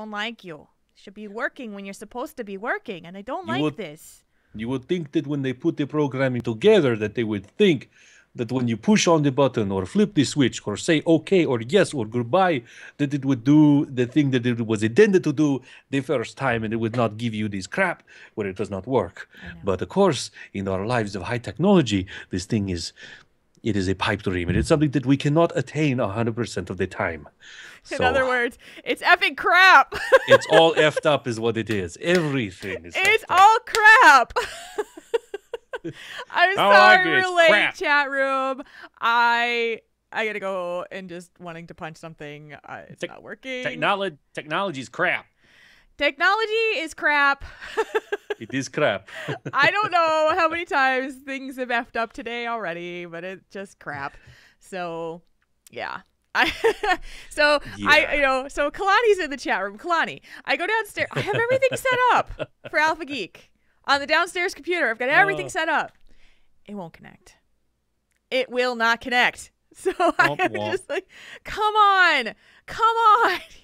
don't like you. Should be working when you're supposed to be working, and I don't like this. You would think that when they put the programming together that they would think that when you push on the button or flip the switch or say okay or yes or goodbye, that it would do the thing that it was intended to do the first time and it would not give you this crap where it does not work. But of course, in our lives of high technology, this thing is a pipe dream. And it's something that we cannot attain 100% of the time. In other words, it's effing crap. It's all effed up is what it is. Everything is It's all crap. I'm sorry we're late, crap. chat room. I gotta go and just wanting to punch something. It's not working. Technology is crap. Technology is crap. It is crap. I don't know how many times things have effed up today already, but it's just crap. So, yeah. So Kalani's in the chat room. Kalani, I go downstairs. I have everything set up for Alpha Geek on the downstairs computer. I've got everything set up. It won't connect. It will not connect. So I'm just like, come on.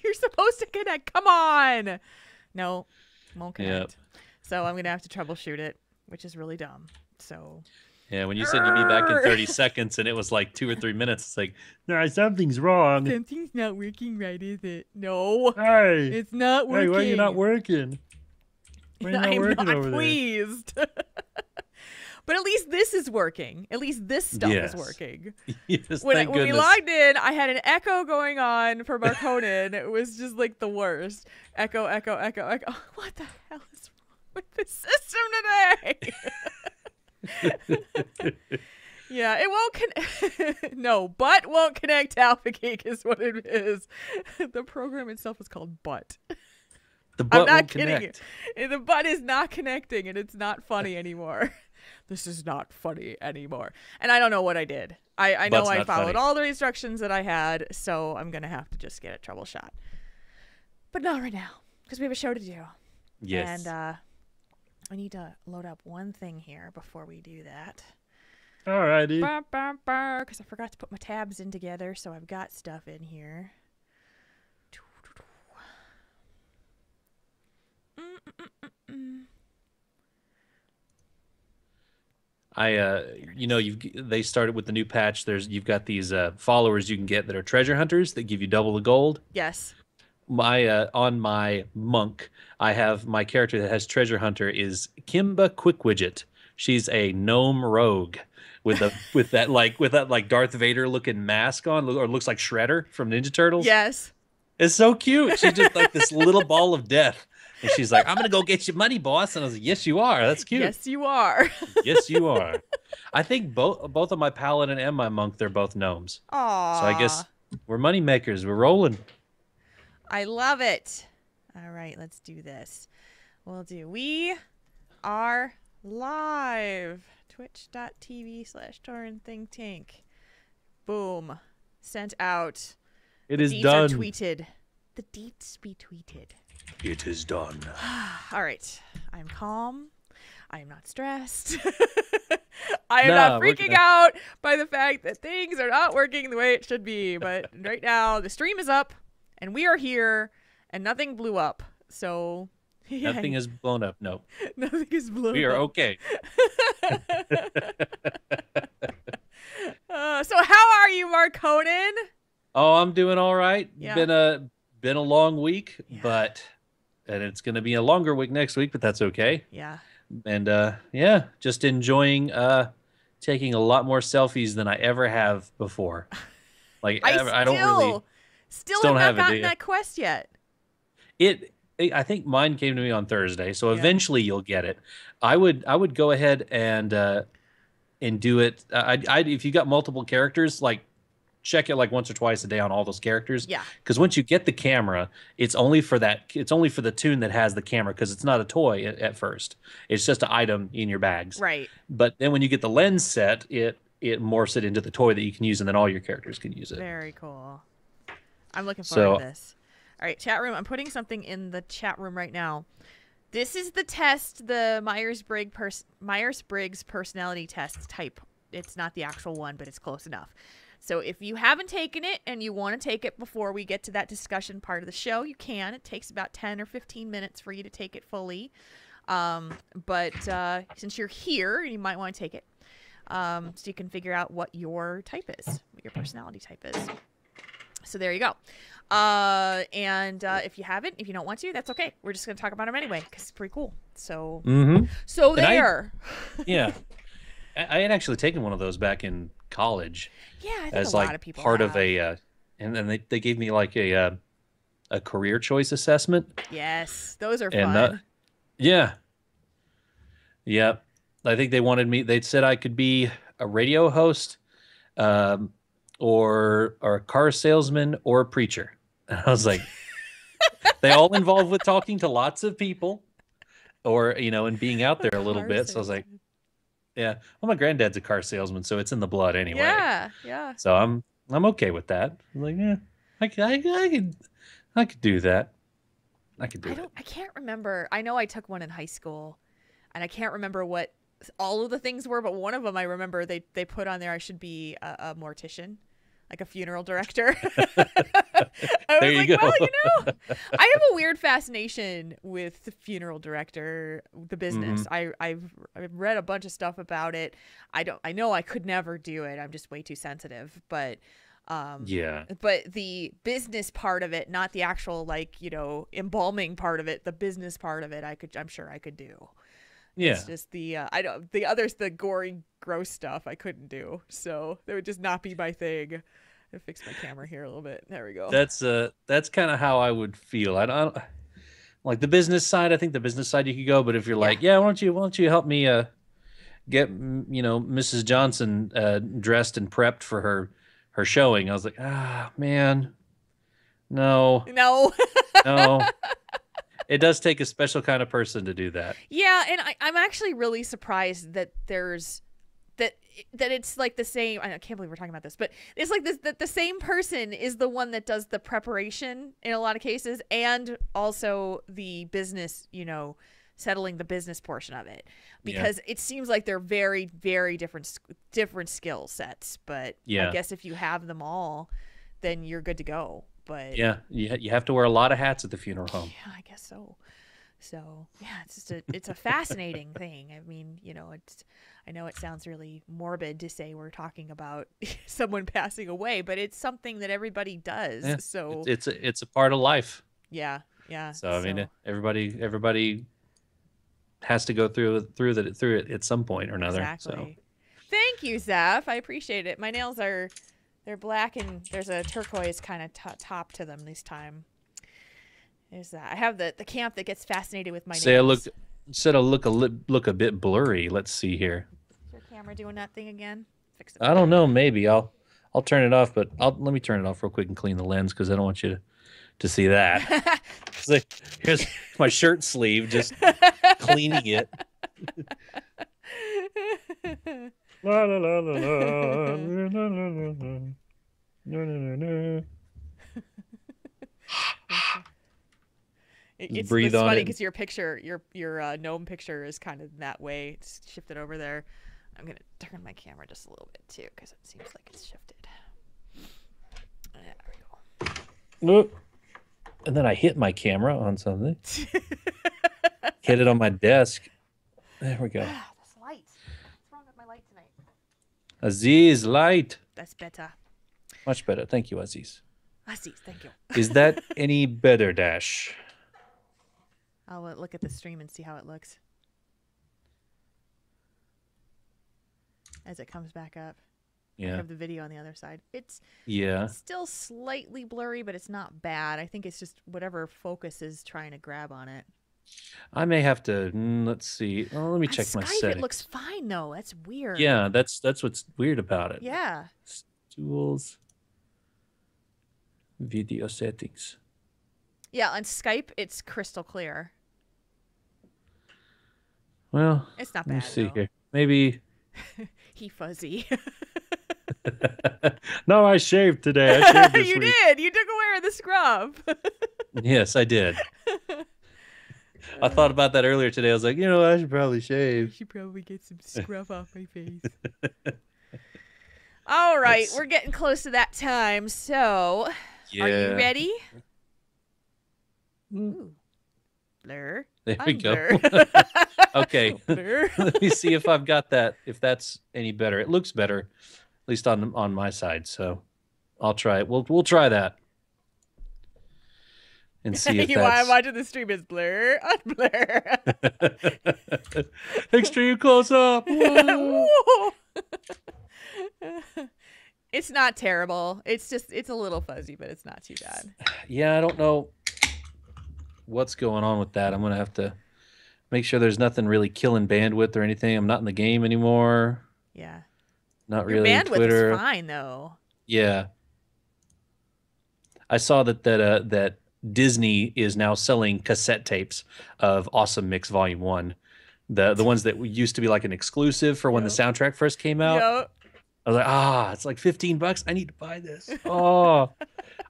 You're supposed to connect. Come on. No, won't connect. Yep. So I'm gonna have to troubleshoot it, which is really dumb. So. Yeah, when you said you'd be back in 30 seconds and it was like 2 or 3 minutes, it's like, no, something's wrong. Something's not working right, is it? No. Hey. It's not working. Hey, why are you not working? I'm not pleased. But at least this is working. At least this stuff is working. Yes, when we logged in, I had an echo going on for Marconin. It was just like the worst. Echo, echo, echo, echo. What the hell is wrong with this system today? Yeah, it won't no, butt won't connect to Alpha Geek is what it is. The program itself is called butt. The butt I'm not won't kidding connect. you. The butt is not connecting and it's not funny anymore. This is not funny anymore. And I don't know what I did. I know I followed all the instructions that I had, so I'm going to have to just get it troubleshot. But not right now, because we have a show to do. Yes. And I need to load up one thing here before we do that. Alrighty. Because I forgot to put my tabs in together, so I've got stuff in here. They started with the new patch. You've got these followers you can get that are treasure hunters that give you double the gold. Yes. On my monk, I have my character that has treasure hunter is Kimba Quickwidget. She's a gnome rogue with that Darth Vader looking mask on, or looks like Shredder from Ninja Turtles. Yes. It's so cute. She's just like this little ball of death. And she's like, I'm going to go get your money, boss. And I was like, yes, you are. That's cute. Yes, you are. Yes, you are. I think both of my paladin and my monk, they're both gnomes. Aww. So I guess we're money makers. We're rolling. I love it. All right, let's do this. We are live. Twitch.tv/Tauren Think Tank. Boom. Sent out. It is done. Tweeted. The deets be tweeted. It is done. All right. I'm calm. I am not stressed. I am not freaking out by the fact that things are not working the way it should be. But right now, the stream is up, and we are here, and nothing blew up. So... Yeah. Nothing is blown up. No. Nothing is blown up. We are okay. So how are you, Marconin? Oh, I'm doing all right. Yeah. Been a long week, and it's going to be a longer week next week, but that's okay. Yeah. And just enjoying taking a lot more selfies than I ever have before. Like I don't have gotten that quest yet. I think mine came to me on Thursday, so eventually you'll get it. I would go ahead and do it. If you got multiple characters, like check it like once or twice a day on all those characters. Yeah. Because once you get the camera, it's only for the tune that has the camera, because it's not a toy at first. It's just an item in your bags. Right. But then when you get the lens set, it morphs it into the toy that you can use, and then all your characters can use it. Very cool. I'm looking forward to this. All right, chat room. I'm putting something in the chat room right now. This is the test, the Myers-Briggs personality test type. It's not the actual one, but it's close enough. So if you haven't taken it and you want to take it before we get to that discussion part of the show, you can. It takes about 10 or 15 minutes for you to take it fully. But since you're here, you might want to take it. So you can figure out what your type is, what your personality type is. So there you go. And if you haven't, if you don't want to, that's okay. We're just going to talk about them anyway because it's pretty cool. So, so there. Yeah. I had actually taken one of those back in college. Yeah, I think as a like lot of people part have. of a, and then they gave me like a career choice assessment. Yes, those are and, fun. Yeah. I think they wanted me. They said I could be a radio host, or a car salesman, or a preacher. And I was like, they all involve with talking to lots of people, or and being out there a little bit. So I was like, yeah. Well, my granddad's a car salesman, so it's in the blood anyway. Yeah. So I'm okay with that. I'm like, yeah, I could do that. I could do it. I can't remember. I know I took one in high school, and I can't remember what all of the things were, but one of them I remember they put on there I should be a mortician, like a funeral director. I was like, well, I have a weird fascination with the funeral director, the business. I've read a bunch of stuff about it. I know I could never do it. I'm just way too sensitive, but but the business part of it, not the actual embalming part of it, the business part of it, I'm sure I could do. Yeah. It's just the gory, gross stuff I couldn't do. So that would just not be my thing. I fixed my camera here a little bit. There we go. That's kind of how I would feel. I don't like the business side. I think the business side you could go, but if you're like, why don't you help me get Mrs. Johnson dressed and prepped for her showing? I was like, man, no. It does take a special kind of person to do that. Yeah, and I'm actually really surprised that that it's like the same. I can't believe we're talking about this, but it's like this, that the same person is the one that does the preparation in a lot of cases, and also the business, settling the business portion of it, because it seems like they're very, very different skill sets. But I guess if you have them all, then you're good to go. But you have to wear a lot of hats at the funeral home. Yeah, I guess so. So it's a fascinating thing. I mean, I know it sounds really morbid to say we're talking about someone passing away, but it's something that everybody does. Yeah, so it's a part of life. Yeah. So I mean, everybody has to go through it at some point or another. Exactly. So. Thank you, Zeph. I appreciate it. My nails they're black and there's a turquoise kind of top to them this time. There's that. I have the camp that gets fascinated with my nails. I look a bit blurry. Let's see here. Is your camera doing that thing again? Fix it. I don't know. Maybe I'll turn it off, but let me turn it off real quick and clean the lens because I don't want you to see that. Here's my shirt sleeve, just cleaning it. La la la la la. No. It's Breathe on funny it. because your picture, your gnome picture is kind of that way. It's shifted over there. I'm gonna turn my camera just a little bit too because it seems like it's shifted. There we go. Look. And then I hit my camera on something. Hit it on my desk. There we go. This light. What's wrong with my light tonight? Aziz, light. That's better. Much better. Thank you, Aziz. Aziz, thank you. Is that any better, Dash? I'll look at the stream and see how it looks as it comes back up. Yeah. I have the video on the other side. It's still slightly blurry, but it's not bad. I think it's just whatever focus is trying to grab on it. I may have to. Let's see. Oh, let me check my settings. It looks fine though. That's weird. Yeah, that's what's weird about it. Yeah. Tools. Video settings. Yeah, on Skype it's crystal clear. Well, it's not bad. Let me see here. Maybe. He fuzzy. No, I shaved today. I shaved this You week. did. You took away the scrub. Yes, I did. I thought about that earlier today. I was like, I should probably shave. I should probably get some scrub off my face. All right, we're getting close to that time. So, are you ready? Ooh. Blur. There we go. Okay. Blur. Let me see if I've got that. If that's any better. It looks better, at least on my side. So I'll try it. We'll try that. And see if I'm watching the stream is blur on blur. Extreme close up. It's not terrible. It's a little fuzzy, but it's not too bad. Yeah, I don't know what's going on with that. I'm gonna have to make sure there's nothing really killing bandwidth or anything. I'm not in the game anymore. Yeah. Not Your really. Bandwidth Twitter. is fine though. Yeah. I saw that Disney is now selling cassette tapes of Awesome Mix Volume 1. The ones that used to be like an exclusive for when the soundtrack first came out. Yep. I was like, it's like $15. I need to buy this. Oh,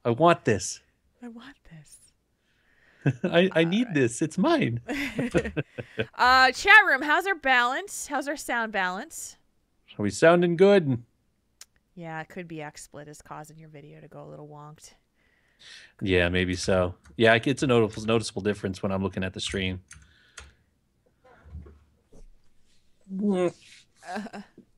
I want this. I want this. I need this. It's mine. Chat room, how's our balance? How's our sound balance? Are we sounding good? Yeah, it could be XSplit is causing your video to go a little wonked. Yeah, maybe so. Yeah, it's a noticeable difference when I'm looking at the stream.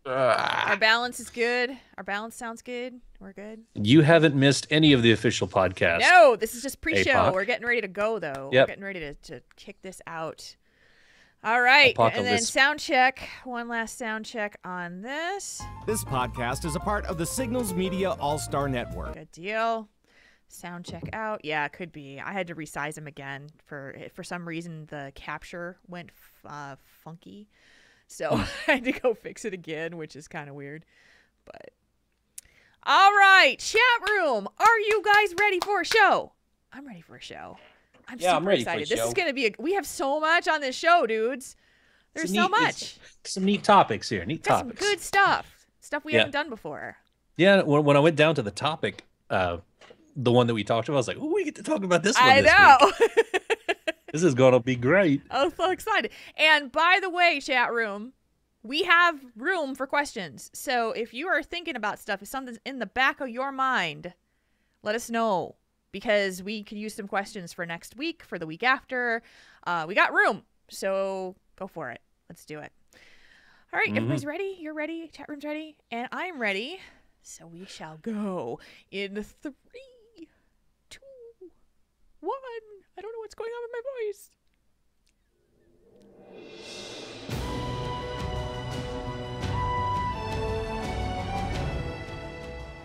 Our balance is good. Our balance sounds good. We're good. You haven't missed any of the official podcasts. No, this is just pre-show. APOC. We're getting ready to go, though. Yep. We're getting ready to kick this out. All right. And then sound check. One last sound check on this. This podcast is a part of the Signals Media All-Star Network. Good deal. Sound check out. Yeah, it could be. I had to resize them again. For some reason, the capture went funky. So I had to go fix it again, which is kind of weird. But all right, chat room. Are you guys ready for a show? I'm ready for a show. I'm super excited. This is going to be we have so much on this show, dudes. There's so much. Some neat topics here. Some good stuff. Stuff we haven't done before. Yeah, when I went down to the topic, the one that we talked about, I was like, "Oh, we get to talk about this one." I know. This is gonna be great. I'm so excited. And by the way, chat room, we have room for questions. So if you are thinking about stuff, if something's in the back of your mind, let us know, because we could use some questions for next week, for the week after. We got room, so go for it. Let's do it. All right, everybody's ready? You're ready? Chat room's ready? And I'm ready. So we shall go in 3, 2, 1. I don't know what's going on with my voice.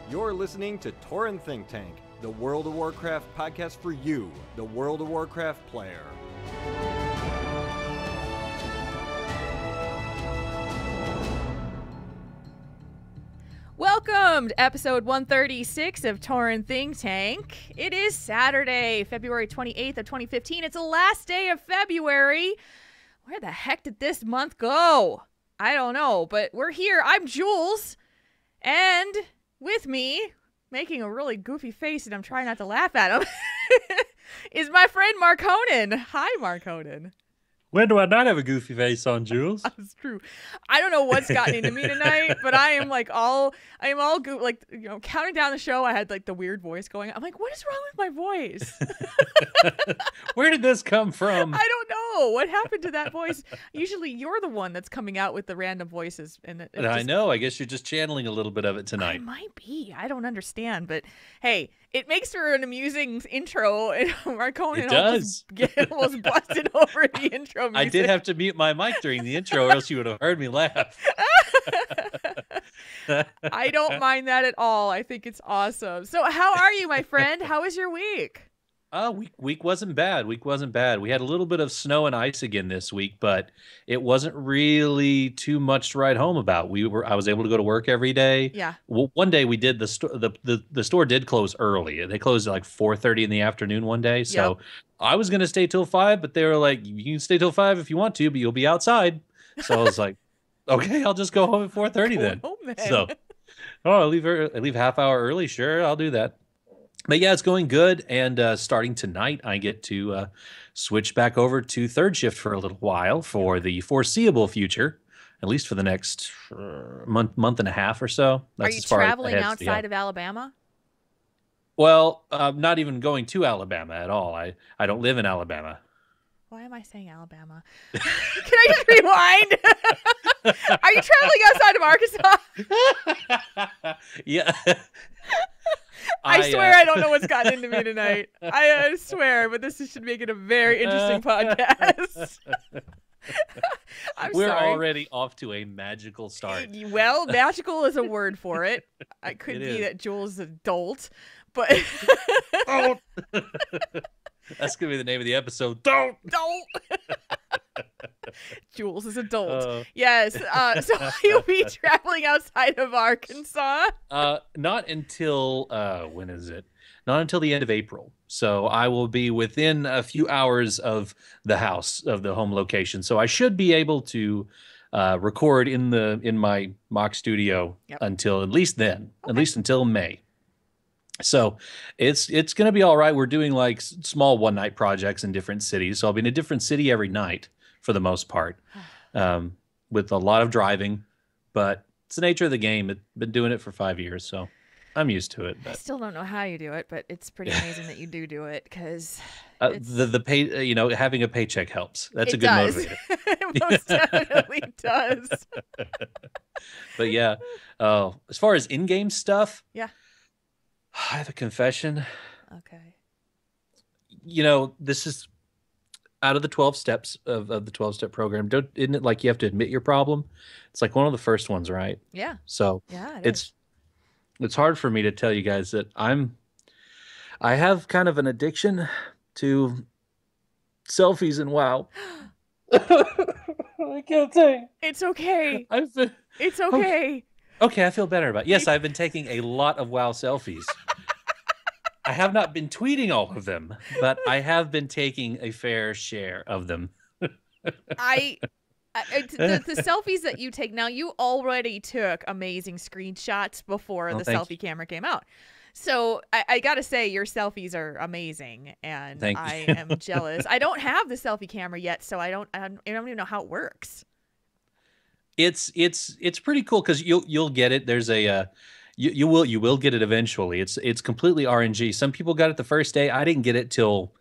You're listening to Tauren Think Tank, the World of Warcraft podcast for you, the World of Warcraft player. Welcome to episode 136 of Tauren Think Tank. It is Saturday, February 28th of 2015. It's the last day of February. Where the heck did this month go? I don't know, but we're here. I'm Jules, and with me, making a really goofy face, and I'm trying not to laugh at him, is my friend Marconin. Hi, Marconin. When do I not have a goofy face on, Jules? That's true. I don't know what's gotten into me tonight, but I am like counting down the show. I had like the weird voice going. I'm like, what is wrong with my voice? Where did this come from? I don't know. What happened to that voice? Usually you're the one that's coming out with the random voices. And I know. I guess you're just channeling a little bit of it tonight. I might be. I don't understand. But hey, it makes for an amusing intro. And Marconin almost busted over the intro music. I did have to mute my mic during the intro, or else you would have heard me laugh. I don't mind that at all. I think it's awesome. So how are you, my friend? How was your week? Week wasn't bad. We had a little bit of snow and ice again this week, but it wasn't really too much to write home about. I was able to go to work every day. Yeah. Well, one day we did the store did close early. They closed at like 4:30 in the afternoon one day. So yep. I was gonna stay till 5, but they were like, "You can stay till 5 if you want to, but you'll be outside." So I was like, "Okay, I'll just go home at 4:30 then." So, I'll leave half hour early. Sure, I'll do that. But yeah, it's going good, and starting tonight, I get to switch back over to third shift for a little while for the foreseeable future. at least for the next month and a half or so. Are That's you as far traveling ahead as outside of Alabama? Well, not even going to Alabama at all. I don't live in Alabama. Why am I saying Alabama? Can I just rewind? Are you traveling outside of Arkansas? Yeah. I swear I don't know what's gotten into me tonight. I swear, but this should make it a very interesting podcast. We're sorry. already off to a magical start. Well, magical is a word for it. I could be that Jules is adult, but Don't. That's gonna be the name of the episode. Don't. Jules is adult. Yes. So you'll be traveling outside of Arkansas. Not until when is it? Not until the end of April. So I will be within a few hours of the house, of the home location. So I should be able to record in my mock studio until at least then, at least until May. So it's going to be all right. We're doing like small one night projects in different cities. So I'll be in a different city every night for the most part, with a lot of driving, but it's the nature of the game. I've been doing it for 5 years, so I'm used to it. But. I still don't know how you do it, but it's pretty amazing that you do it because the pay, having a paycheck helps. That's a good motivator. It most definitely does. But yeah, as far as in-game stuff, yeah, I have a confession. Okay. This is out of the 12 steps of the 12-step program. Isn't it like you have to admit your problem? It's like one of the first ones, right? Yeah. So yeah, it's hard for me to tell you guys that I have kind of an addiction to selfies and WoW. I can't say. It's okay. It's okay. Okay, I feel better about it. Yes, I've been taking a lot of WoW selfies. I have not been tweeting all of them, but I have been taking a fair share of them. the selfies that you take now, you already took amazing screenshots before the selfie camera came out. So I gotta say, your selfies are amazing, and I am jealous. I don't have the selfie camera yet, so I don't even know how it works. It's pretty cool because you'll get it. There's a you will get it eventually. It's completely RNG. Some people got it the first day. I didn't get it till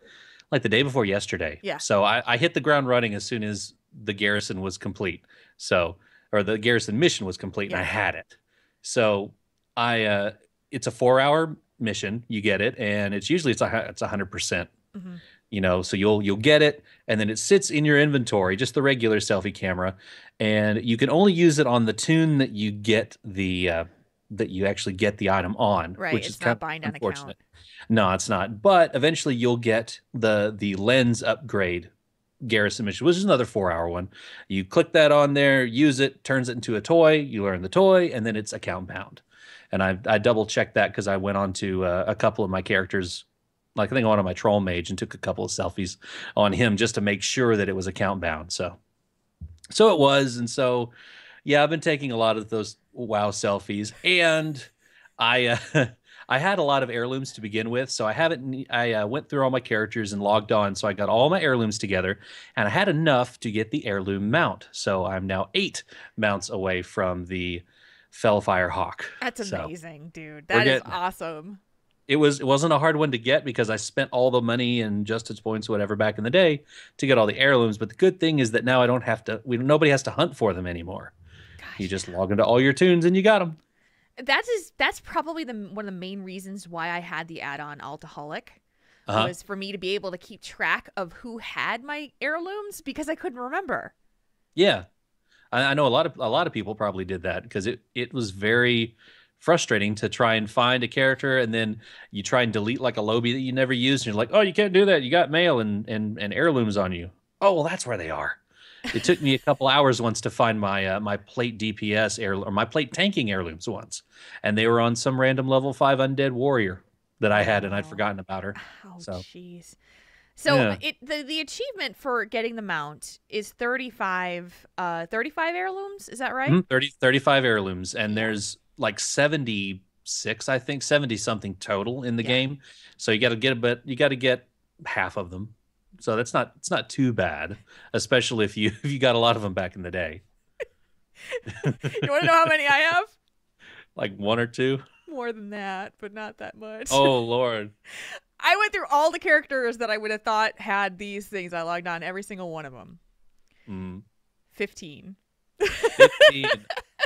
like the day before yesterday. Yeah. So I hit the ground running as soon as the garrison was complete. Or the garrison mission was complete, and I had it. So it's a 4-hour mission. You get it, and it's 100%. Mm-hmm. So you'll get it, and then it sits in your inventory, just the regular selfie camera, and you can only use it on the tune that you get that you actually get the item on, right? Which is kind of unfortunate. No, it's not. But eventually, you'll get the lens upgrade garrison mission, which is another 4-hour one. You click that on there, use it, turns it into a toy. You learn the toy, and then it's account bound. And I double checked that because I went on to a couple of my characters. Like I think I went on my troll mage and took a couple of selfies on him just to make sure that it was account bound. So it was. And so, yeah, I've been taking a lot of those WoW selfies, and I had a lot of heirlooms to begin with. So I went through all my characters and logged on. So I got all my heirlooms together, and I had enough to get the heirloom mount. So I'm now 8 mounts away from the Fellfire Hawk. That's amazing, dude. That is awesome. It wasn't a hard one to get because I spent all the money and justice points, whatever, back in the day to get all the heirlooms. But the good thing is that now I don't have to. Nobody has to hunt for them anymore. Gosh. You just log into all your tunes and you got them. That's probably one of the main reasons why I had the add-on Altaholic, was for me to be able to keep track of who had my heirlooms because I couldn't remember. Yeah, I know a lot of people probably did that because it was very frustrating to try and find a character, and then you try and delete like a lobby that you never used, and you're like, oh, you can't do that. You got mail and heirlooms on you. Oh, well, that's where they are. It took me a couple hours once to find my plate DPS or my plate tanking heirlooms once, and they were on some random level 5 undead warrior that I had, and I'd forgotten about her. Oh, jeez. So the achievement for getting the mount is 35 heirlooms. Is that right? 35 heirlooms, and there's like 76, I think, 70 something total in the game. So you got to get half of them. So it's not too bad, especially if you got a lot of them back in the day. You want to know how many I have? Like 1 or 2? More than that, but not that much. Oh, Lord. I went through all the characters that I would have thought had these things. I logged on every single one of them. 15. 15.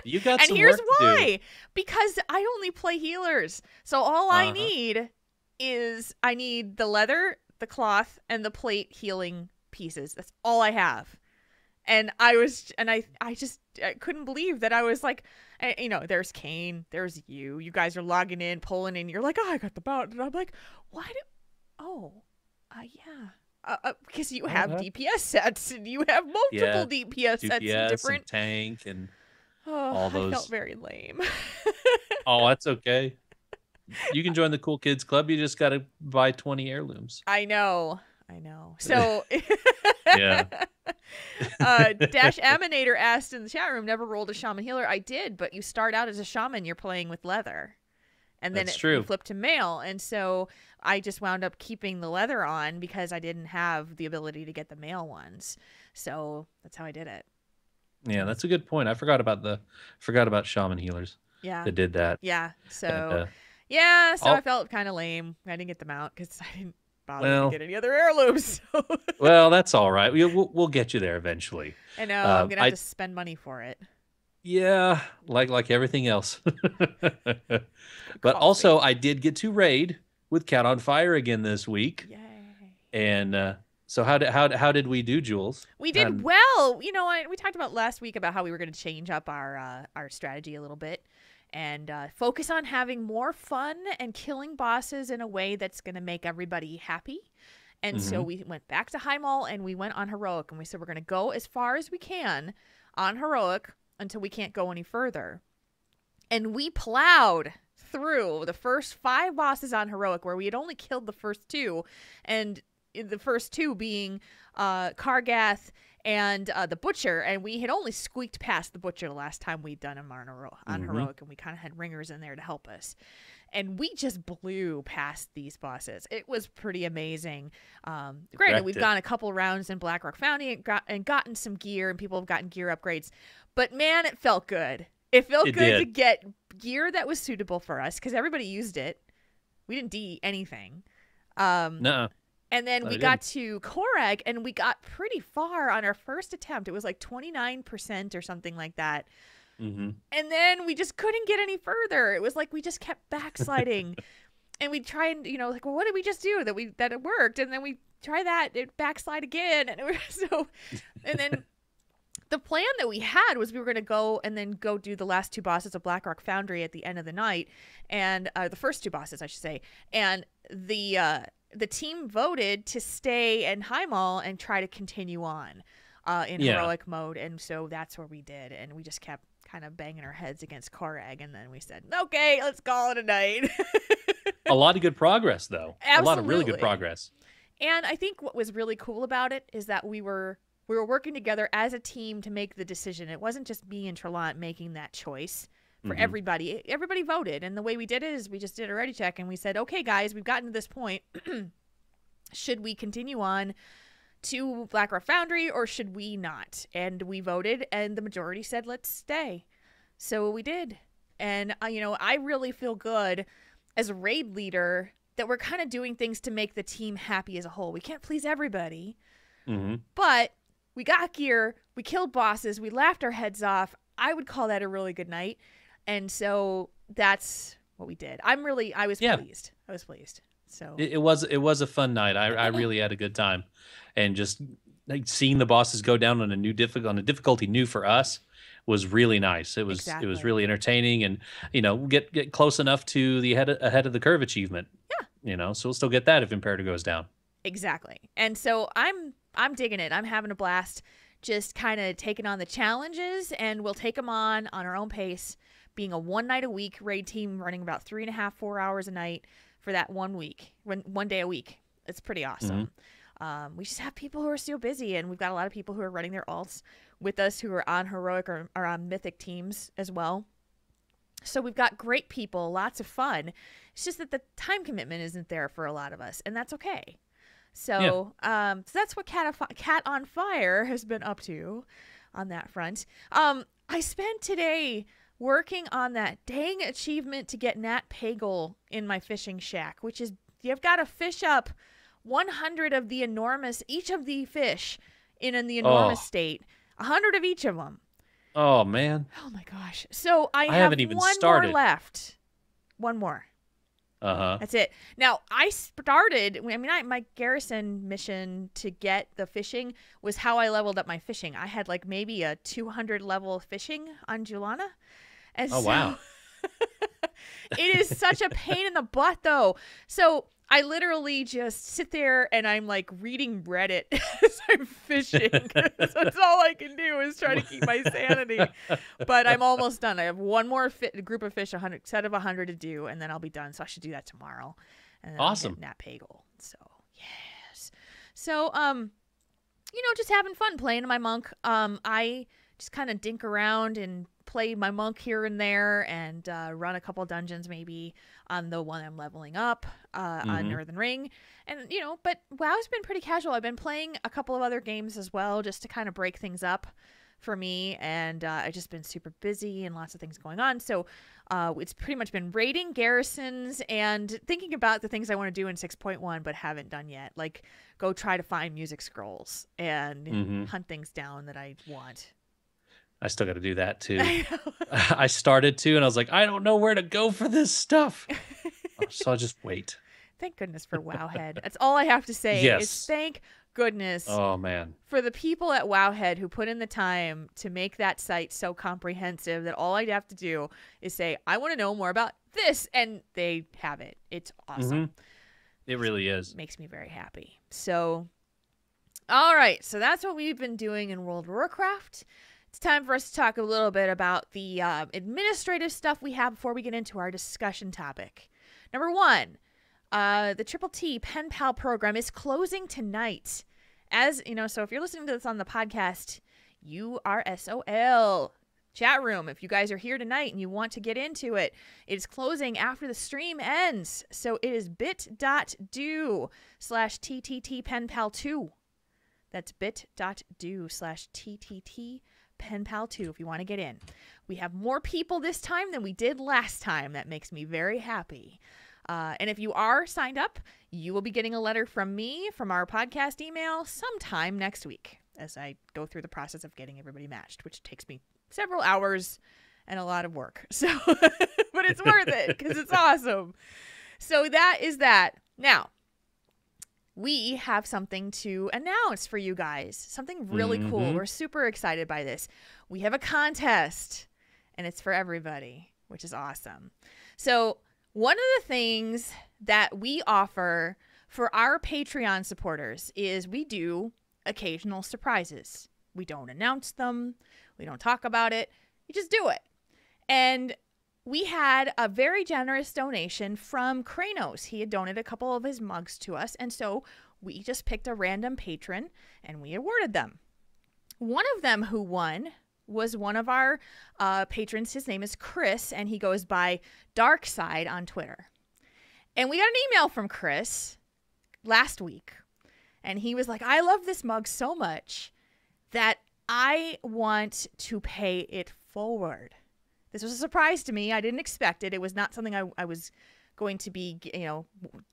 You got some here's work to why. do. Because I only play healers. So all I need is I need the leather, the cloth, and the plate healing pieces. That's all I have. And I couldn't believe that I was like, there's Kane, there's you. You guys are logging in, pulling in. You're like, oh, I got the bout. And I'm like, yeah. Because you have DPS sets and you have multiple DPS sets and different and tank and all those. I felt very lame. Oh, that's okay. You can join the Cool Kids Club. You just got to buy 20 heirlooms. I know. So, yeah. Dash Aminator asked in the chat room, never rolled a shaman healer. I did, but you start out as a shaman, you're playing with leather. And then you flip to male. And so I just wound up keeping the leather on because I didn't have the ability to get the male ones. So that's how I did it. Yeah, that's a good point. I forgot about shaman healers. Yeah. That did that. Yeah. So and, I felt kind of lame. I didn't get them out because I didn't bother to get any other heirlooms. So. Well, that's all right. We'll get you there eventually. I know. I'm gonna have to spend money for it. Yeah, like everything else. But also, I did get to raid with Cat on Fire again this week. Yay! And so how did we do, Jules? We did well. We talked about last week about how we were going to change up our strategy a little bit and focus on having more fun and killing bosses in a way that's going to make everybody happy. And so we went back to High Mall and we went on Heroic, and we said we're going to go as far as we can on Heroic until we can't go any further. And we plowed through the first 5 bosses on Heroic, where we had only killed the first 2, and the first 2 being Kargath and the Butcher, and we had only squeaked past the Butcher the last time we'd done him on Heroic, and we kind of had ringers in there to help us. And we just blew past these bosses. It was pretty amazing. Granted, we've gone a couple rounds in Blackrock Foundry and gotten some gear, and people have gotten gear upgrades. But man, it felt good. It felt good to get gear that was suitable for us because everybody used it. We didn't D anything. No. And then we got to Korag, and we got pretty far on our first attempt. It was like 29% or something like that. And then we just couldn't get any further. It was like we just kept backsliding. And we'd try and, well, what did we just do that it worked? And then we try that, it backslide again. And then the plan that we had was we were going to go do the last 2 bosses of Blackrock Foundry at the end of the night. And the first 2 bosses, I should say. And the team voted to stay in High Mall and try to continue on in Heroic mode. And so that's where we did. And we just kept kind of banging our heads against Korag. And then we said, okay, let's call it a night. A lot of good progress, though. Absolutely. A lot of really good progress. And I think what was really cool about it is that we were working together as a team to make the decision. It wasn't just me and Trelont making that choice for everybody. Everybody voted. And the way we did it is we just did a ready check and we said, okay, guys, we've gotten to this point. Should we continue on to Blackrock Foundry or should we not? And we voted and the majority said, let's stay. So we did. And, I really feel good as a raid leader that we're kind of doing things to make the team happy as a whole. We can't please everybody, but we got gear, we killed bosses, we laughed our heads off. I would call that a really good night. And so that's what we did. I was pleased. I was pleased. So it was a fun night. I really had a good time, and just seeing the bosses go down on a difficulty new for us was really nice. It was really entertaining, and get close enough to the ahead of the curve achievement. Yeah. So we'll still get that if Imperator goes down. Exactly. And so I'm digging it. I'm having a blast just kind of taking on the challenges, and we'll take them on our own pace, being a 1 night a week raid team running about 3.5, 4 hours a night for that 1 week, 1 day a week. It's pretty awesome. We just have people who are so busy, and we've got a lot of people who are running their alts with us who are on Heroic or on Mythic teams as well. So we've got great people, lots of fun. It's just that the time commitment isn't there for a lot of us, and that's okay. So, so that's what Cat on Fire has been up to on that front. I spent today working on that dang achievement to get Nat Pagle in my fishing shack, which is you've got to fish up 100 of the enormous, each of the fish in the enormous state, 100 of each of them. Oh, man. Oh, my gosh. So I have haven't even one started. more left. One more. Uh-huh. That's it. Now, I started, my garrison mission to get the fishing was how I leveled up my fishing. I had like maybe a 200 level fishing on Julanna. And wow. It is such a pain in the butt, though. So I literally just sit there and I'm like reading Reddit as I'm fishing. That's all I can do is try to keep my sanity. But I'm almost done. I have one more group of fish, set of 100 to do, and then I'll be done. So I should do that tomorrow. And then awesome. I'll get Nat Pagle. So yes. So just having fun playing my monk. I just kind of dink around and play my monk here and there and run a couple dungeons maybe on the one I'm leveling up on Northern Ring. And, but WoW's been pretty casual. I've been playing a couple of other games as well just to kind of break things up for me. And I've just been super busy and lots of things going on. So it's pretty much been raiding garrisons and thinking about the things I want to do in 6.1 but haven't done yet. Like go try to find music scrolls and hunt things down that I want. I still got to do that too. I started to, and I was like, I don't know where to go for this stuff. So I'll just wait. Thank goodness for Wowhead. That's all I have to say is thank goodness for the people at Wowhead who put in the time to make that site so comprehensive that all I'd have to do is say, I want to know more about this, and they have it. It's awesome. It really is. It makes me very happy. So, all right. So that's what we've been doing in World of Warcraft. It's time for us to talk a little bit about the administrative stuff we have before we get into our discussion topic. Number one, the Triple T Pen Pal program is closing tonight. As you know, so if you're listening to this on the podcast, you are SOL. Chat room, if you guys are here tonight and you want to get into it, it's closing after the stream ends. So it is bit.do/TTTPenPal2. That's bit.do/TTT PenPal2 if you want to get in. We have more people this time than we did last time. That makes me very happy. And if you are signed up, you will be getting a letter from me from our podcast email sometime next week as I go through the process of getting everybody matched, which takes me several hours and a lot of work. So, but it's worth it because it's awesome. So that is that. Now, we have something to announce for you guys. Something really cool. We're super excited by this. We have a contest, and it's for everybody, which is awesome. So one of the things that we offer for our Patreon supporters is we do occasional surprises. We don't announce them. We don't talk about it. We just do it. And we had a very generous donation from Kranos. He had donated a couple of his mugs to us, and so we just picked a random patron, and we awarded them. One of them who won was one of our patrons. His name is Chris, and he goes by Darkside on Twitter. And we got an email from Chris last week, and he was like, I love this mug so much that I want to pay it forward. This was a surprise to me. I didn't expect it. It was not something I was going to be,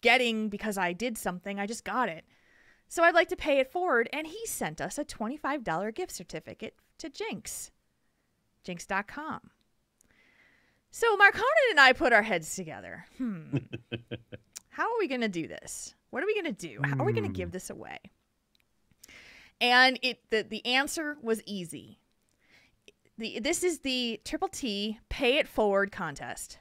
getting because I did something. I just got it. So I'd like to pay it forward. And he sent us a $25 gift certificate to Jinx. Jinx.com. So Marconin and I put our heads together. How are we going to do this? What are we going to do? How are we going to give this away? And the answer was easy. This is the Triple T Pay It Forward contest.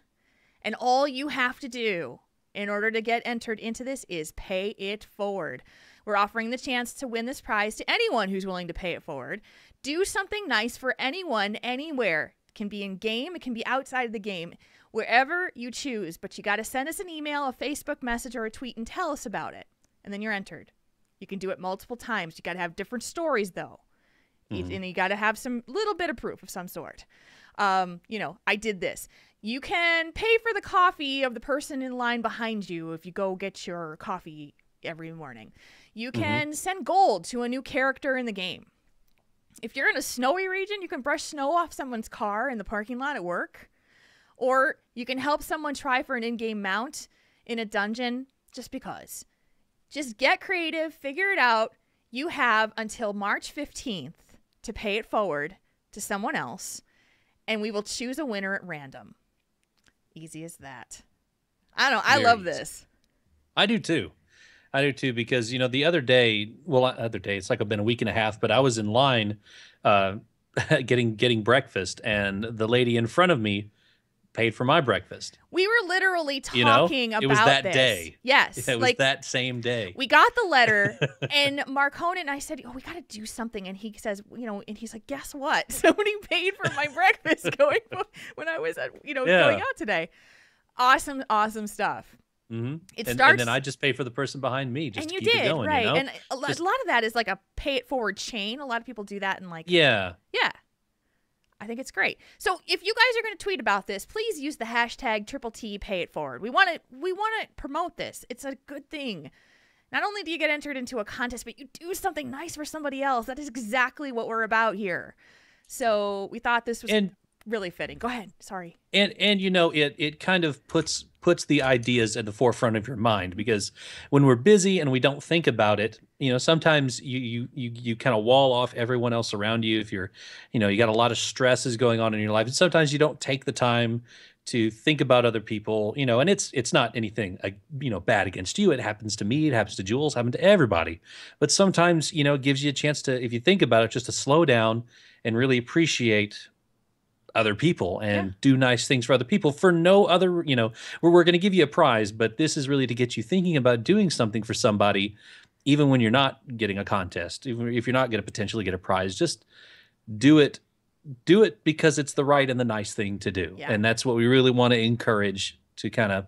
And all you have to do in order to get entered into this is pay it forward. We're offering the chance to win this prize to anyone who's willing to pay it forward. Do something nice for anyone, anywhere. It can be in game. It can be outside of the game. Wherever you choose. But you got to send us an email, a Facebook message, or a tweet and tell us about it. And then you're entered. You can do it multiple times. You got to have different stories, though. And you got to have some little bit of proof of some sort. I did this. You can pay for the coffee of the person in line behind you if you go get your coffee every morning. You can send gold to a new character in the game. If you're in a snowy region, you can brush snow off someone's car in the parking lot at work. Or you can help someone try for an in-game mount in a dungeon just because. Just get creative, figure it out. You have until March 15th to pay it forward to someone else, and we will choose a winner at random. Easy as that. I don't know. I love this. I do too. Because, the other day, it's like I've been a week and a half, but I was in line getting breakfast, and the lady in front of me paid for my breakfast. We were literally talking about this. It was that day. Yes. It was that same day. We got the letter, and Marconin and I said, we got to do something. And he says, and he's like, guess what? Somebody paid for my breakfast when I was, going out today. Awesome, awesome stuff. Mm-hmm. And then I just pay for the person behind me just to keep it going. Right. You know? And a lot of that is like a pay it forward chain. A lot of people do that and Yeah. I think it's great. So if you guys are going to tweet about this, please use the hashtag #T pay it forward. We want to promote this. It's a good thing. Not only do you get entered into a contest, but you do something nice for somebody else. That is exactly what we're about here. So we thought this was really fitting. Go ahead. Sorry. And it kind of puts the ideas at the forefront of your mind, because when we're busy and we don't think about it, sometimes you kind of wall off everyone else around you. If you're, you got a lot of stresses going on in your life, and sometimes you don't take the time to think about other people, and it's not anything, bad against you. It happens to me. It happens to Jules, happened to everybody. But sometimes, it gives you a chance to, if you think about it, just to slow down and really appreciate other people and do nice things for other people for no other, we're going to give you a prize, but this is really to get you thinking about doing something for somebody, even when you're not getting a contest, even if you're not going to potentially get a prize. Just do it because it's the right and the nice thing to do. And that's what we really want to encourage, to kind of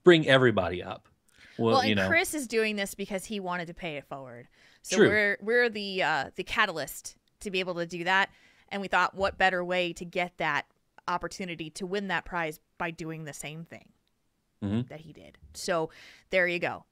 bring everybody up. Well, and Chris is doing this because he wanted to pay it forward. So we're the catalyst to be able to do that. And we thought, what better way to get that opportunity to win that prize by doing the same thing that he did. So there you go.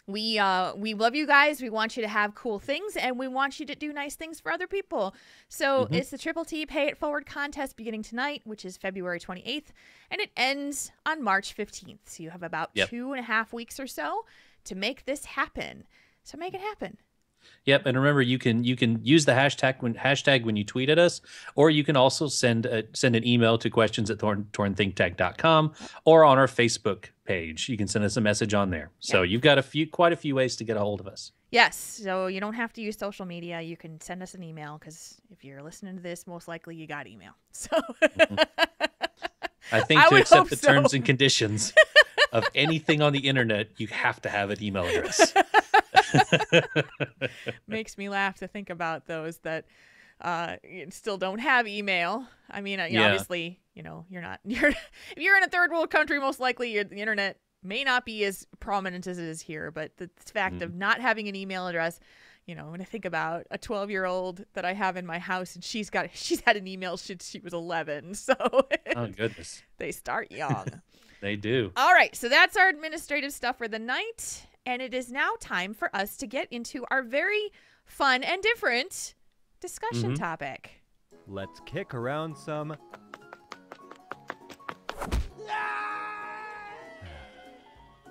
We love you guys. We want you to have cool things, and we want you to do nice things for other people. So it's the T Pay It Forward contest beginning tonight, which is February 28th, and it ends on March 15th. So you have about 2.5 weeks or so to make this happen. So make it happen. Yep, and remember, you can use the hashtag when you tweet at us, or you can also send an email to questions@taurenThinkTank.com, or on our Facebook page. You can send us a message on there. So you've got quite a few ways to get a hold of us. Yes, so you don't have to use social media. You can send us an email, because if you're listening to this, most likely you got email. So I think to accept the terms and conditions of anything on the internet, you have to have an email address. Makes me laugh to think about those that still don't have email. I mean, obviously, if you're in a third world country, most likely the internet may not be as prominent as it is here. But the fact of not having an email address, when I think about a 12-year-old that I have in my house, and she's had an email since she was 11. So oh goodness, they start young. They do. All right, so that's our administrative stuff for the night. And it is now time for us to get into our very fun and different discussion topic. Let's kick around some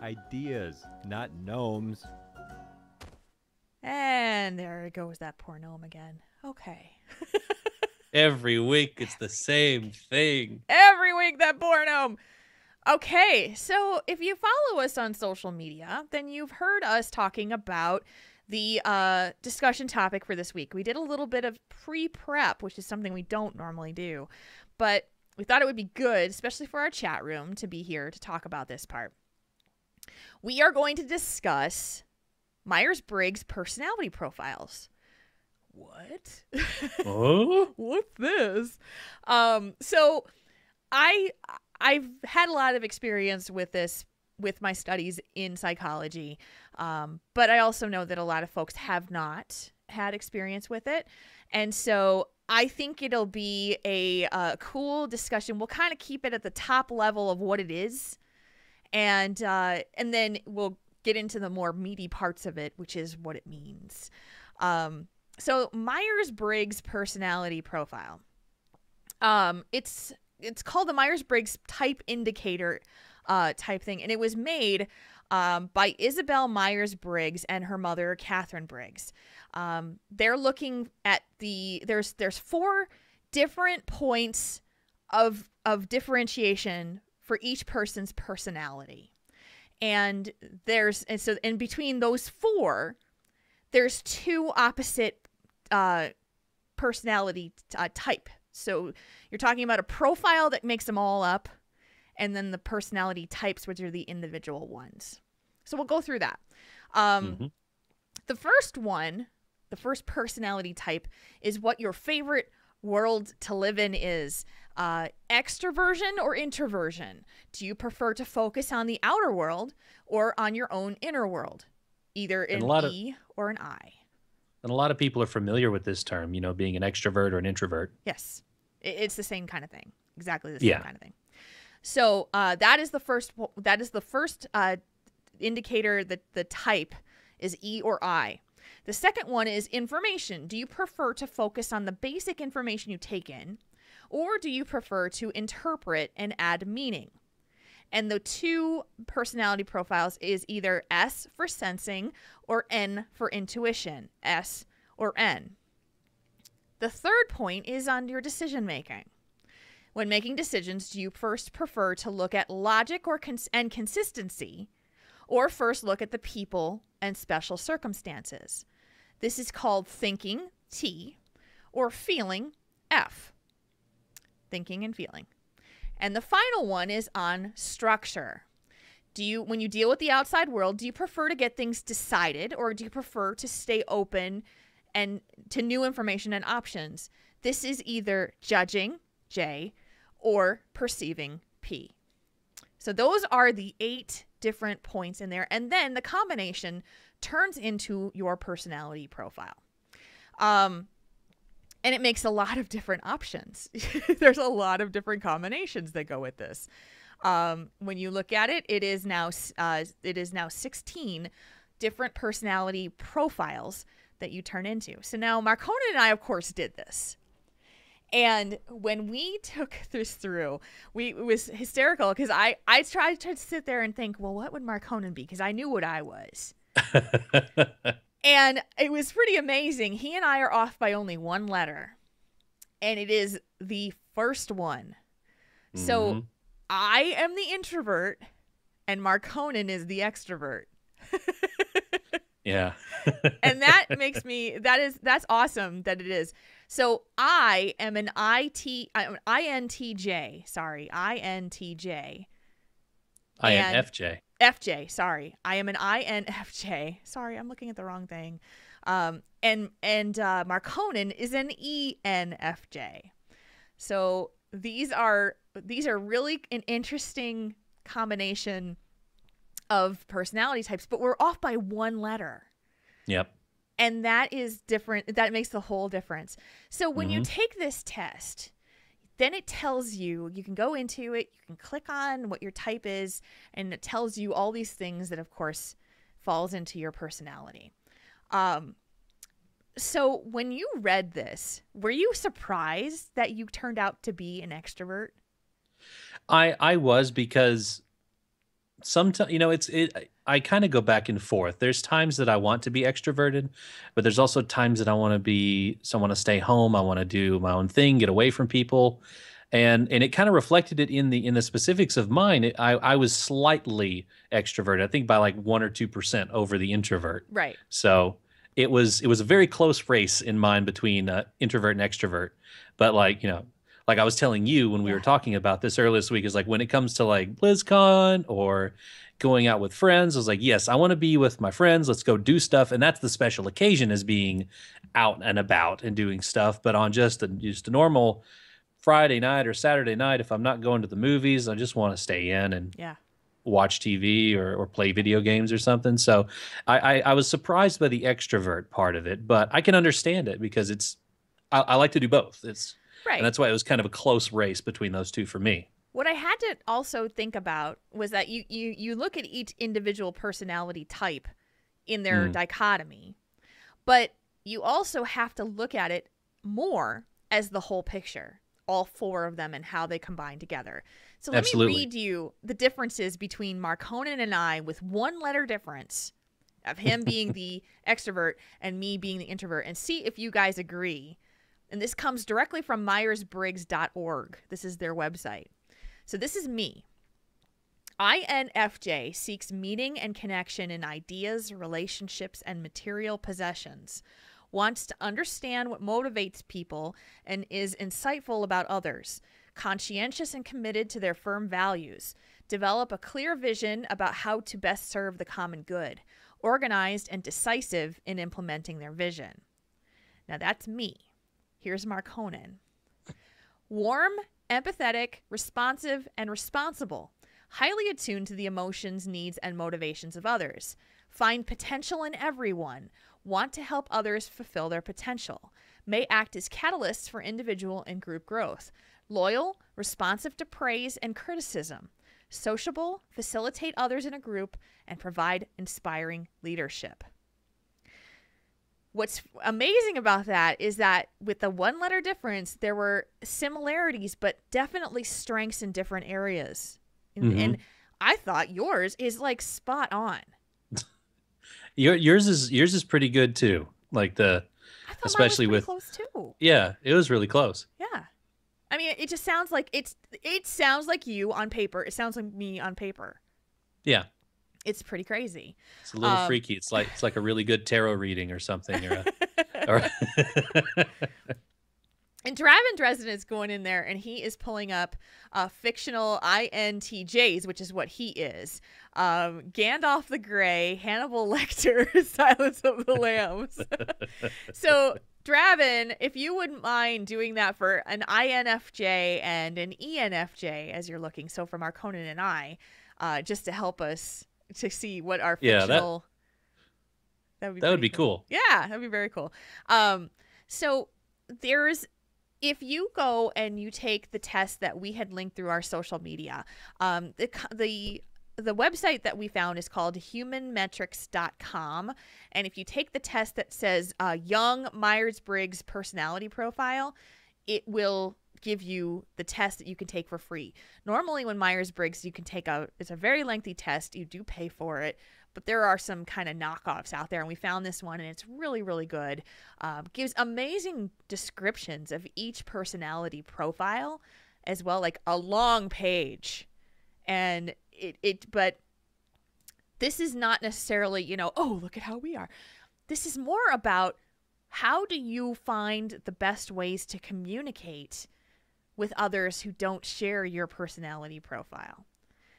ideas, not gnomes. And there goes that poor gnome again. Okay. Every week it's the same thing. Every week, that poor gnome. Okay, so if you follow us on social media, then you've heard us talking about the discussion topic for this week. We did a little bit of pre-prep, which is something we don't normally do, but we thought it would be good, especially for our chat room, to be here to talk about this part. We are going to discuss Myers-Briggs personality profiles. What? Oh? What's this? So I've had a lot of experience with this with my studies in psychology, but I also know that a lot of folks have not had experience with it. And so I think it'll be a cool discussion. We'll kind of keep it at the top level of what it is, and then we'll get into the more meaty parts of it, which is what it means. So Myers-Briggs personality profile. It's called the Myers-Briggs type indicator type thing, and it was made by Isabel Myers-Briggs and her mother Catherine Briggs. They're looking at there's 4 different points of differentiation for each person's personality, and so in between those 4, there's 2 opposite personality type. So you're talking about a profile that makes them all up, and then the personality types, which are the individual ones. So we'll go through that. The first one, the first personality type, is what your favorite world to live in is. Extroversion or introversion? Do you prefer to focus on the outer world or on your own inner world? Either an E or an I. And a lot of people are familiar with this term, being an extrovert or an introvert. Yes. It's the same kind of thing. Exactly the same kind of thing. So that is the first indicator that the type is E or I. The second one is information. Do you prefer to focus on the basic information you take in, or do you prefer to interpret and add meaning? And the 2 personality profiles is either S for sensing or N for intuition, S or N. The third point is on your decision making. When making decisions, do you first prefer to look at logic and consistency, or first look at the people and special circumstances? This is called thinking, T, or feeling, F. Thinking and feeling. And the final one is on structure. When you deal with the outside world, do you prefer to get things decided, or do you prefer to stay open and to new information and options? This is either judging, J, or perceiving, P. So those are the 8 different points in there. And then the combination turns into your personality profile. And it makes a lot of different options. There's a lot of different combinations that go with this. When you look at it, it is now 16 different personality profiles that you turn into. So now Marconin and I, of course, did this. And when we took this through, it was hysterical because I tried to sit there and think, well, what would Marconin be? Because I knew what I was. And it was pretty amazing. He and I are off by only 1 letter. And it is the first one. Mm-hmm. So I am the introvert and Marconin is the extrovert. Yeah. And that makes me, that's awesome that it is. So I am an INTJ. Sorry, INTJ. INFJ. FJ, sorry. I am an INFJ. Sorry, I'm looking at the wrong thing. And Marconin is an ENFJ. So these are really an interesting combination of personality types, but we're off by 1 letter. Yep. And that is different. That makes the whole difference. So when you take this test, then it tells you can go into it, you can click on what your type is, and it tells you all these things that, of course, falls into your personality. So when you read this, were you surprised that you turned out to be an extrovert? I was, because sometimes, I kind of go back and forth. There's times that I want to be extroverted, but there's also times that I want to stay home. I want to do my own thing, get away from people. And it kind of reflected it in the specifics of mine. I was slightly extroverted, I think by like 1 or 2% over the introvert. Right. So it was a very close race in mine between introvert and extrovert. But like I was telling you when we were talking about this earlier this week, is like when it comes to like BlizzCon or going out with friends, I was like, yes, I want to be with my friends. Let's go do stuff. And that's the special occasion, as being out and about and doing stuff. But on just a normal Friday night or Saturday night, if I'm not going to the movies, I just want to stay in and watch TV or play video games or something. So I was surprised by the extrovert part of it, but I can understand it because I like to do both. Right. And that's why it was kind of a close race between those two for me. What I had to also think about was that you look at each individual personality type in their dichotomy, but you also have to look at it more as the whole picture, all four of them and how they combine together. So let me read you the differences between Marconin and I, with one letter difference of him being the extrovert and me being the introvert, and see if you guys agree. And this comes directly from Myers-Briggs.org. This is their website. So this is me. INFJ seeks meaning and connection in ideas, relationships, and material possessions. Wants to understand what motivates people and is insightful about others. Conscientious and committed to their firm values. Develop a clear vision about how to best serve the common good. Organized and decisive in implementing their vision. Now that's me. Here's Marconin. Warm, empathetic, responsive, and responsible. Highly attuned to the emotions, needs, and motivations of others. Find potential in everyone. Want to help others fulfill their potential. May act as catalysts for individual and group growth. Loyal, responsive to praise and criticism. Sociable, facilitate others in a group, and provide inspiring leadership. What's amazing about that is that with the one letter difference, there were similarities, but definitely strengths in different areas. And I thought yours is like spot on. Yours is pretty good too. Like especially with close too. Yeah, it was really close. Yeah. I mean, it just sounds like it sounds like you on paper. It sounds like me on paper. Yeah. It's pretty crazy. It's a little freaky. It's like a really good tarot reading or something. And Draven Dresden is going in there, and he is pulling up fictional INTJs, which is what he is. Gandalf the Grey, Hannibal Lecter, Silence of the Lambs. So, Draven, if you wouldn't mind doing that for an INFJ and an ENFJ as you're looking, so for Marconin and I, just to help us to see what our fictional... that would be cool. Yeah, that'd be very cool. So there's... If you go and you take the test that we had linked through our social media, the website that we found is called humanmetrics.com. And if you take the test that says Young Myers-Briggs Personality Profile, it will give you the test that you can take for free. Normally when Myers-Briggs, you can take it's a very lengthy test. You do pay for it. But there are some kind of knockoffs out there, and we found this one, and it's really, really good. Gives amazing descriptions of each personality profile as well, like a long page. And but this is not necessarily, oh, look at how we are. This is more about how do you find the best ways to communicate with others who don't share your personality profile.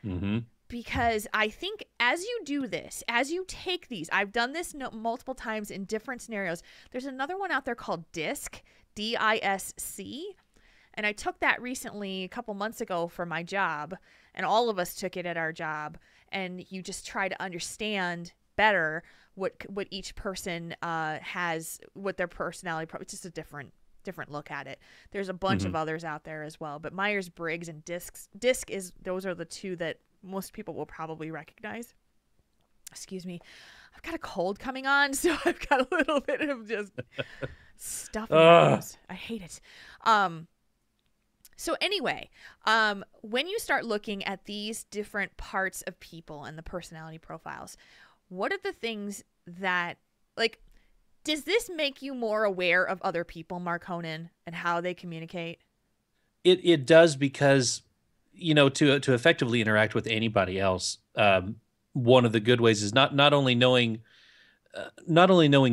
Mm-hmm. Because I think as you do this, as you take these, I've done this multiple times in different scenarios. There's another one out there called DISC, D-I-S-C. And I took that recently a couple months ago for my job. And all of us took it at our job. And you just try to understand better what each person has, what their personality, it's just a different look at it. There's a bunch of others out there as well. But Myers-Briggs and DISC those are the two that most people will probably recognize. Excuse me. I've got a cold coming on, so I've got a little bit of just stuff in my nose. I hate it. So anyway, when you start looking at these different parts of people and the personality profiles, what are the things that, like, does this make you more aware of other people, Marconin, and how they communicate? It does, because to effectively interact with anybody else, one of the good ways is not only knowing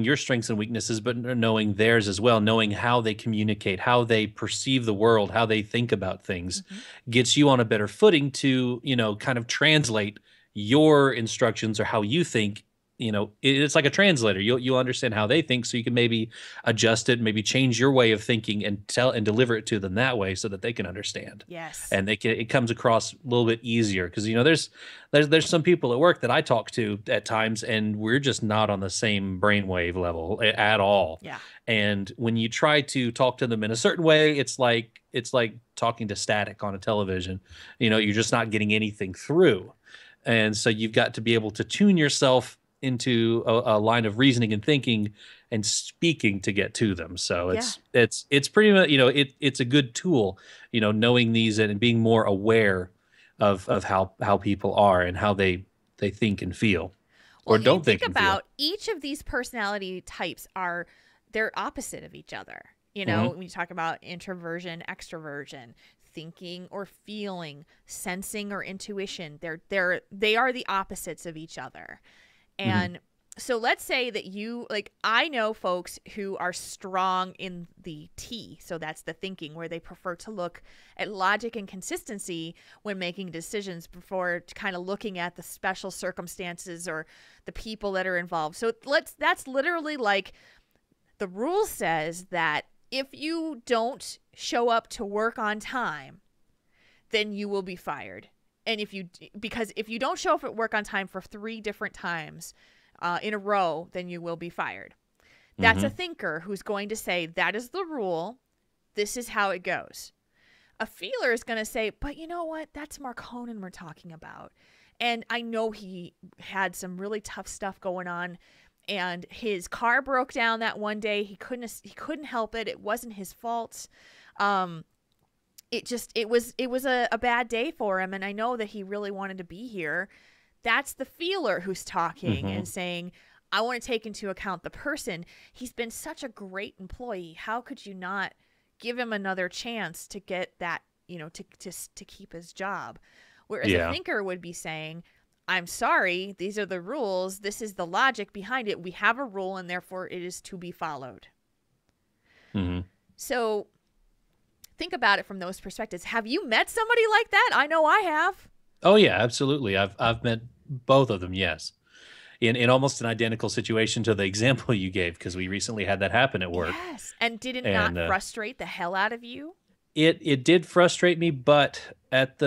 your strengths and weaknesses, but knowing theirs as well, knowing how they communicate, how they perceive the world, how they think about things, gets you on a better footing to, kind of translate your instructions or how you think. It's like a translator. You'll understand how they think, so you can maybe adjust it, maybe change your way of thinking and deliver it to them that way, so that they can understand. Yes. And it comes across a little bit easier, because there's some people at work that I talk to at times, and we're just not on the same brainwave level at all. Yeah. And when you try to talk to them in a certain way, it's like talking to static on a television. You're just not getting anything through. And so you've got to be able to tune yourself into a line of reasoning and thinking and speaking to get to them. So it's pretty much, it's a good tool, knowing these and being more aware of how people are and how they think and feel, or Well, don't think think and feel. about each of these personality types they're opposite of each other. When you talk about introversion, extroversion, thinking or feeling, sensing or intuition, they are the opposites of each other. And so let's say that I know folks who are strong in the T, so that's the thinking, where they prefer to look at logic and consistency when making decisions before kind of looking at the special circumstances or the people that are involved. So that's literally like the rule says that if you don't show up to work on time, then you will be fired. And because if you don't show up at work on time for 3 different times in a row, then you will be fired. That's a thinker who's going to say, that is the rule. This is how it goes. A feeler is going to say, but you know what? That's Marconin we're talking about. And I know he had some really tough stuff going on, and his car broke down that one day. He couldn't help it. It wasn't his fault. It was a bad day for him, and I know that he really wanted to be here. That's the feeler who's talking and saying, I want to take into account the person. He's been such a great employee. How could you not give him another chance to get that, to keep his job? Whereas a thinker would be saying, I'm sorry, these are the rules. This is the logic behind it. We have a rule, and therefore it is to be followed. So think about it from those perspectives. Have you met somebody like that? I know I have. Oh yeah, absolutely. I've met both of them. Yes, in almost an identical situation to the example you gave, because we recently had that happen at work. Yes, and did it not frustrate the hell out of you? It did frustrate me, but at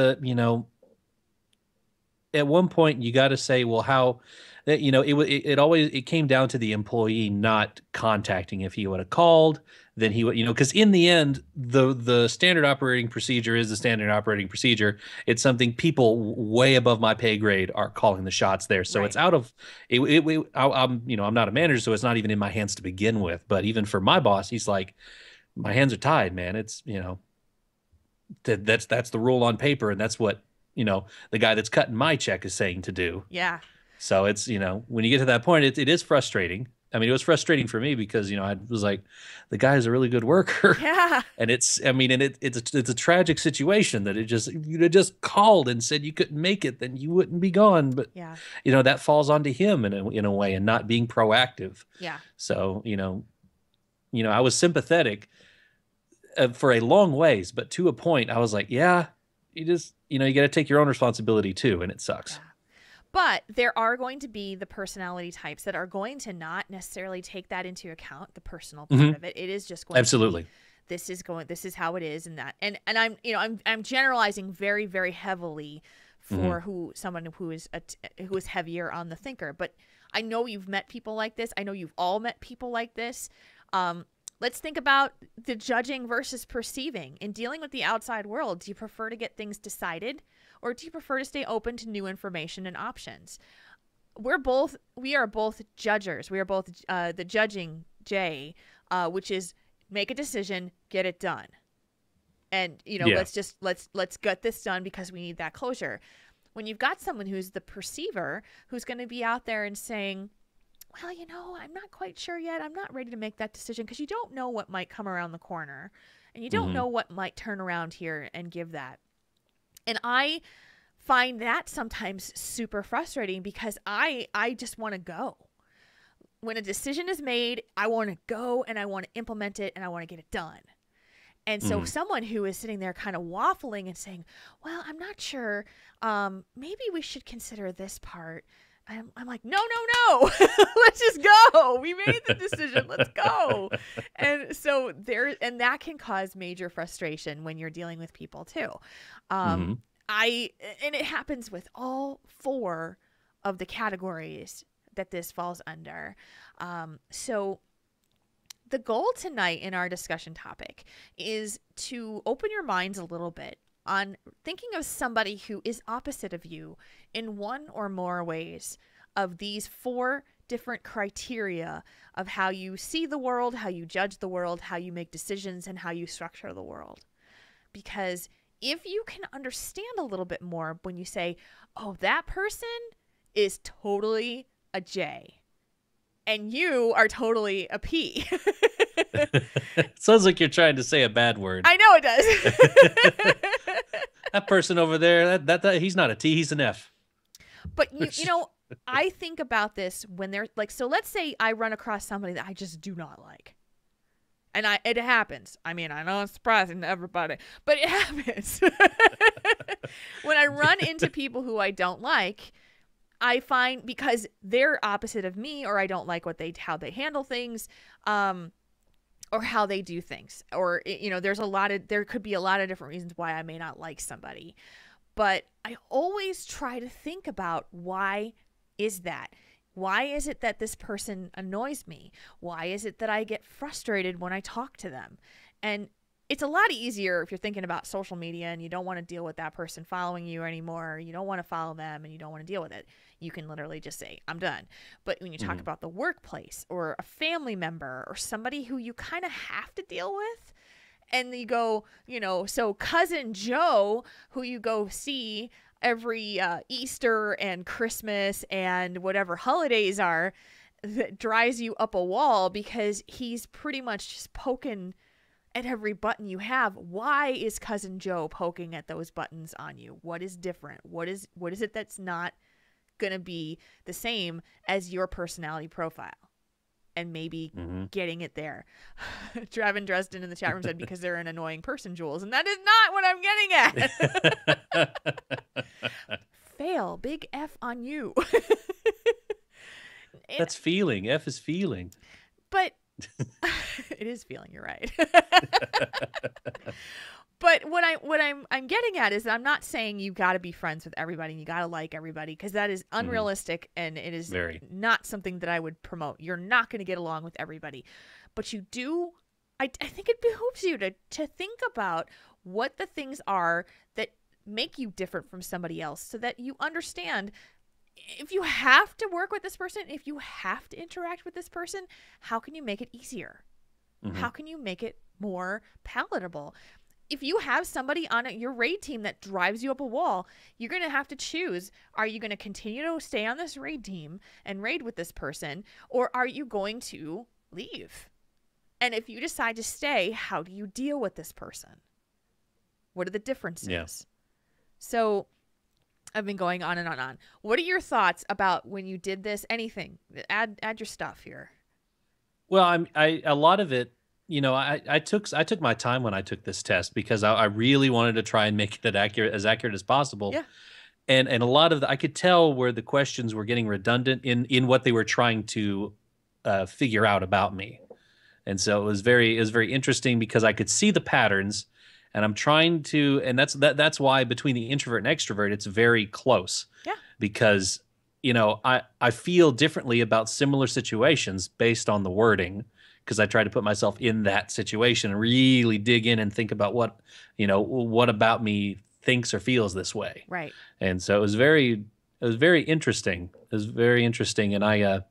at one point you got to say, well, how that it came down to the employee not contacting. If he would have called, then he would, because in the end, the standard operating procedure is the standard operating procedure. It's something people way above my pay grade are calling the shots there. So it's out of it. I'm not a manager, so it's not even in my hands to begin with. But even for my boss, he's like, my hands are tied, man. It's that's the rule on paper, and that's what the guy that's cutting my check is saying to do. Yeah. So it's, when you get to that point, it is frustrating. I mean, it was frustrating for me because, I was like, the guy is a really good worker. Yeah. And it's a tragic situation that you'd have just called and said you couldn't make it, then you wouldn't be gone. But, that falls onto him in a way, and not being proactive. Yeah. So, I was sympathetic for a long ways, but to a point I was like, yeah, you just, you got to take your own responsibility too. And it sucks. Yeah. But there are going to be the personality types that are going to not necessarily take that into account, the personal part of it. It is just going absolutely to be, this is how it is, and that. And I'm generalizing very, very heavily for someone who is heavier on the thinker. But I know you've met people like this. I know you've all met people like this. Let's think about the judging versus perceiving. In dealing with the outside world, do you prefer to get things decided, or do you prefer to stay open to new information and options? We are both judgers. We are both the judging J, which is make a decision, get it done. And, let's get this done because we need that closure. When you've got someone who's the perceiver, who's going to be out there and saying, well, I'm not quite sure yet. I'm not ready to make that decision, because you don't know what might come around the corner, and you don't know what might turn around here and give that. And I find that sometimes super frustrating, because I just want to go. When a decision is made, I want to go and I want to implement it and I want to get it done. And so someone who is sitting there kind of waffling and saying, well, I'm not sure, maybe we should consider this part. I'm like, no. Let's just go. We made the decision. Let's go. And so and that can cause major frustration when you're dealing with people too. And it happens with all 4 of the categories that this falls under. So the goal tonight in our discussion topic is to open your minds a little bit on thinking of somebody who is opposite of you in one or more ways. of these 4 different criteria of how you see the world, how you judge the world, how you make decisions, and how you structure the world. Because if you can understand a little bit more when you say, oh, that person is totally a J and you are totally a P. Sounds like you're trying to say a bad word. I know it does. That person over there, that he's not a T, he's an F. But you know, I think about this when they're like, so let's say I run across somebody that I just do not like. And it happens. I mean, I know it's surprising to everybody, but it happens. When I run into people who I don't like, I find because they're opposite of me, or I don't like how they handle things, or how they do things, or you know, there could be a lot of different reasons why I may not like somebody. But I always try to think about, why is that? Why is it that this person annoys me? Why is it that I get frustrated when I talk to them? And it's a lot easier if you're thinking about social media and you don't want to deal with that person following you anymore. You don't want to follow them and you don't want to deal with it. You can literally just say, I'm done. But when you talk about the workplace or a family member or somebody who you kind of have to deal with, and you go, you know, so Cousin Joe, who you go see every Easter and Christmas and whatever holidays are, that drives you up a wall because he's pretty much just poking at every button you have. Why is Cousin Joe poking at those buttons on you? What is different? What is it that's not going to be the same as your personality profile? And maybe getting it there. Draven Dresden in the chat room said, because they're an annoying person, Jules. And that is not what I'm getting at. Fail. Big F on you. That's feeling. F is feeling. But it is feeling, you're right. But what I'm getting at is that I'm not saying you got to be friends with everybody and you got to like everybody, because that is unrealistic and it is not something that I would promote. You're not going to get along with everybody. But you do, I think it behooves you to think about what the things are that make you different from somebody else, so that you understand, if you have to work with this person, if you have to interact with this person, how can you make it easier? How can you make it more palatable? If you have somebody on your raid team that drives you up a wall, you're going to have to choose, are you going to continue to stay on this raid team and raid with this person, or are you going to leave? And if you decide to stay, how do you deal with this person? What are the differences? Yeah. So I've been going on and on and on. What are your thoughts about when you did this? Anything? Add your stuff here. Well, a lot of it, you know, I took my time when I took this test, because I really wanted to try and make it as accurate as possible. Yeah. And a lot of I could tell where the questions were getting redundant in what they were trying to figure out about me. And so it was very interesting, because I could see the patterns, and I'm trying to, and that's why between the introvert and extrovert, it's very close. Yeah. Because, you know, I feel differently about similar situations based on the wording, because I try to put myself in that situation and really dig in and think about what about me thinks or feels this way. Right. And so it was very interesting. It was very interesting. And I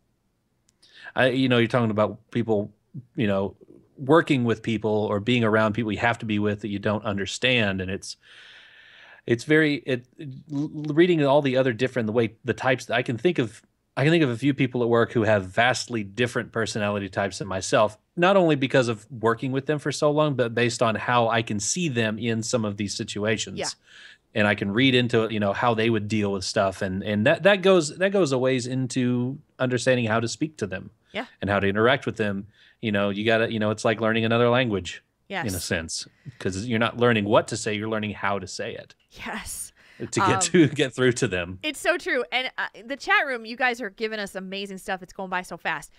you're talking about people, you know, working with people or being around people you have to be with that you don't understand. And it's reading all the other different, the types that I can think of a few people at work who have vastly different personality types than myself, not only because of working with them for so long, but based on how I can see them in some of these situations. Yeah. And I can read into, you know, how they would deal with stuff. And that goes a ways into understanding how to speak to them. Yeah. And how to interact with them. You know, you got to, you know, it's like learning another language. Yes. In a sense, because you're not learning what to say, you're learning how to say it. Yes. To get through to them. It's so true. And the chat room, you guys are giving us amazing stuff. It's going by so fast.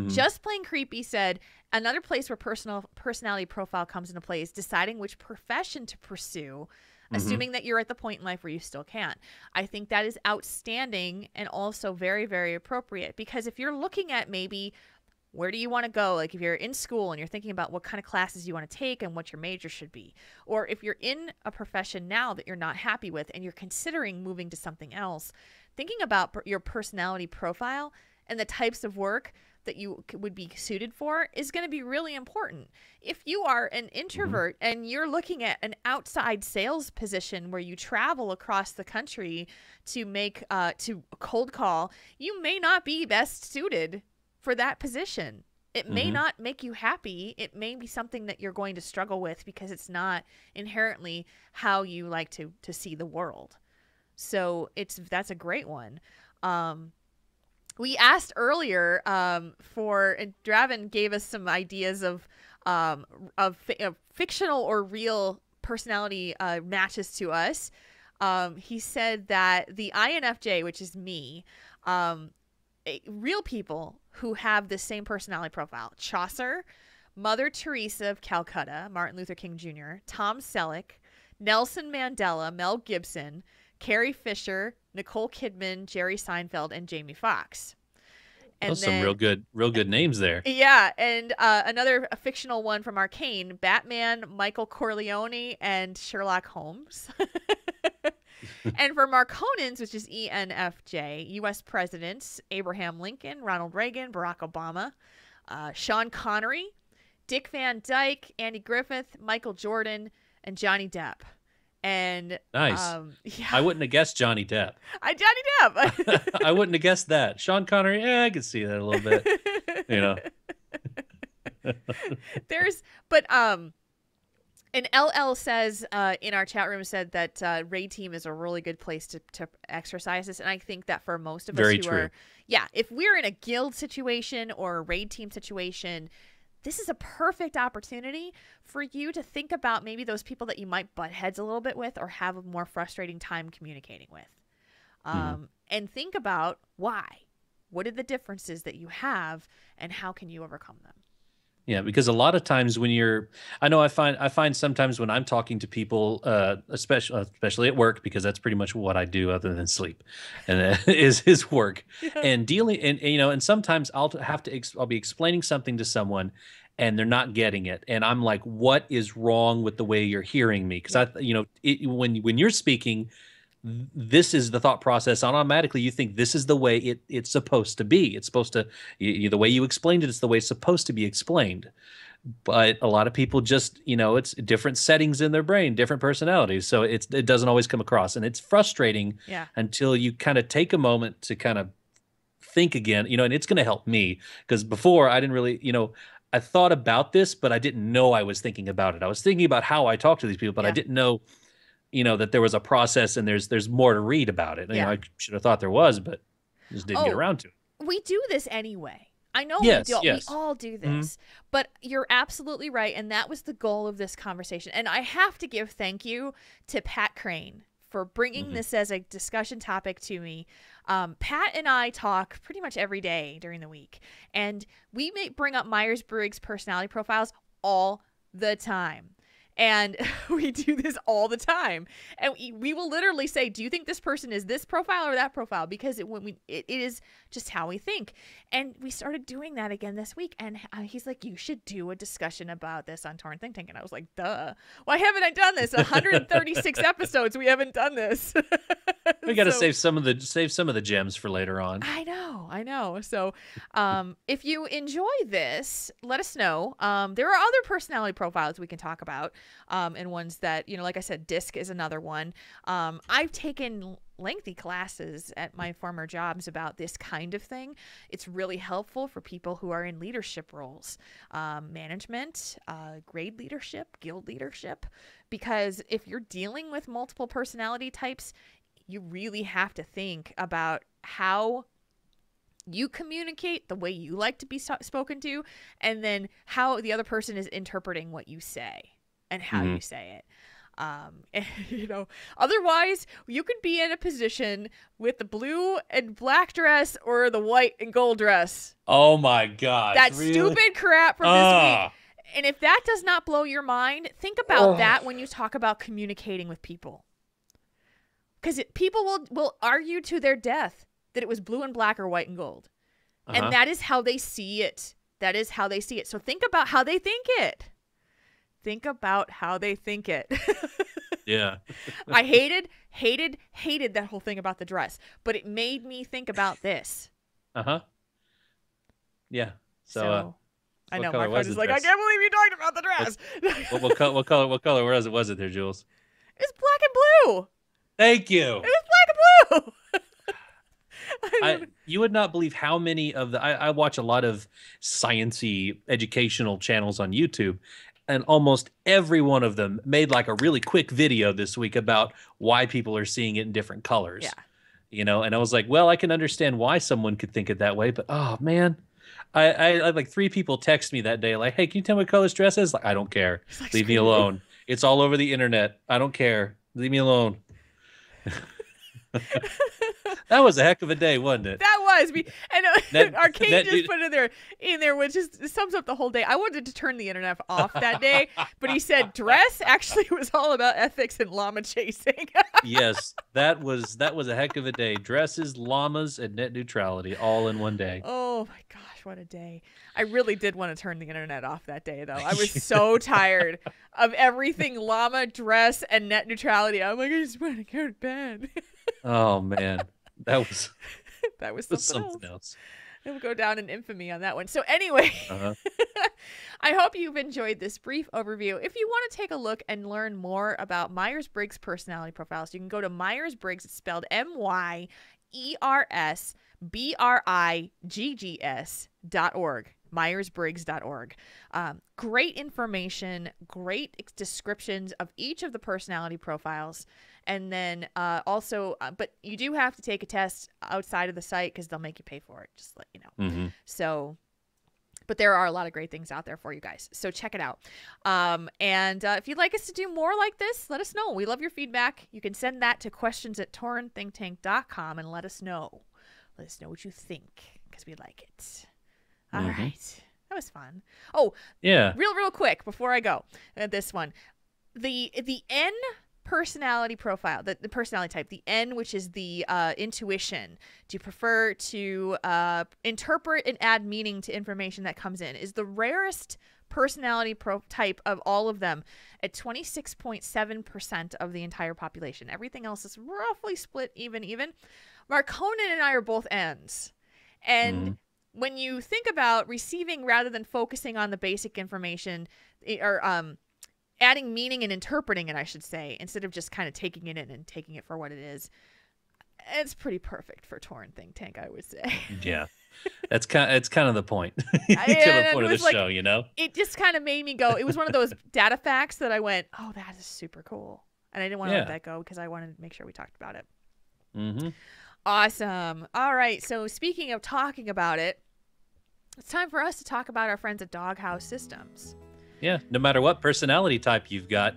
Just Plain Creepy said, another place where personality profile comes into play is deciding which profession to pursue, assuming that you're at the point in life where you still can. I think that is outstanding and also very, very appropriate, because if you're looking at maybe Where do you want to go? Like if you're in school and you're thinking about what kind of classes you want to take and what your major should be. Or if you're in a profession now that you're not happy with and you're considering moving to something else, thinking about your personality profile and the types of work that you would be suited for is going to be really important. If you are an introvert and you're looking at an outside sales position where you travel across the country to make to cold call, you may not be best suited for that position. It may not make you happy. It may be something that you're going to struggle with because it's not inherently how you like to see the world. So that's a great one. We asked earlier and Draven gave us some ideas of fictional or real personality matches to us. He said that the INFJ, which is me, real people who have the same personality profile: Chaucer, Mother Teresa of Calcutta, Martin Luther King Jr., Tom Selleck, Nelson Mandela, Mel Gibson, Carrie Fisher, Nicole Kidman, Jerry Seinfeld, and Jamie Foxx. And those some real good names there. Yeah, and another fictional one from Arcane: Batman, Michael Corleone, and Sherlock Holmes. And for Marconins, which is ENFJ, U.S. presidents: Abraham Lincoln, Ronald Reagan, Barack Obama, Sean Connery, Dick Van Dyke, Andy Griffith, Michael Jordan, and Johnny Depp. And nice. Yeah. I wouldn't have guessed Johnny Depp. Johnny Depp. I wouldn't have guessed that. Sean Connery, I could see that a little bit. You know. And LL says in our chat room said that raid team is a really good place to exercise this, and I think that for most of us who are, if we're in a guild situation or a raid team situation, this is a perfect opportunity for you to think about maybe those people that you might butt heads a little bit with or have a more frustrating time communicating with. And think about why. What are the differences that you have and how can you overcome them? Yeah, because a lot of times when I find sometimes when I'm talking to people, especially at work, because that's pretty much what I do other than sleep, and is work, and dealing, and sometimes I'll be explaining something to someone, and they're not getting it, and I'm like, what is wrong with the way you're hearing me? Because when you're speaking, this is the thought process. Automatically, you think this is the way it's supposed to be. It's supposed to, the way you explained it, it's the way it's supposed to be explained. But a lot of people just, it's different settings in their brain, different personalities. So it doesn't always come across. And it's frustrating until you kind of take a moment to kind of think again, and it's going to help me. Because before I didn't really, I thought about this, but I didn't know I was thinking about it. I was thinking about how I talk to these people, but I didn't know that there was a process and there's more to read about it. I should have thought there was, but just didn't get around to it. We do this anyway. I know we all do this, but you're absolutely right. And that was the goal of this conversation. And I have to give thank you to Pat Crane for bringing this as a discussion topic to me. Pat and I talk pretty much every day during the week, and we may bring up Myers-Briggs personality profiles all the time. And we do this all the time. And we will literally say, do you think this person is this profile or that profile? Because it is just how we think. And we started doing that again this week. And he's like, you should do a discussion about this on Tauren Think Tank. And I was like, duh. Why haven't I done this? 136 episodes. We haven't done this. We got to save some of the gems for later on. I know. So if you enjoy this, let us know. There are other personality profiles we can talk about. And ones that, like I said, DISC is another one. I've taken lengthy classes at my former jobs about this kind of thing. It's really helpful for people who are in leadership roles, management, grade leadership, guild leadership, because if you're dealing with multiple personality types, you really have to think about how you communicate, the way you like to be spoken to, and then how the other person is interpreting what you say and how you say it. Otherwise you could be in a position with the blue and black dress or the white and gold dress. Oh my God. That stupid crap from this week. And if that does not blow your mind, think about that when you talk about communicating with people. Because people will argue to their death that it was blue and black or white and gold. And that is how they see it That is how they see it. So think about how they think it. Think about how they think it. Yeah. I hated that whole thing about the dress, but it made me think about this. Uh-huh. Yeah. So I know color my friend was is the like, I dress? can't believe you talked about the dress. What color was it there, Jules? It's black and blue. Thank you. It was black and blue. You would not believe how many of I watch a lot of science-y educational channels on YouTube, and almost every one of them made like a really quick video this week about why people are seeing it in different colors. Yeah. You know, and I was like, well, I can understand why someone could think it that way, but oh man, I like 3 people text me that day like, hey, can you tell me what color this dress is? Like, I don't care. Like, Leave me alone. It's all over the internet. I don't care. Leave me alone. That was a heck of a day, wasn't it? That was me. And Arcade just dude, put it in there, which sums up the whole day. I wanted to turn the internet off that day, but he said dress actually was all about ethics and llama chasing. Yes, that was a heck of a day. Dresses, llamas, and net neutrality all in one day. Oh my gosh, what a day. I really did want to turn the internet off that day, though. I was so tired of everything llama, dress, and net neutrality. I'm like, I just want to go to bed. Oh man, that was something else. It will go down in infamy on that one. So anyway, I hope you've enjoyed this brief overview. If you want to take a look and learn more about Myers-Briggs personality profiles, you can go to Myers-Briggs. It's spelled MYERSBRIGGS.org. Myers-Briggs.org. Great information, great descriptions of each of the personality profiles. And then also, but you do have to take a test outside of the site because they'll make you pay for it, just to let you know. Mm-hmm. So, but there are a lot of great things out there for you guys. So check it out. And if you'd like us to do more like this, let us know. We love your feedback. You can send that to questions@taurenThinkTank.com and let us know. Let us know what you think because we like it. All right. That was fun. Oh, yeah. Real quick before I go at this one. The N personality profile, the personality type, the N, which is the intuition. Do you prefer to interpret and add meaning to information that comes in? Is the rarest personality type of all of them at 26.7% of the entire population. Everything else is roughly split even. Marconin and I are both N's. And when you think about receiving rather than focusing on the basic information, or adding meaning and interpreting it, I should say, instead of just kind of taking it in and taking it for what it is, it's pretty perfect for Tauren Think Tank, I would say. Yeah. It's kind of the point. The point of the show, you know? It just kind of made me go, it was one of those data facts that I went, oh, that is super cool. And I didn't want to let that go because I wanted to make sure we talked about it. Mm-hmm. Awesome. All right. So speaking of talking about it, it's time for us to talk about our friends at Doghouse Systems. Yeah. No matter what personality type you've got,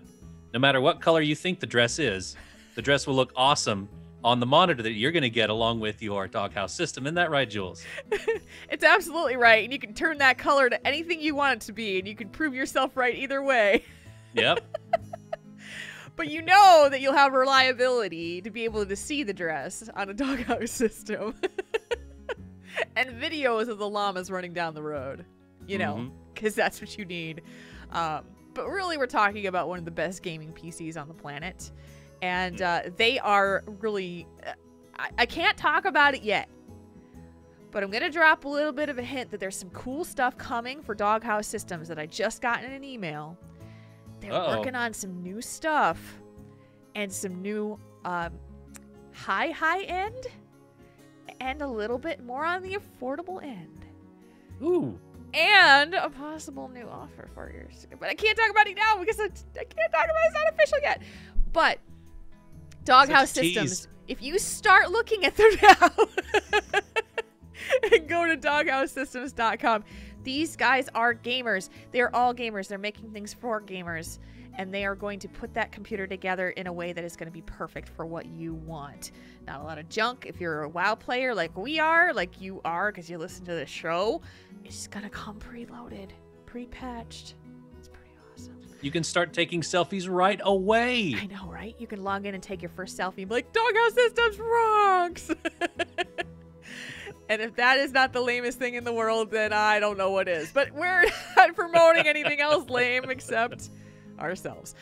no matter what color you think the dress is, the dress will look awesome on the monitor that you're going to get along with your Doghouse system. Isn't that right, Jules? It's absolutely right. And you can turn that color to anything you want it to be, and you can prove yourself right either way. Yep. But you know that you'll have reliability to be able to see the dress on a Doghouse system. And videos of the llamas running down the road, you know, because that's what you need. But really, we're talking about one of the best gaming PCs on the planet. And they are really... I can't talk about it yet. But I'm going to drop a little bit of a hint that there's some cool stuff coming for Doghouse Systems that I just got in an email. They're working on some new stuff. And some new high end. And a little bit more on the affordable end. Ooh. And a possible new offer for yours. But I can't talk about it now because I can't talk about it. It's not official yet. But Doghouse Systems, if you start looking at them now and go to doghousesystems.com, these guys are gamers. They're all gamers. They're making things for gamers. And they are going to put that computer together in a way that is going to be perfect for what you want. Not a lot of junk. If you're a WoW player like we are, like you are because you listen to the show, it's just going to come preloaded, pre-patched. It's pretty awesome. You can start taking selfies right away. I know, right? You can log in and take your first selfie and be like, Doghouse Systems rocks! And if that is not the lamest thing in the world, then I don't know what is. But we're not promoting anything else lame except ourselves.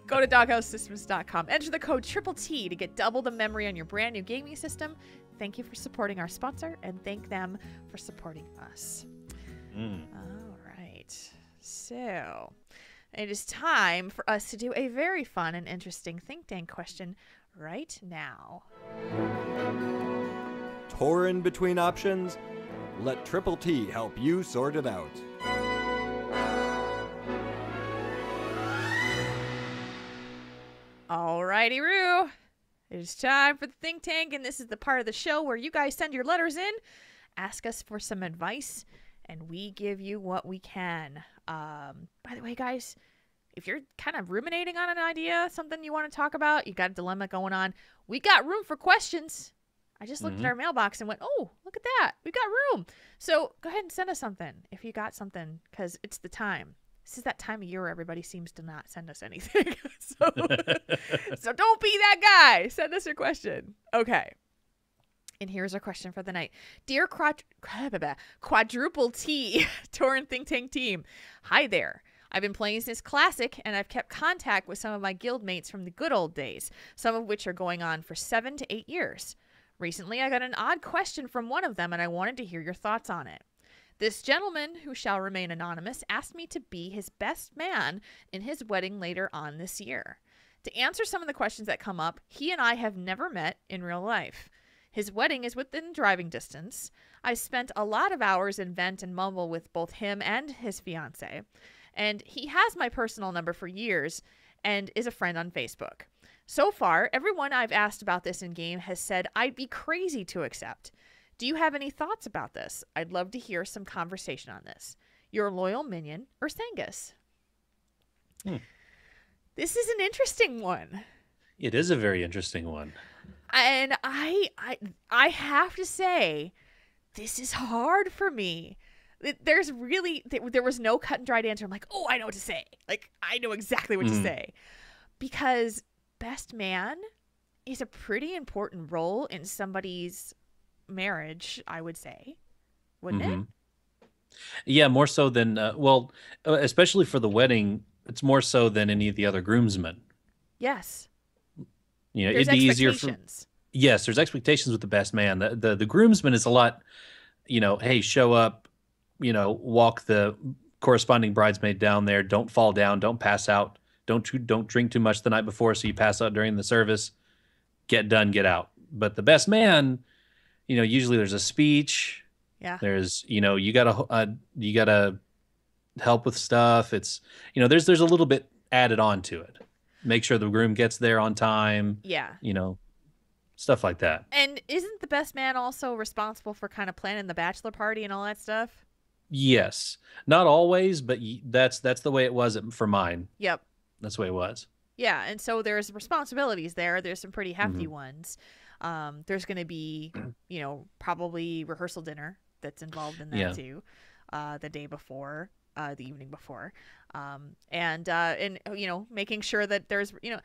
Go to doghousesystems.com. Enter the code TTT to get double the memory on your brand new gaming system. Thank you for supporting our sponsor, and thank them for supporting us. All right. So it is time for us to do a very fun and interesting think tank question right now. Torn between options? Let Triple T help you sort it out. Alrighty, Roo. It is time for the think tank, and this is the part of the show where you guys send your letters in, ask us for some advice, and we give you what we can. By the way, guys, if you're kind of ruminating on an idea, something you want to talk about, you got a dilemma going on, we got room for questions. I just looked at our mailbox and went, oh, look at that. We got room. So go ahead and send us something if you got something, because it's the time. This is that time of year where everybody seems to not send us anything. So don't be that guy. Send us your question. Okay. And here's our question for the night. Dear Quadruple T, Tauren Think Tank team. Hi there. I've been playing this classic, and I've kept contact with some of my guild mates from the good old days, some of which are going on for 7 to 8 years. Recently, I got an odd question from one of them, and I wanted to hear your thoughts on it. This gentleman, who shall remain anonymous, asked me to be his best man in his wedding later on this year. To answer some of the questions that come up, he and I have never met in real life. His wedding is within driving distance. I spent a lot of hours in vent and mumble with both him and his fiancée, and he has my personal number for years and is a friend on Facebook. So far, everyone I've asked about this in-game has said I'd be crazy to accept. Do you have any thoughts about this? I'd love to hear some conversation on this. Your loyal minion, Ursangus. This is an interesting one. It is a very interesting one. And I have to say, this is hard for me. There was no cut and dried answer. I'm like, oh, I know what to say. Like, I know exactly what to say. Because best man is a pretty important role in somebody's marriage, I would say. Wouldn't it? Yeah, more so than, especially for the wedding, it's more so than any of the other groomsmen. Yes. You know, There's it'd be easier for. Yes, there's expectations with the best man. The groomsman is a lot, hey, show up, walk the corresponding bridesmaid down there. Don't fall down. Don't pass out. Don't drink too much the night before so you pass out during the service. Get done, get out. But the best man, usually there's a speech. Yeah. There's, you gotta help with stuff. It's, there's a little bit added on to it. Make sure the groom gets there on time. Yeah. Stuff like that. And isn't the best man also responsible for kind of planning the bachelor party and all that stuff? Yes. Not always, but that's the way it was for mine. Yep. That's the way it was. Yeah, and so there's responsibilities there. There's some pretty hefty ones. There's going to be, probably rehearsal dinner that's involved in that too. The day before, the evening before, and making sure that there's, and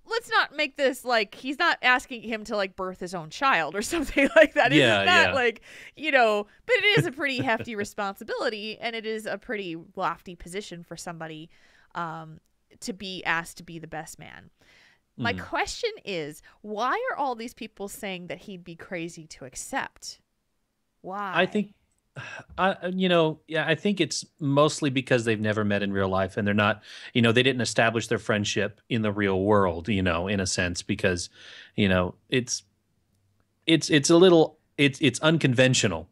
let's not make this like he's not asking him to like birth his own child or something like that. Yeah, it's not like, but it is a pretty hefty responsibility, and it is a pretty lofty position for somebody to be asked to be the best man. My question is, why are all these people saying that he'd be crazy to accept? Why? I think, I think it's mostly because they've never met in real life, and they're not, they didn't establish their friendship in the real world, in a sense, because, it's unconventional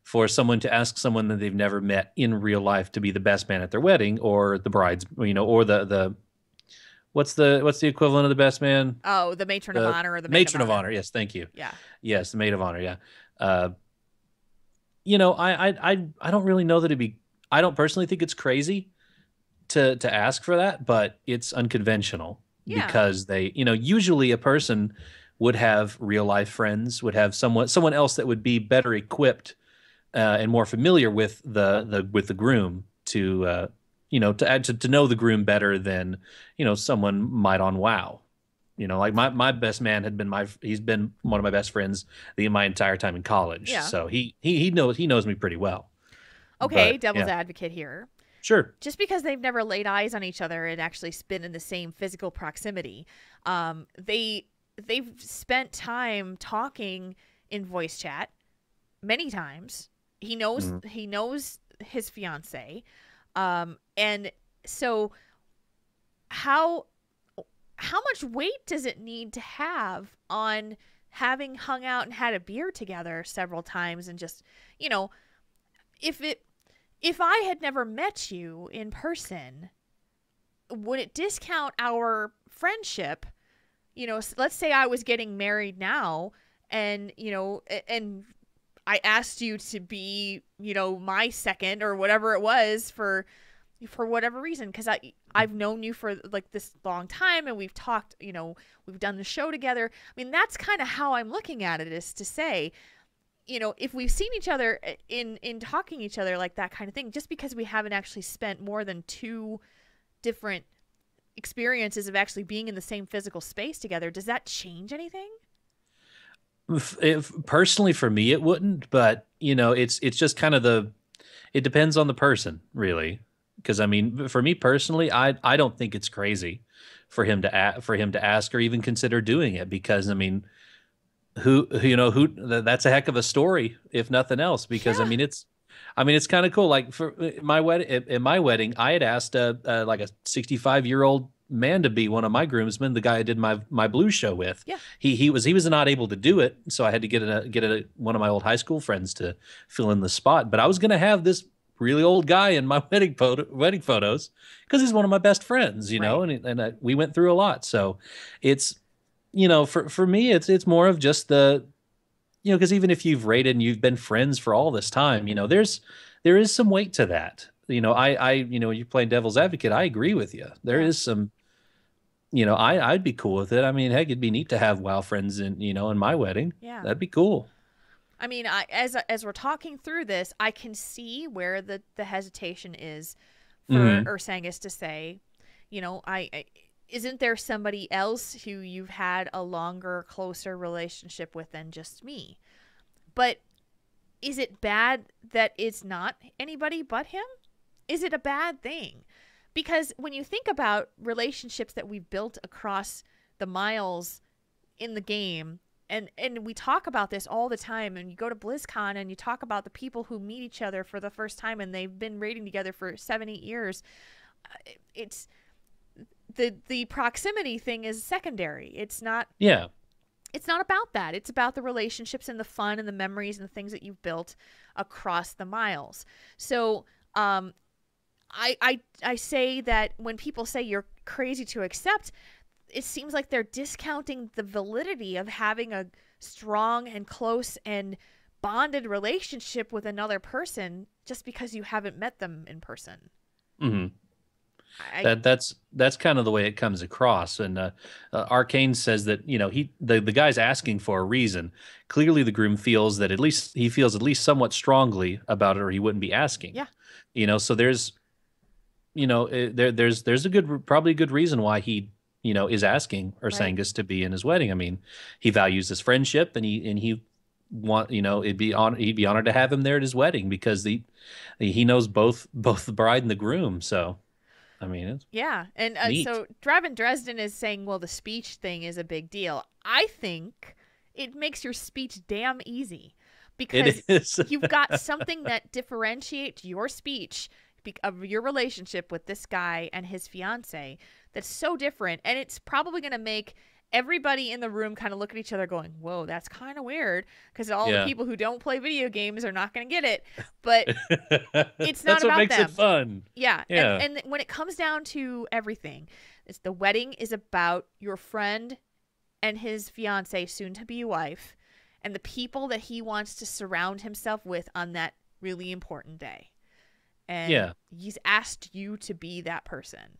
for someone to ask someone that they've never met in real life to be the best man at their wedding, or the bride's, or the what's the equivalent of the best man? Oh, the matron of honor, or the maid matron of honor. Yes, thank you. Yeah. Yes, the maid of honor. Yeah. I don't really know that I don't personally think it's crazy to ask for that, but it's unconventional because they, usually a person would have real life friends, would have someone else that would be better equipped and more familiar with the groom to to know the groom better than someone might on WoW. You know, like my best man had been he's been one of my best friends my entire time in college. Yeah. So he knows me pretty well. Okay, But devil's yeah, advocate here. sure. Just because they've never laid eyes on each other and actually been in the same physical proximity, they've spent time talking in voice chat many times. He knows his fiance, and so how much weight does it need to have on having hung out and had a beer together several times and just, you know, if I had never met you in person, would it discount our friendship? You know, let's say I was getting married now and, you know, and I asked you to be, you know, my second or whatever it was for whatever reason, because I've known you for like this long time and we've talked, you know, we've done the show together. I mean, that's kind of how I'm looking at it, is to say, you know, if we've seen each other in talking each other like that kind of thing, just because we haven't actually spent more than 2 different experiences of actually being in the same physical space together, does that change anything? Personally, for me, it wouldn't. But you know, it's just kind of it depends on the person, really. Because I mean, for me personally, I don't think it's crazy for him to ask or even consider doing it. Because I mean, that's a heck of a story, if nothing else. Because Yeah. I mean, it's kind of cool. Like for my wedding, in my wedding, I had asked like a 65-year-old man to be one of my groomsmen, the guy I did my blues show with. Yeah. He was not able to do it, so I had to get one of my old high school friends to fill in the spot. But I was going to have this really old guy in my wedding photos because he's one of my best friends, you know, and we went through a lot. So it's, you know, for me, it's more of just the, you know, because even if you've rated and you've been friends for all this time, you know, there is some weight to that. You know, you know, you're playing devil's advocate. I agree with you. There is some, you know, I'd be cool with it. I mean, heck, it'd be neat to have WoW friends in my wedding. Yeah. That'd be cool. I mean, as we're talking through this, I can see where the hesitation is for Ursangus to say, you know, isn't there somebody else who you've had a longer, closer relationship with than just me? But is it bad that it's not anybody but him? Is it a bad thing? Because when you think about relationships that we've built across the miles in the game, and we talk about this all the time, and you go to BlizzCon and you talk about the people who meet each other for the first time and they've been raiding together for 7-8 years, it's the proximity thing is secondary. It's not about that. It's about the relationships and the fun and the memories and the things that you've built across the miles. So I say that when people say you're crazy to accept, it seems like they're discounting the validity of having a strong and close and bonded relationship with another person just because you haven't met them in person. Mm-hmm. That's kind of the way it comes across. And Arcane says that, you know, the guy's asking for a reason. Clearly the groom feels that he feels at least somewhat strongly about it, or he wouldn't be asking. Yeah. You know, so there's, you know, there's probably a good reason why he, you know, is asking Ursangus to be in his wedding. I mean, he values his friendship, and he you know, he'd be honored to have him there at his wedding because he knows both the bride and the groom. So, I mean, it's and so Draven Dresden is saying, well, the speech thing is a big deal. I think it makes your speech damn easy because you've got something that differentiates your speech of your relationship with this guy and his fiance that's so different, and it's probably going to make everybody in the room kind of look at each other going, whoa, that's kind of weird, because all the people who don't play video games are not going to get it. But it's not that's about what makes them. It fun. Yeah. And when it comes down to everything, the wedding is about your friend and his fiance, soon to be wife, and the people that he wants to surround himself with on that really important day. And he's asked you to be that person.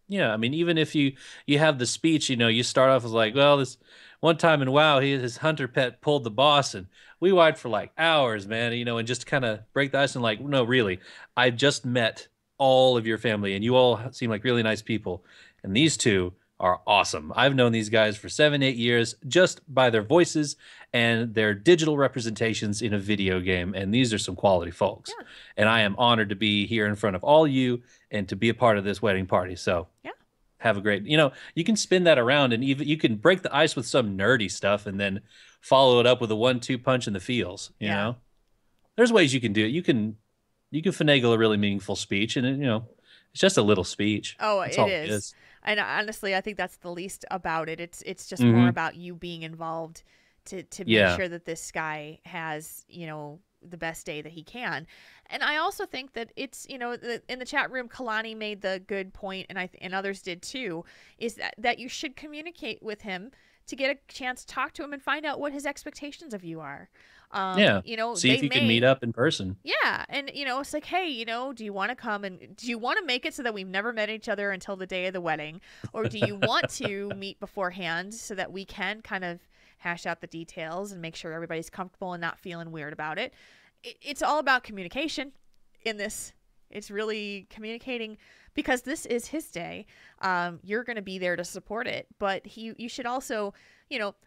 Yeah, I mean, even if you have the speech, you know, you start off as like, well, this one time in WoW, his hunter pet pulled the boss, and we wiped for like hours, man, you know, and just kind of break the ice and like, no, really, I just met all of your family, and you all seem like really nice people, and these two are awesome. I've known these guys for 7-8 years just by their voices and their digital representations in a video game, and these are some quality folks. Yeah. And I am honored to be here in front of all you and to be a part of this wedding party. So Yeah. have a great, you can spin that around, and even you can break the ice with some nerdy stuff and then follow it up with a 1-2 punch in the feels. You know, there's ways you can do it. You can finagle a really meaningful speech, and it's just a little speech. Oh, That's it all is. And honestly, I think that's the least about it. It's just more about you being involved to make sure that this guy has, the best day that he can. And I also think that it's, in the chat room, Kalani made the good point, and others did too, is that you should communicate with him to get a chance to talk to him and find out what his expectations of you are. See if you can meet up in person. Yeah. And, it's like, hey, do you want to come and do you want to make it so that we've never met each other until the day of the wedding? Or do you want to meet beforehand so that we can kind of hash out the details and make sure everybody's comfortable and not feeling weird about it? It's all about communication in this. It's really communicating because this is his day. You're going to be there to support it, but you should also,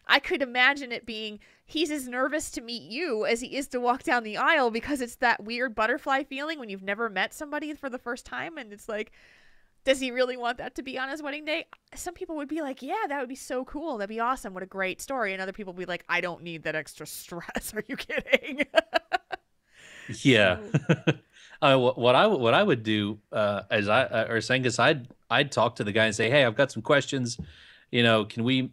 I could imagine it being, he's as nervous to meet you as he is to walk down the aisle because it's that weird butterfly feeling when you've never met somebody for the first time. And it's like, does he really want that to be on his wedding day? Some people would be like, yeah, that would be so cool. That'd be awesome. What a great story. And other people would be like, I don't need that extra stress. Are you kidding? Yeah. What I would do is I'd talk to the guy and say, hey, I've got some questions. Can we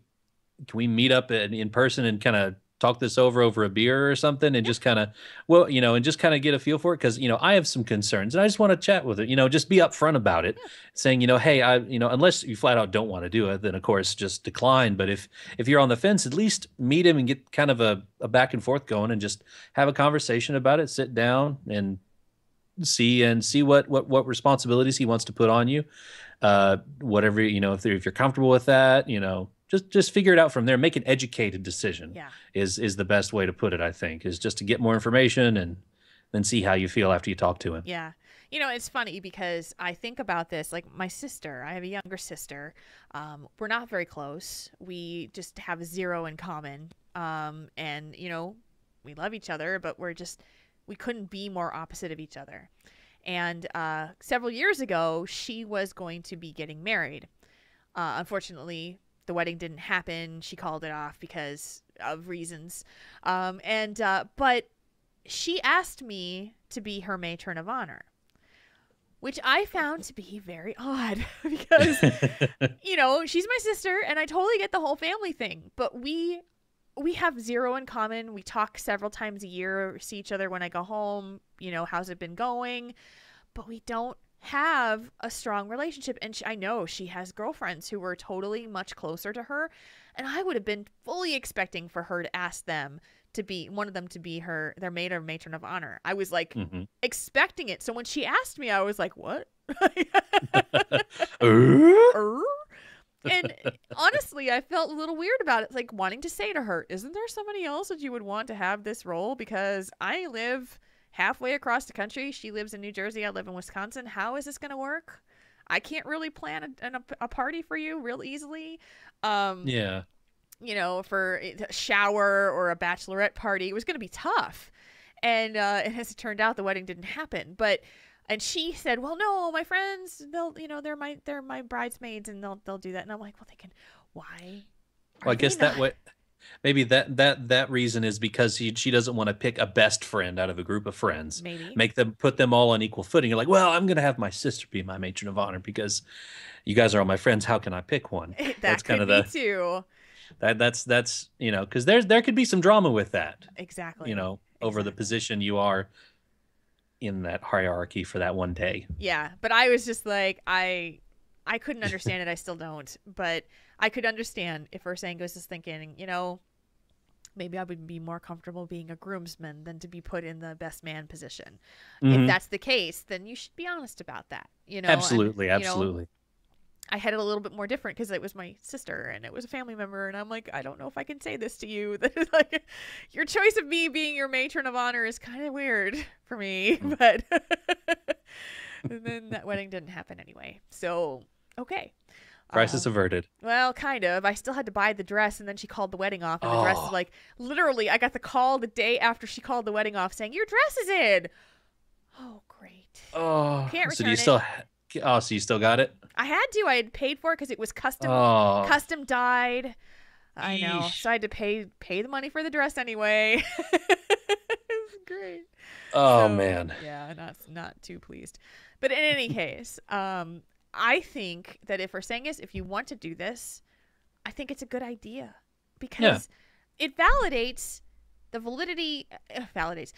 meet up in person and kind of talk this over a beer or something, and just kind of get a feel for it, because I have some concerns and I just want to chat with it. Just be upfront about it, saying hey, unless you flat out don't want to do it, then of course just decline. But if you're on the fence, at least meet him and get kind of a back and forth going, and just have a conversation about it. Sit down and see what responsibilities he wants to put on you. Whatever, if you're comfortable with that, just figure it out from there. Make an educated decision. Yeah. is the best way to put it, I think, is just to get more information and then see how you feel after you talk to him. Yeah. It's funny because I think about this, like my sister, I have a younger sister. We're not very close. We just have zero in common. And, we love each other, but we couldn't be more opposite of each other. And several years ago, she was going to be getting married. Unfortunately, the wedding didn't happen. She called it off because of reasons. But she asked me to be her matron of honor, which I found to be very odd because, she's my sister and I totally get the whole family thing, but we have zero in common. We talk several times a year, see each other when I go home, how's it been going? But we don't have a strong relationship. And I know she has girlfriends who were totally much closer to her. And I would have been fully expecting for her to ask them to be, one of them to be their maid or matron of honor. I was like expecting it. So when she asked me, I was like, what? And honestly, I felt a little weird about it, like wanting to say to her, isn't there somebody else that you would want to have this role? Because I live halfway across the country. She lives in New Jersey. I live in Wisconsin. How is this going to work? I can't really plan a party for you real easily. Yeah. For a shower or a bachelorette party, it was going to be tough. And as it turned out, the wedding didn't happen. And she said, well, no, my friends, they're my bridesmaids and they'll do that. And I'm like, well, why? Well, I guess that way, maybe that reason is because she doesn't want to pick a best friend out of a group of friends. Maybe. Put them all on equal footing. You're like, well, I'm going to have my sister be my matron of honor because you guys are all my friends. How can I pick one? That's kind of me too. That's because there could be some drama with that. Exactly. Over the position you are in that hierarchy for that one day. Yeah, but I was just like, I couldn't understand it. I still don't, but I could understand if Ursango's is thinking, maybe I would be more comfortable being a groomsman than to be put in the best man position. If that's the case, then you should be honest about that. Absolutely, absolutely. I had it a little bit more different because it was my sister and it was a family member, and I'm like, I don't know if I can say this to you. Like, your choice of me being your matron of honor is kind of weird for me, but and then that wedding didn't happen anyway. So, okay. Crisis averted. Well, kind of. I still had to buy the dress, and then she called the wedding off, and the dress is like, literally, I got the call the day after she called the wedding off saying, your dress is in. Oh, great. Oh, Can't so return do you it. still? So you still got it? I had to. I had paid for it because it was custom dyed. I know. Yeesh. So I had to pay the money for the dress anyway. It was great. Oh, So, man. Yeah, not too pleased. But in any case, I think that if you want to do this, I think it's a good idea because it validates the validity. Validates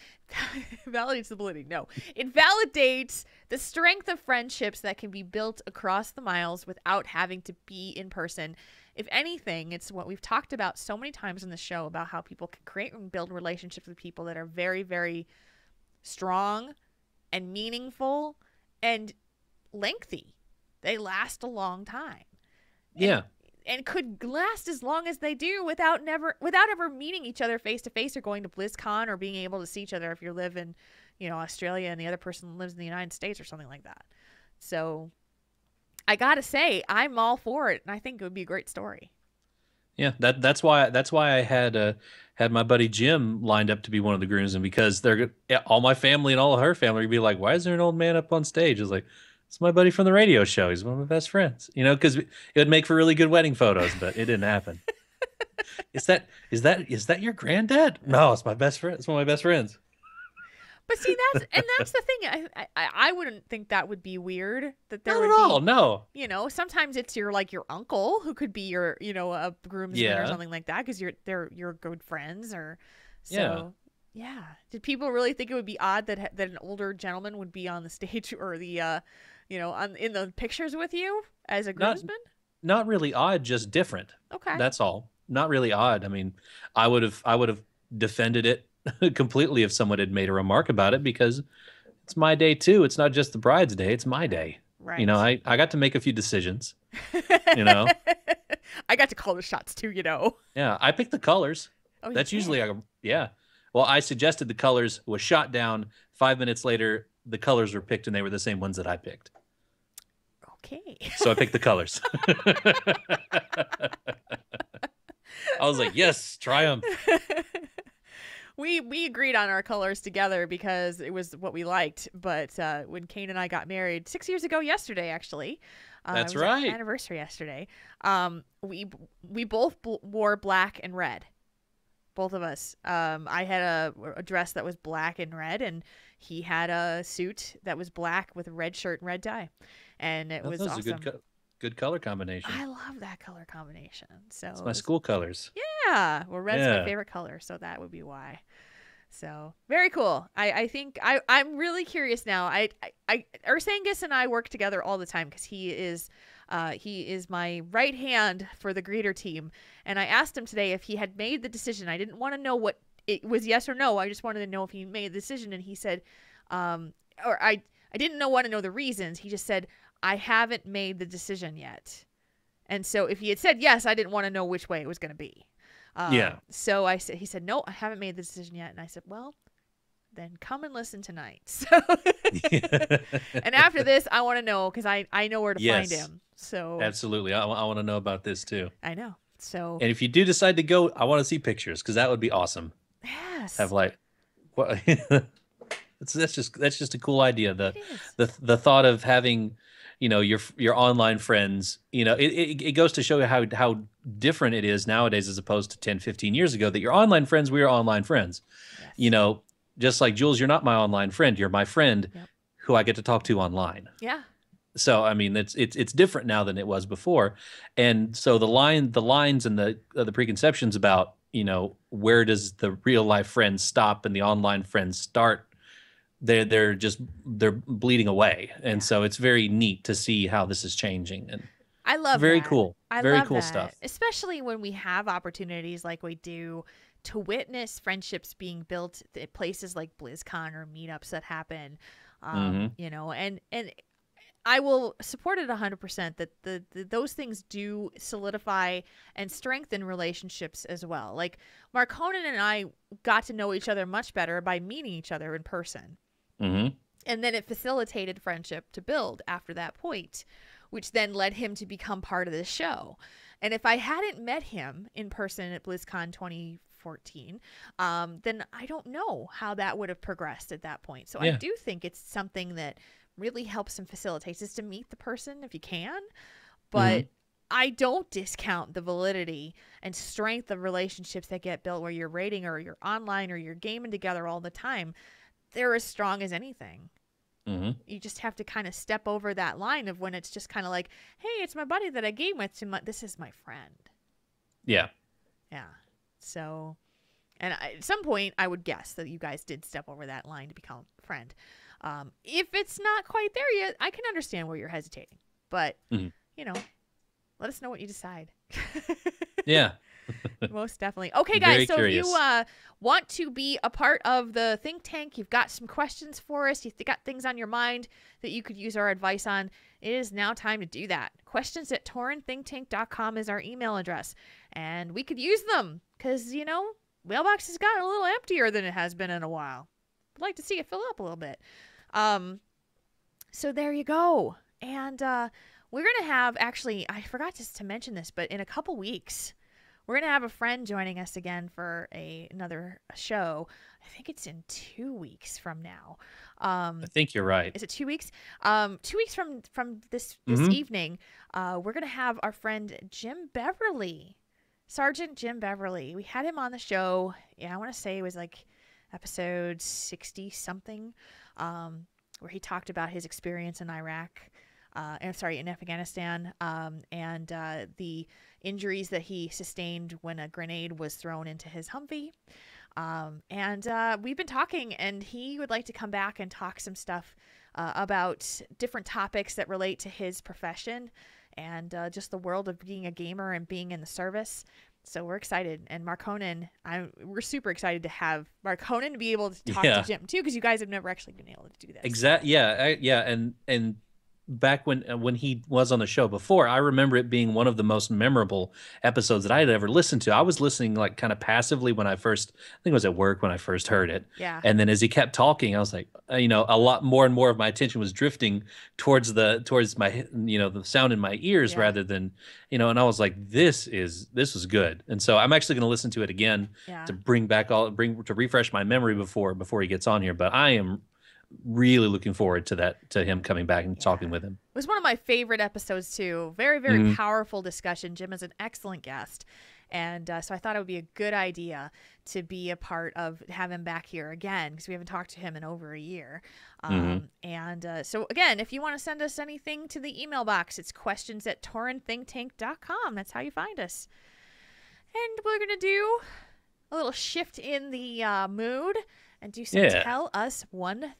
the validity. No, it validates the strength of friendships that can be built across the miles without having to be in person. If anything, it's what we've talked about so many times in the show about how people can create and build relationships with people that are very, very strong and meaningful and lengthy. They last a long time. And could last as long as they do without ever meeting each other face to face or going to BlizzCon or being able to see each other if you live in, Australia and the other person lives in the United States or something like that. So I gotta say, I'm all for it, and I think it would be a great story. Yeah, that's why I had my buddy Jim lined up to be one of the groomsmen, because all my family and all of her family would be like, why is there an old man up on stage? It's like, it's my buddy from the radio show. He's one of my best friends. Because it would make for really good wedding photos, but it didn't happen. Is that your granddad? No, it's my best friend. It's one of my best friends. But see, that's the thing. I wouldn't think that would be weird. That there Not would at be, all. No. Sometimes it's your uncle who could be your a groomsman or something like that because you're good friends or so. Yeah. Did people really think it would be odd that an older gentleman would be on the stage or the in the pictures with you as a groomsman? Not really odd, just different. Okay. That's all. Not really odd. I mean, I would have defended it completely if someone had made a remark about it, because it's my day too. It's not just the bride's day, it's my day. Right. I got to make a few decisions. I got to call the shots too, Yeah, I picked the colors. Oh, that's usually well, I suggested the colors, was shot down. 5 minutes later, the colors were picked and they were the same ones that I picked. Okay. So I picked the colors. I was like, yes, triumph. We agreed on our colors together because it was what we liked. But when Kane and I got married 6 years ago yesterday, actually. That's it was right. Our anniversary yesterday. We both wore black and red. Both of us. I had a dress that was black and red, and he had a suit that was black with a red shirt and red tie. And it was awesome. A good color combination. I love that color combination. So it's my school colors. Yeah. Well, red's my favorite color, so that would be why. So very cool. I think I'm really curious now. Ursangus and I work together all the time because he is my right hand for the greeter team. And I asked him today if he had made the decision. I didn't want to know what it was, yes or no. I just wanted to know if he made the decision. And he said, I didn't want to know the reasons. He just said, I haven't made the decision yet. And so if he had said yes, I didn't want to know which way it was going to be. So he said, no, I haven't made the decision yet. And I said, well, then come and listen tonight. So, and after this, I want to know, because I know where to find him. So absolutely. I want to know about this too. I know. So, and if you do decide to go, I want to see pictures, because that would be awesome. Yes. Have what? That's just a cool idea. The thought of having, your online friends, it goes to show you how different it is nowadays as opposed to 10, 15 years ago, that your online friends, we are online friends. Yes. Just like Jules, you're not my online friend. You're my friend who I get to talk to online. Yeah. So, I mean, it's different now than it was before. And so the lines and the preconceptions about, where does the real life friends stop and the online friends start, they're bleeding away. And so it's very neat to see how this is changing. And I love very that. cool. Very cool stuff. Especially when we have opportunities like we do to witness friendships being built at places like BlizzCon or meetups that happen. And I will support it 100% that those things do solidify and strengthen relationships as well. Like Marconin and I got to know each other much better by meeting each other in person. Mm-hmm. And then it facilitated friendship to build after that point. which then led him to become part of the show. And if I hadn't met him in person at BlizzCon 2014, then I don't know how that would have progressed at that point. So I do think it's something that really helps and facilitates is to meet the person if you can. But I don't discount the validity and strength of relationships that get built where you're raiding or you're online or you're gaming together all the time. They're as strong as anything. You just have to kind of step over that line of when it's just kind of like, hey, it's my buddy that I game with. This is my friend. Yeah. Yeah. So, and at some point, I would guess that you guys did step over that line to become a friend. If it's not quite there yet, I can understand where you're hesitating. But, you know, let us know what you decide. Yeah. Most definitely. Okay, guys, so if you want to be a part of the think tank, you've got some questions for us, you've got things on your mind that you could use our advice on, it is now time to do that. questions@taurenThinkTank.com is our email address, and we could use them because, you know, mailbox has gotten a little emptier than it has been in a while. I'd like to see it fill up a little bit. So there you go. And we're going to have, actually, I forgot just to mention this, but in a couple weeks, we're going to have a friend joining us again for another show. I think it's in 2 weeks from now. I think you're right. Is it 2 weeks? 2 weeks from this evening, we're going to have our friend Jim Beverly, Sergeant Jim Beverly. We had him on the show. Yeah, I want to say it was like episode 60-something, where he talked about his experience in Iraq. In Afghanistan, and the injuries that he sustained when a grenade was thrown into his Humvee. And we've been talking, and he would like to come back and talk some stuff about different topics that relate to his profession and just the world of being a gamer and being in the service. So we're excited. And Marconin, we're super excited to have Marconin be able to talk to Jim, too, because you guys have never actually been able to do that. Exactly. Yeah. And back when he was on the show before, I remember it being one of the most memorable episodes that I had ever listened to. I was listening like kind of passively when I think it was at work when I first heard it. Yeah. And then as he kept talking, I was like, you know, a lot more and more of my attention was drifting towards my, you know, the sound in my ears rather than, you know, and I was like, this was good. And so I'm actually going to listen to it again to to refresh my memory before he gets on here. But I am really looking forward to him coming back and talking with him. It was one of my favorite episodes too. Very, very powerful discussion. Jim is an excellent guest. And so I thought it would be a good idea to be a part of, have him back here again, because we haven't talked to him in over a year. So again, if you want to send us anything to the email box, it's questions@taurenThinkTank.com. That's how you find us. And we're going to do a little shift in the mood and do some Tell Us One Thing.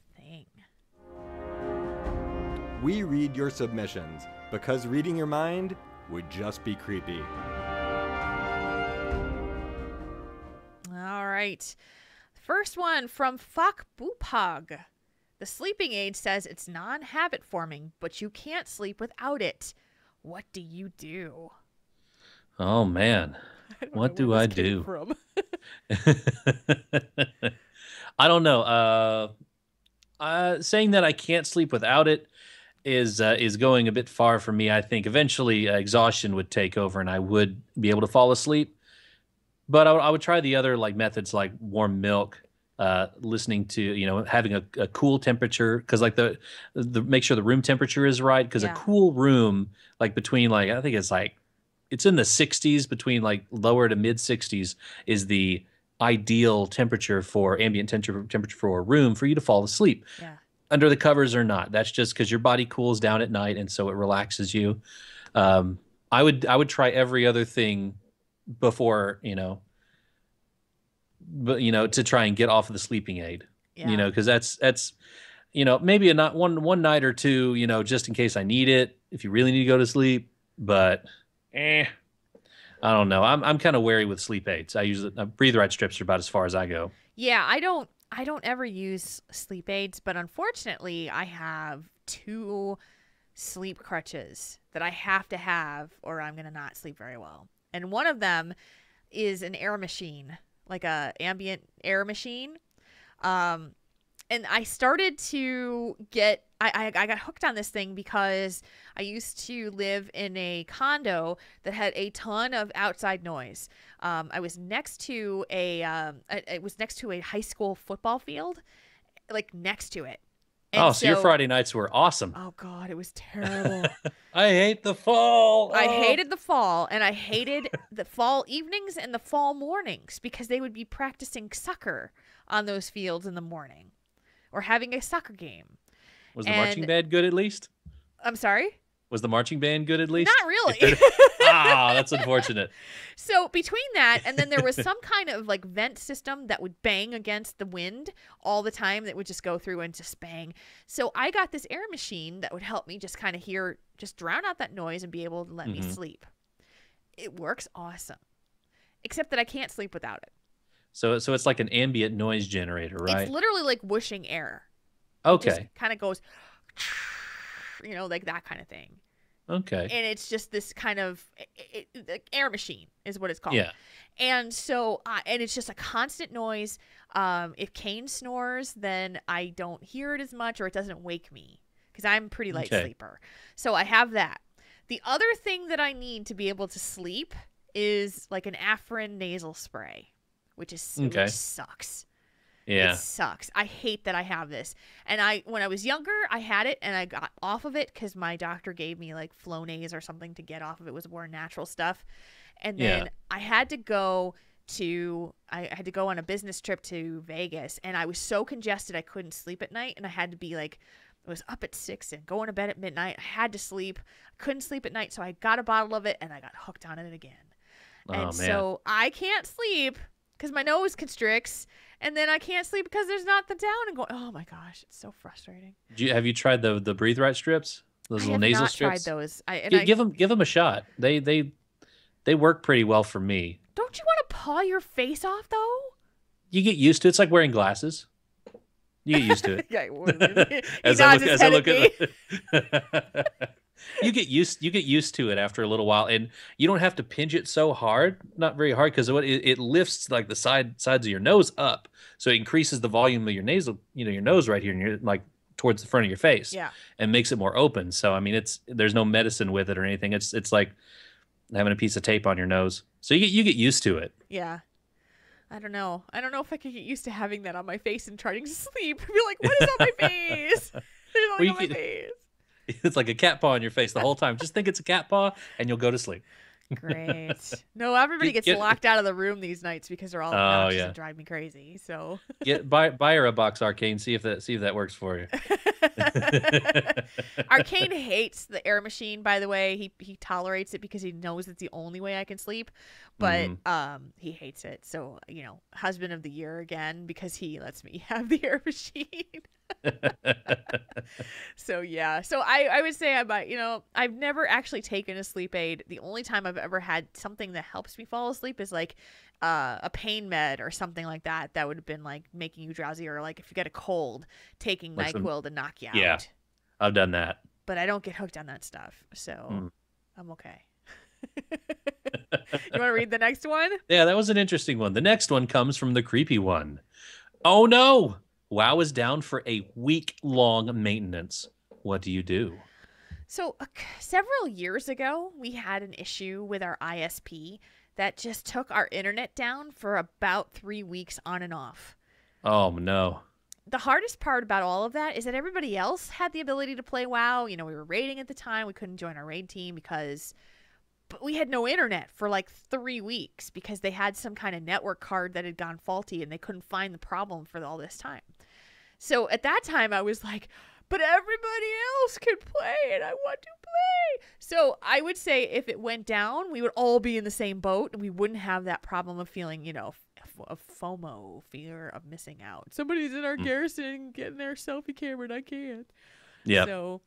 We read your submissions because reading your mind would just be creepy. All right. First one from Fok Bupog. The sleeping aid says it's non-habit forming, but you can't sleep without it. What do you do? Oh, man. What do I do? From. I don't know. Saying that I can't sleep without it is going a bit far for me. I think eventually exhaustion would take over and I would be able to fall asleep. But I would try the other like methods like warm milk, listening to, you know, having a cool temperature, because like the make sure the room temperature is right, because a cool room like between like I think it's in the 60s, between like lower to mid 60s is the ideal temperature for ambient temperature for a room for you to fall asleep. Yeah. Under the covers or not. That's just because your body cools down at night and so it relaxes you. I would try every other thing before, to try and get off of the sleeping aid. Yeah. Because that's maybe not one night or two, just in case I need it, if you really need to go to sleep. But I don't know. I'm kind of wary with sleep aids. I use breathe right strips are about as far as I go. Yeah, I don't ever use sleep aids, but unfortunately I have 2 sleep crutches that I have to have or I'm going to not sleep very well. And one of them is an air machine, like a ambient air machine. And I started to get, I got hooked on this thing because I used to live in a condo that had a ton of outside noise. I was next to it was next to a high school football field, like next to it. And so your Friday nights were awesome. Oh God, it was terrible. I hate the fall. I hated the fall, and I hated the fall evenings and the fall mornings because they would be practicing soccer on those fields in the morning or having a soccer game. Was the marching band good at least? I'm sorry? Was the marching band good at least? Not really. That's unfortunate. So between that and then there was some kind of like vent system that would bang against the wind all the time that would just go through and just bang. So I got this air machine that would help me just kind of just drown out that noise and be able to let me sleep. It works awesome. Except that I can't sleep without it. So it's like an ambient noise generator, right? It's literally like whooshing air. Okay. It just kind of goes, like that kind of thing. Okay. And it's just this kind of air machine is what it's called. Yeah. And so, and it's just a constant noise. If Kane snores, then I don't hear it as much or it doesn't wake me because I'm a pretty light sleeper. So I have that. The other thing that I need to be able to sleep is like an Afrin nasal spray, which sucks. Yeah. It sucks. I hate that I have this. And when I was younger, I had it and I got off of it because my doctor gave me like Flonase or something to get off of it. It was more natural stuff. And then I had to go on a business trip to Vegas and I was so congested I couldn't sleep at night and I had to be like, I was up at 6 and going to bed at midnight. I had to sleep. I couldn't sleep at night, so I got a bottle of it and I got hooked on it again. So I can't sleep because my nose constricts. And then I can't sleep because there's not the down and going, oh my gosh, it's so frustrating. Have you tried the breathe right strips? Those little nasal strips? I have not tried those. Give them a shot. They work pretty well for me. Don't you want to paw your face off though? You get used to it. It's like wearing glasses. You get used to it. as I look at it. You get used to it after a little while, and you don't have to pinch it so hard, not very hard, because it lifts like the sides of your nose up, so it increases the volume of your nasal, your nose right here, and you're like towards the front of your face, and makes it more open. So I mean, there's no medicine with it or anything. It's like having a piece of tape on your nose, so you get used to it. Yeah. I don't know if I could get used to having that on my face and trying to sleep. I'd be like, what is on my face? There's nothing on my face. It's like a cat paw on your face the whole time. Just think it's a cat paw, and you'll go to sleep. Great. No, everybody gets locked out of the room these nights because they're all obnoxious and drive me crazy. So buy her a box Arcane. See if that works for you. Arcane hates the air machine. By the way, he tolerates it because he knows it's the only way I can sleep. But he hates it. So husband of the year again because he lets me have the air machine. So yeah. So I would say I've never actually taken a sleep aid. The only time I've ever had something that helps me fall asleep is like a pain med or something like that. That would have been like making you drowsy, or like if you get a cold, taking like NyQuil to knock you out. Yeah, I've done that. But I don't get hooked on that stuff, so I'm okay. You want to read the next one? Yeah, that was an interesting one. The next one comes from the creepy one. Oh no! WoW is down for a week-long maintenance. What do you do? So several years ago, we had an issue with our ISP that just took our internet down for about 3 weeks on and off. Oh, no. The hardest part about all of that is that everybody else had the ability to play WoW. We were raiding at the time. We couldn't join our raid team but we had no internet for like 3 weeks because they had some kind of network card that had gone faulty and they couldn't find the problem for all this time. So at that time, I was like, but everybody else can play and I want to play. So I would say if it went down, we would all be in the same boat and we wouldn't have that problem of feeling, of FOMO, fear of missing out. Somebody's in our garrison getting their selfie camera and I can't. Yeah. So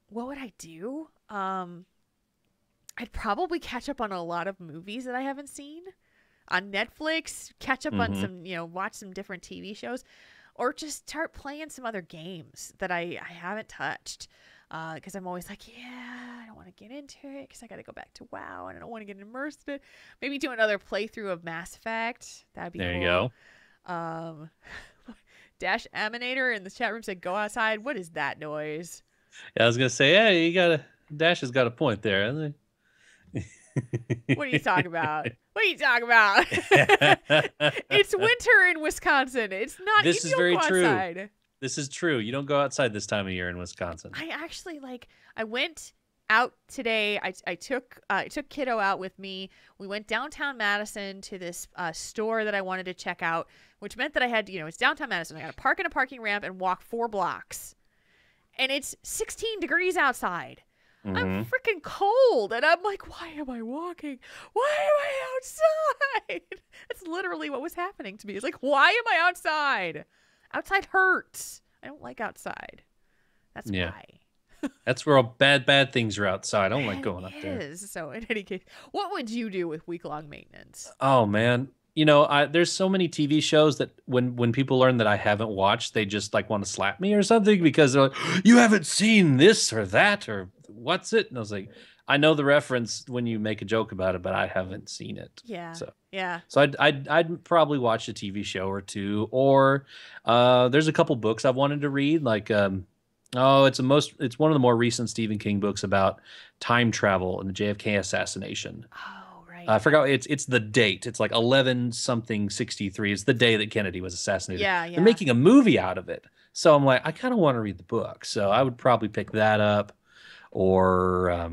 what would I do? I'd probably catch up on a lot of movies that I haven't seen on Netflix, catch up on some, watch some different TV shows. Or just start playing some other games that I haven't touched. Because I'm always like, I don't want to get into it because I got to go back to WoW and I don't want to get immersed in it. Maybe do another playthrough of Mass Effect. That'd be cool. There you go. Dash Aminator in the chat room said, "Go outside." What is that noise? Yeah, I was gonna say, yeah, Dash has got a point there. What are you talking about? What are you talking about? It's winter in Wisconsin. It's not. This you is don't very go true. outside. This is true. You don't go outside this time of year in Wisconsin. I actually I went out today. I took kiddo out with me. We went downtown Madison to this store that I wanted to check out, which meant that I had to, it's downtown Madison. I got to park in a parking ramp and walk 4 blocks. And it's 16 degrees outside. Mm-hmm. I'm freaking cold. And I'm like, why am I walking? Why am I outside? That's literally what was happening to me. It's like, why am I outside? Outside hurts. I don't like outside. That's why. That's where all bad things are outside. I don't like going up there. So in any case, what would you do with week-long maintenance? Oh, man. There's so many TV shows that when people learn that I haven't watched, they just like want to slap me or something because they're like, you haven't seen this or that or what's it? And I was like, I know the reference when you make a joke about it, but I haven't seen it. Yeah. So yeah. So I'd probably watch a TV show or two, or there's a couple books I've wanted to read. Like it's one of the more recent Stephen King books about time travel and the JFK assassination. Oh, right. I forgot it's the date. It's like 11 something 63. It's the day that Kennedy was assassinated. Yeah. They're making a movie out of it. So I'm like, I kind of want to read the book. So I would probably pick that up, or I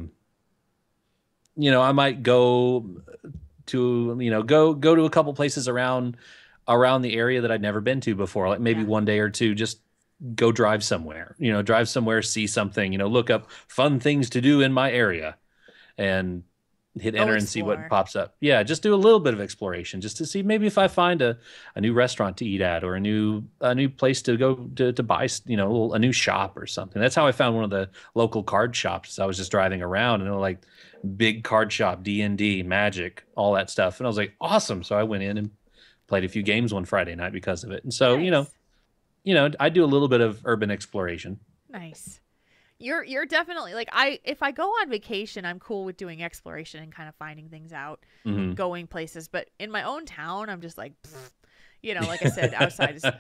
might go to go to a couple places around the area that I'd never been to before, like maybe one day or two, just go drive somewhere, see something, look up fun things to do in my area and hit enter and see what pops up. Yeah, just do a little bit of exploration just to see maybe if I find a new restaurant to eat at, or a new place to go to buy, a new shop or something. That's how I found one of the local card shops. I was just driving around and they were like big card shop, D&D, Magic, all that stuff. And I was like, awesome. So I went in and played a few games one Friday night because of it. And so, nice. I do a little bit of urban exploration. Nice. You're definitely if I go on vacation, I'm cool with doing exploration and kind of finding things out, going places. But in my own town, I'm just like, like I said,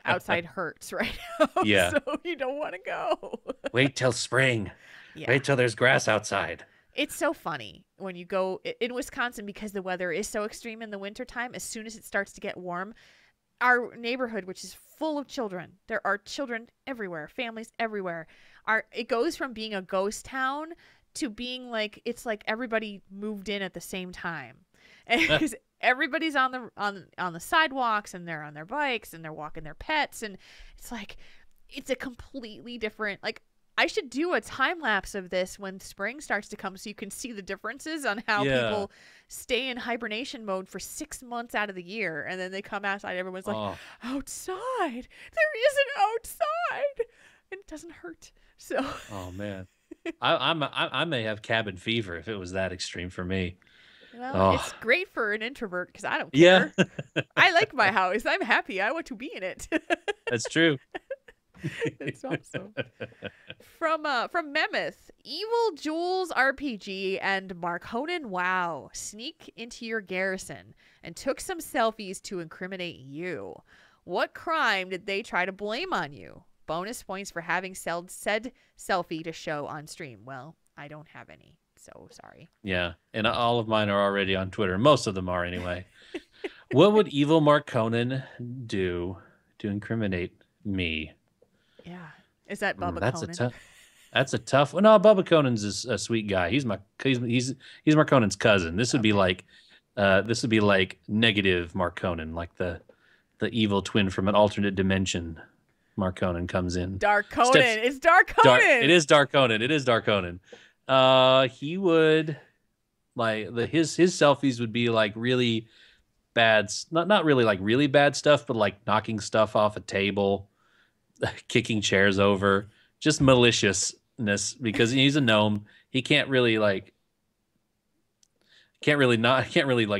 outside hurts right now. Yeah. So you don't want to go. Wait till spring. Yeah. Wait till there's grass outside. It's so funny when you go in Wisconsin, because the weather is so extreme in the wintertime. As soon as it starts to get warm, our neighborhood, which is full of children, there are children everywhere, families everywhere. It goes from being a ghost town to being it's like everybody moved in at the same time, because everybody's on the sidewalks and they're on their bikes and they're walking their pets, and it's a completely different. I should do a time lapse of this when spring starts to come so you can see the differences on how people stay in hibernation mode for 6 months out of the year, and then they come outside. Everyone's like, outside. There isn't outside. And it doesn't hurt. So. Oh man, I may have cabin fever if it was that extreme for me. Well, it's great for an introvert because I don't care. Yeah. I like my house. I'm happy. I want to be in it. That's true. It's awesome. From Memeth, Evil Jules RPG and Marconin WoW sneak into your garrison and took some selfies to incriminate you. What crime did they try to blame on you? Bonus points for having said selfie to show on stream. Well, I don't have any, so sorry. Yeah, and all of mine are already on Twitter. Most of them are anyway. What would evil Marconin do to incriminate me? Yeah, is that Bubba Conan? That's a tough one. No, Bubba Conan's a sweet guy. He's Marconin's cousin. This would be like negative Marconin, like the evil twin from an alternate dimension. Marconin comes in. Darconin. It's Darconin. It is Darconin. It is Darconin. He would his selfies would be like really bad, not really like really bad stuff, but like knocking stuff off a table, kicking chairs over, just maliciousness, because he's a gnome. He can't really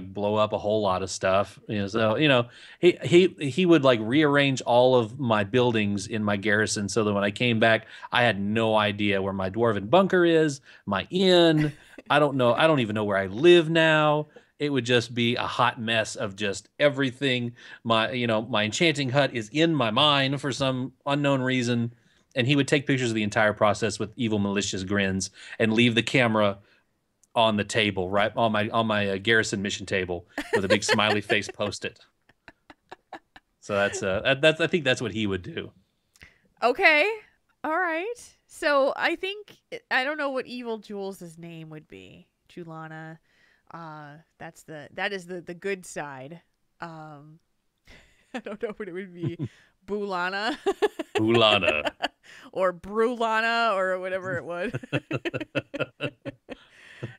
blow up a whole lot of stuff. So he would like rearrange all of my buildings in my garrison so that when I came back, I had no idea where my dwarven bunker is, my inn. I don't even know where I live now. it would just be a hot mess of just everything. My enchanting hut is in my mind for some unknown reason, and he would take pictures of the entire process with evil, malicious grins and leave the camera on the table, right on my garrison mission table, with a big smiley face post-it. So that's I think that's what he would do. Okay, all right. So I don't know what evil Jules' name would be. Julanna. That is the good side. I don't know what it would be. Bulana. Doomlannah. Or Brulana or whatever it would.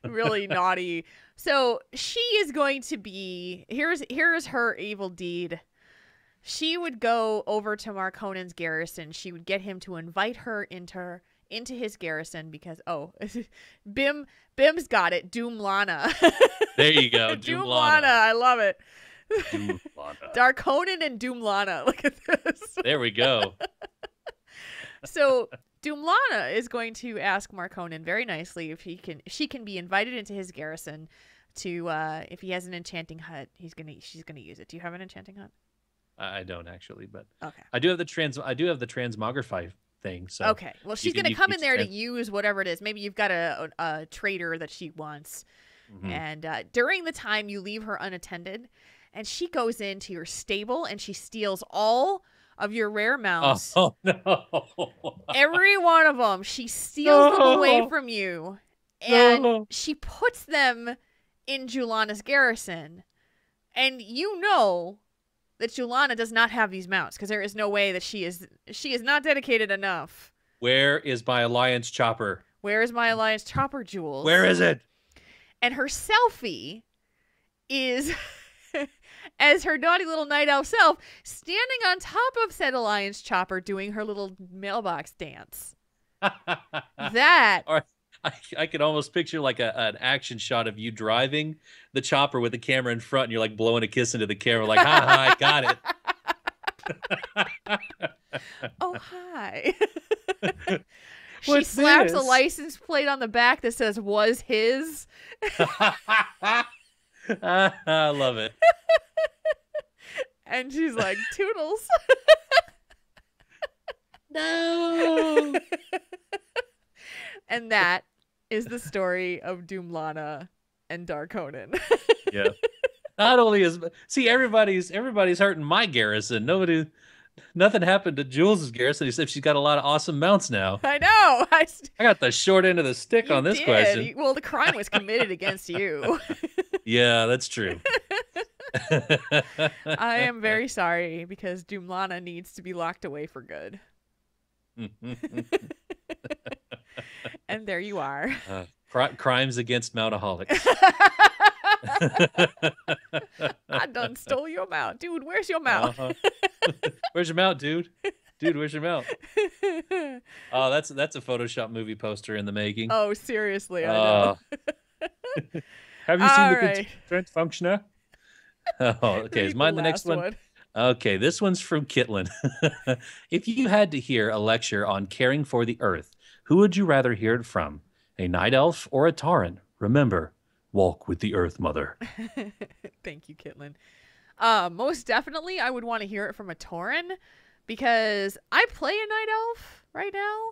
Really naughty. So she is going to be here's her evil deed. She would go over to Marconin's garrison. She would get him to invite her into his garrison because Bim's got it. Doomlannah. There you go. Doomlannah. I love it. Doomlannah. Darconin and Doomlannah. Look at this. There we go. So Doomlannah is going to ask Marconin very nicely if she can be invited into his garrison to if he has an enchanting hut, she's gonna use it. Do you have an enchanting hut? I don't actually, but okay. I do have the transmogrify thing. So okay, well, she's gonna come in there to use whatever it is. Maybe you've got a trader that she wants, and during the time you leave her unattended, and she goes into your stable and she steals all of your rare mounts. Oh no! Every one of them, she steals them away from you, and she puts them in Julanna's garrison, and you know that Julanna does not have these mounts because there is no way that she is not dedicated enough. Where is my alliance chopper? Where is my alliance chopper, Jules? Where is it? And her selfie is as her naughty little night elf self standing on top of said alliance chopper doing her little mailbox dance. That. Or I could almost picture like an action shot of you driving the chopper with the camera in front and you're like blowing a kiss into the camera like, ha ha, I got it. Oh, hi. She slaps a license plate on the back that says was his. I love it. And she's like, toodles. No. And that is the story of Doomlannah and Darconin. Yeah. Not only everybody's hurting my garrison. Nothing happened to Jules' garrison except she's got a lot of awesome mounts now. I know. I got the short end of the stick on this question. Well, the crime was committed against you. Yeah, that's true. I am very sorry because Doomlannah needs to be locked away for good. And there you are. Crimes against Mountaholics. I done stole your mount. Dude, where's your mount? Where's your mount, dude? Dude, where's your mount? Oh, that's a Photoshop movie poster in the making. Oh, seriously, I know. Have you seen the constraint functioner? Oh, okay. Is mine the next one? Okay, this one's from Kitlin. If you had to hear a lecture on caring for the earth, who would you rather hear it from? A night elf or a Tauren? Remember, walk with the earth mother. Thank you, Kitlin. Most definitely, I would want to hear it from a Tauren because I play a night elf right now.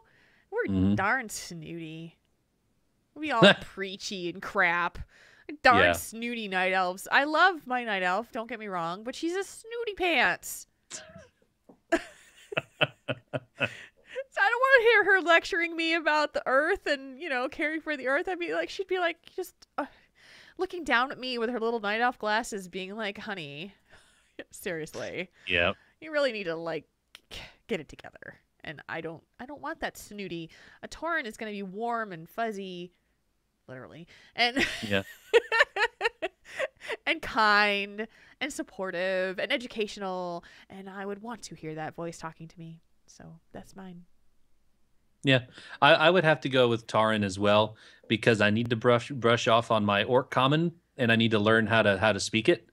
We're darn snooty. We all preachy and crap. Darn snooty night elves. I love my night elf, don't get me wrong, but she's a snooty pants. So I don't want to hear her lecturing me about the earth and, caring for the earth. She'd be like, just looking down at me with her little night elf glasses being like, honey, seriously. Yeah. You really need to get it together. And I don't want that snooty. A Tauren is going to be warm and fuzzy, literally. And yeah. and kind and supportive and educational. And I would want to hear that voice talking to me. So that's mine. Yeah, I would have to go with Tauren as well because I need to brush off on my Orc Common and I need to learn how to speak it.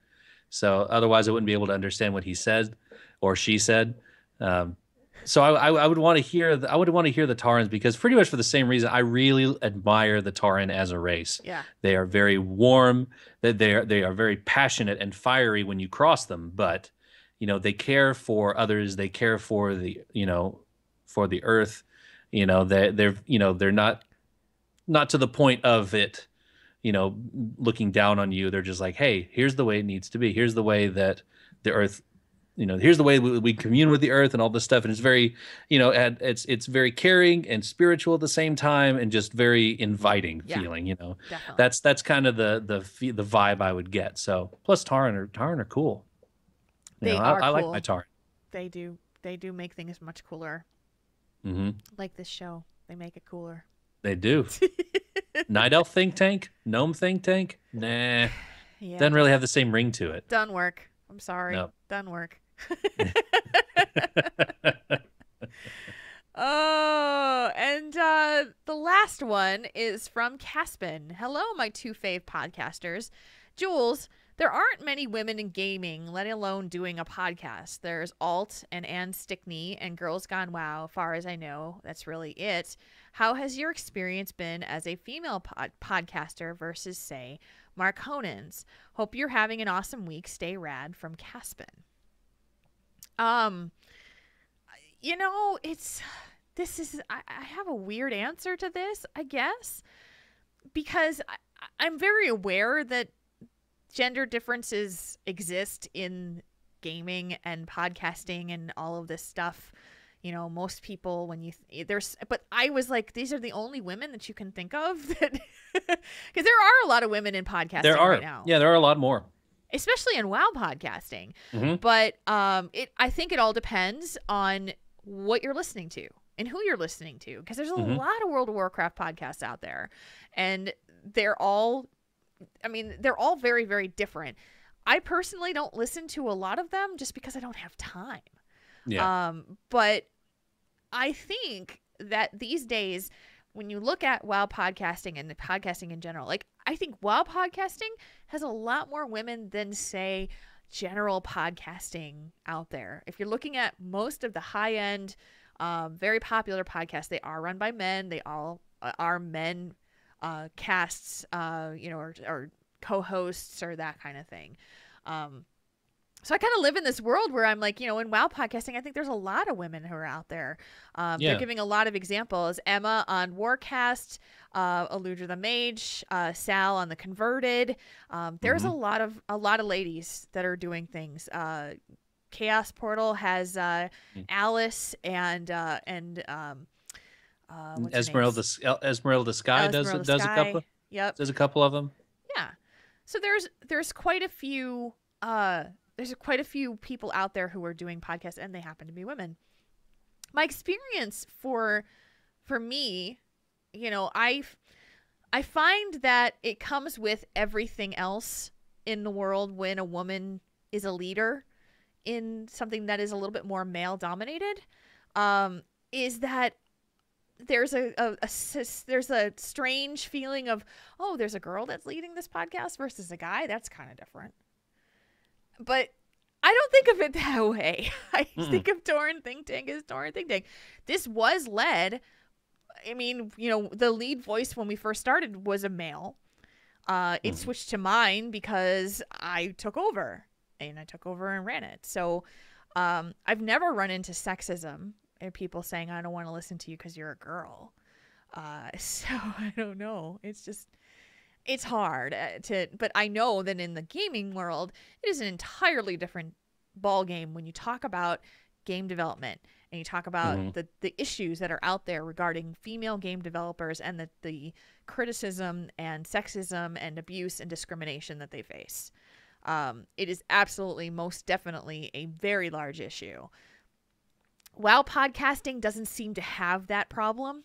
So otherwise, I wouldn't be able to understand what he said or she said. So I would want to hear I would want to hear the Taurens because pretty much for the same reason I really admire the Tauren as a race. Yeah. They are very warm, that they are very passionate and fiery when you cross them, but they care for others, they care for for the earth. They're not to the point of it, looking down on you. They're just like, hey, here's the way it needs to be. Here's the way that the earth here's the way we commune with the earth and all this stuff. And it's very, it's very caring and spiritual at the same time, and just very inviting feeling. Definitely. That's kind of the vibe I would get. So plus Tauren are cool. I like my Tauren. They do make things much cooler. Mm-hmm. Like this show, they make it cooler. They do. Night Elf think tank, gnome think tank. Nah, doesn't really have the same ring to it. Doesn't work. I'm sorry. Nope. Doesn't work. Oh, and the last one is from Caspin. Hello, my two fave podcasters. Jules, there aren't many women in gaming, let alone doing a podcast. There's Alt and Ann Stickney and Girls Gone WoW. Far as I know, that's really it. How has your experience been as a female podcaster versus, say, Marconin's? Hope you're having an awesome week. Stay rad, from Caspin. I have a weird answer to this, I guess, because I'm very aware that gender differences exist in gaming and podcasting and all of this stuff. Most people, but I was like, these are the only women that you can think of, that because there are a lot of women in podcasting right now. Yeah, there are a lot more, especially in WoW podcasting. Mm-hmm. But I think it all depends on what you're listening to and who you're listening to, because there's a Mm-hmm. lot of World of Warcraft podcasts out there, and they're all very, very different. I personally don't listen to a lot of them just because I don't have time. Yeah. But I think that these days, when you look at WoW podcasting and the podcasting in general, like, I think WoW podcasting has a lot more women than, say, general podcasting out there. If you're looking at most of the high-end, very popular podcasts, they are run by men. They all are men casts, or co-hosts or that kind of thing. So I kind of live in this world where I'm like, in WoW podcasting, I think there's a lot of women who are out there. They're giving a lot of examples. Emma on Warcast, Eludra the Mage, Sal on The Converted. There's Mm-hmm. a lot of ladies that are doing things. Chaos Portal has Alice and Esmeralda Sky does a couple. Yep. There's a couple of them. Yeah. So there's quite a few people out there who are doing podcasts, and they happen to be women. My experience for me, I find that it comes with everything else in the world when a woman is a leader in something that is a little bit more male dominated, is that there's a strange feeling of, oh, there's a girl that's leading this podcast versus a guy. That's kind of different. But I don't think of it that way. I think of Tauren Think Tank as Tauren Think Tank. This was led, the lead voice when we first started was a male. It switched to mine because I took over and ran it. So I've never run into sexism and people saying, I don't want to listen to you because you're a girl. So I don't know. It's hard but I know that in the gaming world, it is an entirely different ball game when you talk about game development and you talk about the issues that are out there regarding female game developers and the criticism and sexism and abuse and discrimination that they face. It is absolutely, most definitely a very large issue. WoW podcasting doesn't seem to have that problem.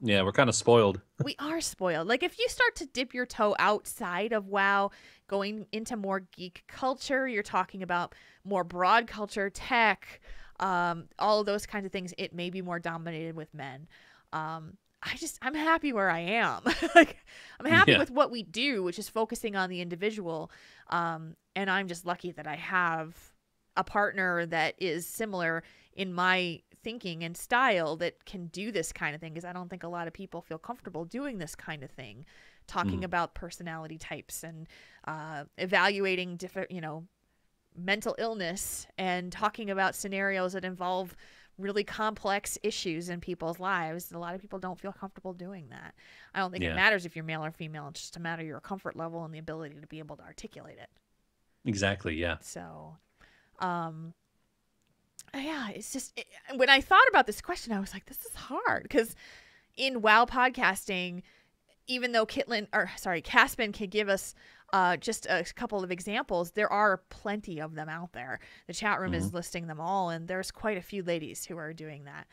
Yeah, we're kind of spoiled. We are spoiled. Like, if you start to dip your toe outside of WoW, going into more geek culture, you're talking about more broad culture, tech, all of those kinds of things, it may be more dominated with men. I'm happy where I am. Like, I'm happy with what we do, which is focusing on the individual. And I'm just lucky that I have a partner that is similar in my thinking and style that can do this kind of thing, because I don't think a lot of people feel comfortable doing this kind of thing, talking about personality types and evaluating different, mental illness and talking about scenarios that involve really complex issues in people's lives. A lot of people don't feel comfortable doing that. I don't think it matters if you're male or female. It's just a matter of your comfort level and the ability to be able to articulate it. Exactly. Yeah. So, it's just, when I thought about this question, I was like, this is hard, because in WoW podcasting, even though Caspin can give us just a couple of examples, there are plenty of them out there. The chat room is listing them all, and there's quite a few ladies who are doing that.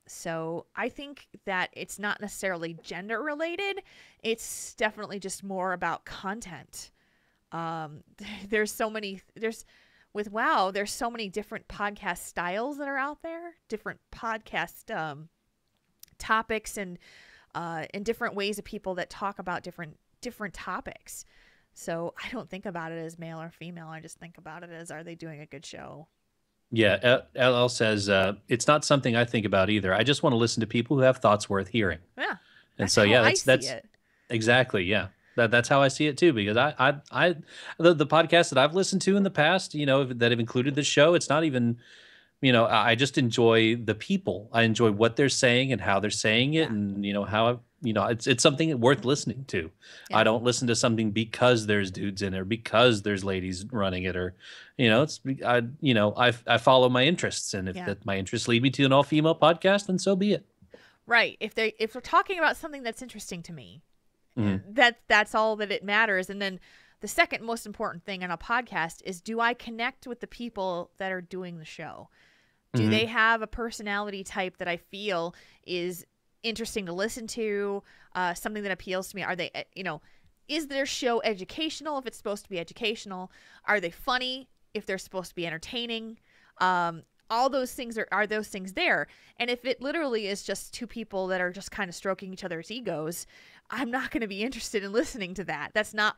So I think that it's not necessarily gender related. It's definitely just more about content. With WoW, there's so many different podcast styles that are out there, different podcast topics, and different ways of people that talk about different topics. So I don't think about it as male or female. I just think about it as, are they doing a good show? Yeah. LL says, it's not something I think about either. I just want to listen to people who have thoughts worth hearing. Yeah. And so, that's it. Exactly. Yeah. That's how I see it too, because the podcasts that I've listened to in the past, that have included the show, it's not even, I just enjoy the people. I enjoy what they're saying and how they're saying it, and how it's something worth listening to. Yeah. I don't listen to something because there's dudes in it, or because there's ladies running it, or I follow my interests, and if my interests lead me to an all-female podcast, then so be it. Right. If they're talking about something that's interesting to me, that's all that it matters. And then the second most important thing on a podcast is, do I connect with the people that are doing the show? Do they have a personality type that I feel is interesting to listen to, something that appeals to me? Are they, is their show educational if it's supposed to be educational? Are they funny if they're supposed to be entertaining? All those things are those things there? And if it literally is just two people that are just kind of stroking each other's egos, I'm not going to be interested in listening to that. That's not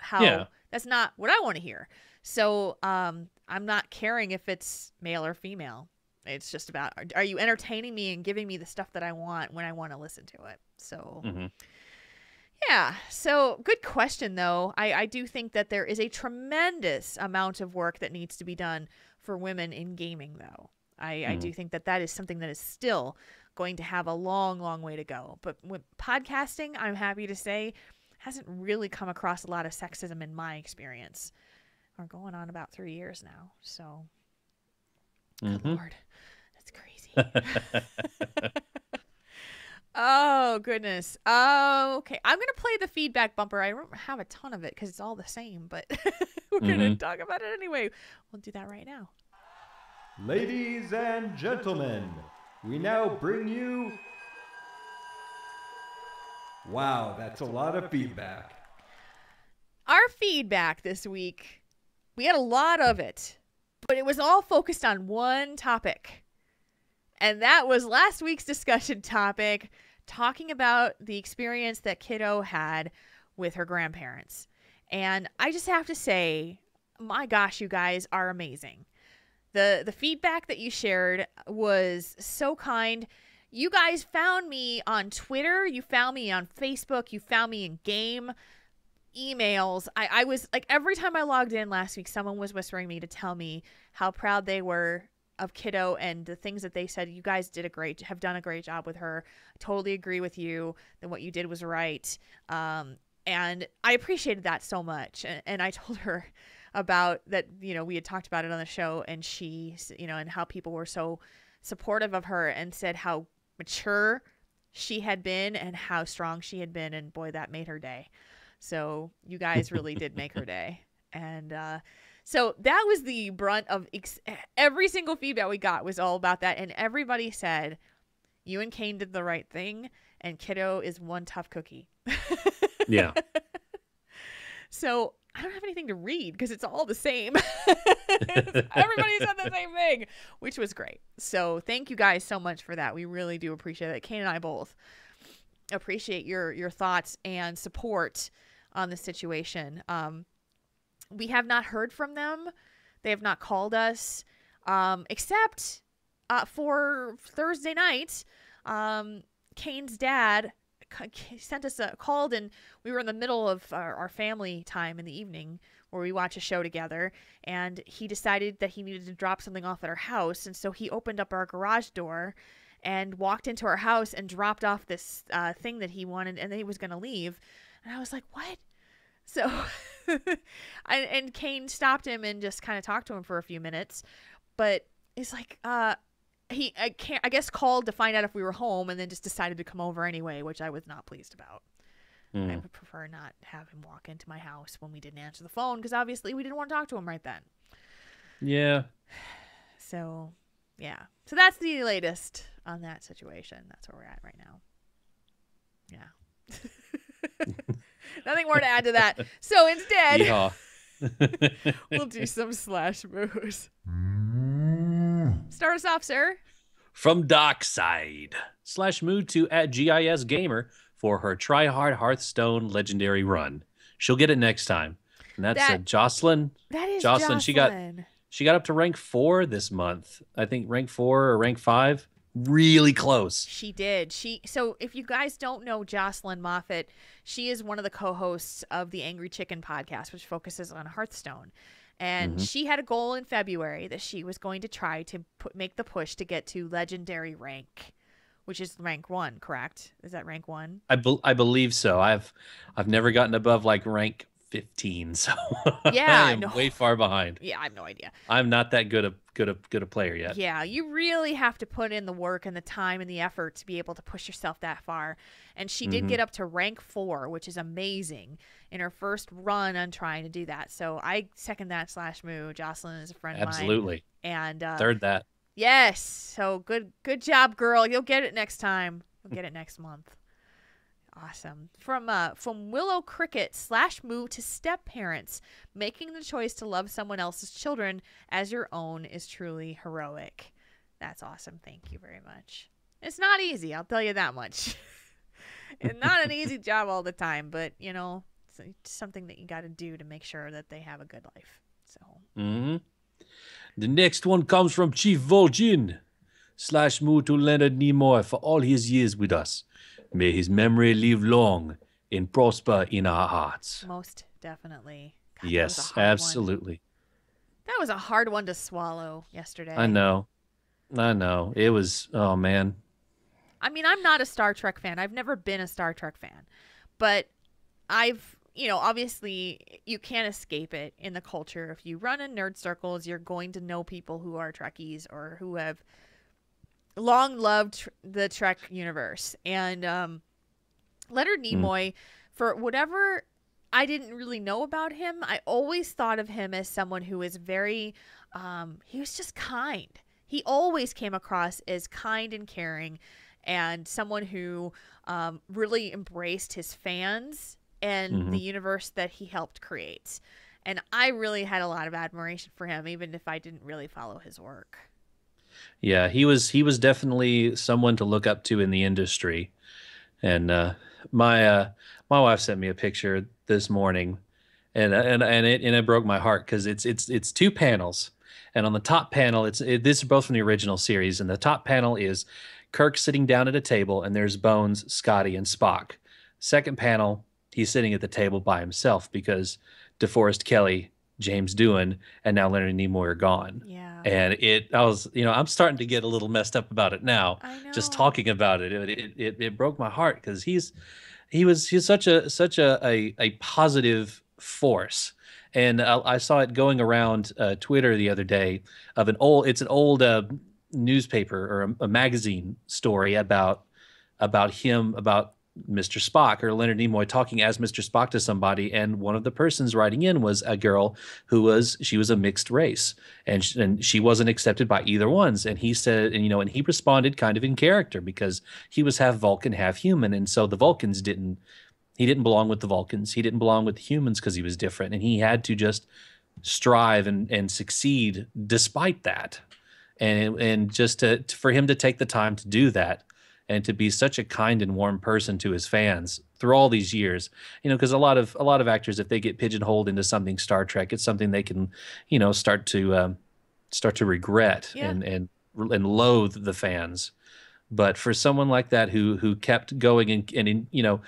that's not what I want to hear. So I'm not caring if it's male or female. It's just about, are you entertaining me and giving me the stuff that I want when I want to listen to it? So, yeah. So good question, though. I do think that there is a tremendous amount of work that needs to be done for women in gaming, though. I do think that is something that is still going to have a long, long way to go. But with podcasting, I'm happy to say, hasn't really come across a lot of sexism in my experience. We're going on about 3 years now. So, good Lord. Crazy. Oh, goodness. Okay. I'm going to play the feedback bumper. I don't have a ton of it because it's all the same, but we're going to talk about it anyway. We'll do that right now. Ladies and gentlemen, we now bring you... Wow, that's a lot of feedback. Our feedback this week, we had a lot of it, but it was all focused on one topic. And that was last week's discussion topic, talking about the experience that Kiddo had with her grandparents. And I just have to say, my gosh, you guys are amazing. The feedback that you shared was so kind. You guys found me on Twitter. You found me on Facebook. You found me in game emails. I was like, every time I logged in last week, someone was whispering me to tell me how proud they were of Kiddo and the things that they said. You guys have done a great job with her. I totally agree with you that what you did was right. And I appreciated that so much. And I told her about that, we had talked about it on the show, and she, and how people were so supportive of her and said how mature she had been and how strong she had been. And boy, that made her day. So you guys really did make her day. And, so that was the brunt of every single feedback we got was all about that. And everybody said, you and Kane did the right thing, and Kiddo is one tough cookie. Yeah. So I don't have anything to read because it's all the same. Everybody said the same thing, which was great. So thank you guys so much for that. We really do appreciate it. Kane and I both appreciate your thoughts and support on the situation. We have not heard from them. They have not called us, except for Thursday night, Kane's dad sent us called, and we were in the middle of our family time in the evening where we watch a show together, and he decided that he needed to drop something off at our house, and so he opened up our garage door and walked into our house and dropped off this thing that he wanted, and then he was going to leave. And I was like, what? So, and Kane stopped him and just kind of talked to him for a few minutes. But it's like, I guess called to find out if we were home, and then just decided to come over anyway, which I was not pleased about. I would prefer not have him walk into my house when we didn't answer the phone, because obviously we didn't want to talk to him right then. Yeah. So, yeah. So that's the latest on that situation. That's where we're at right now. Yeah. Nothing more to add to that. So instead, we'll do some slash moves. Start us off, sir. From Dockside. Slash moo to @GISGamer for her Try Hard Hearthstone legendary run. She'll get it next time. And that's Jocelyn. That is Jocelyn. Jocelyn. She got up to rank 4 this month. I think rank 4 or rank 5. Really close. She did. So if you guys don't know Jocelyn Moffat, she is one of the co-hosts of the Angry Chicken podcast, which focuses on Hearthstone. And she had a goal in February that she was going to try to make the push to get to legendary rank, which is rank 1, correct? Is that rank 1? I believe so. I've never gotten above like rank 15, so yeah, I am way far behind. Yeah, I have no idea. I'm not that good a player yet. Yeah, you really have to put in the work and the time and the effort to be able to push yourself that far. And she did get up to rank 4, which is amazing, in her first run on trying to do that. So I second that slash moo. Jocelyn is a friend of mine. Absolutely. And third that. Yes. So good job, girl. You'll get it next time. You'll get it next month. Awesome. From Willow Cricket slash moo to step parents, making the choice to love someone else's children as your own is truly heroic. That's awesome. Thank you very much. It's not easy, I'll tell you that much. It's not an easy job all the time, but it's something that you got to do to make sure that they have a good life. So. The next one comes from Chief Vol'jin slash moo to Leonard Nimoy for all his years with us. May his memory live long and prosper in our hearts. Most definitely. God, yes, absolutely. That was a hard one to swallow yesterday. I know. It was, oh, man. I mean, I'm not a Star Trek fan. I've never been a Star Trek fan. But obviously you can't escape it in the culture. If you run in nerd circles, you're going to know people who are Trekkies or who have long loved the Trek universe. And Leonard Nimoy, for whatever I didn't really know about him, I always thought of him as someone who is very he was just kind. He always came across as kind and caring, and someone who really embraced his fans and the universe that he helped create. And I really had a lot of admiration for him, even if I didn't really follow his work. Yeah, he was definitely someone to look up to in the industry. And my wife sent me a picture this morning, and it broke my heart because it's 2 panels, and on the top panel these are both from the original series, and the top panel is Kirk sitting down at a table, and there's Bones, Scotty, and Spock. Second panel, he's sitting at the table by himself because DeForest Kelley, James Doohan, and now Leonard Nimoy are gone. Yeah. And I'm starting to get a little messed up about it now. I know. Just talking about it. It broke my heart because he's such a positive force. And I saw it going around Twitter the other day of an old newspaper or a magazine story about Mr. Spock or Leonard Nimoy talking as Mr. Spock to somebody, and one of the persons writing in was a girl who was a mixed race, and she wasn't accepted by either ones. And he said, and he responded kind of in character because he was half Vulcan, half human, and so the Vulcans didn't belong with the Vulcans. He didn't belong with the humans because he was different, and he had to just strive and succeed despite that, and just for him to take the time to do that. And to be such a kind and warm person to his fans through all these years, because a lot of actors, if they get pigeonholed into something Star Trek, it's something they can, start to regret. Yeah. And and loathe the fans. But for someone like that who kept going and you know,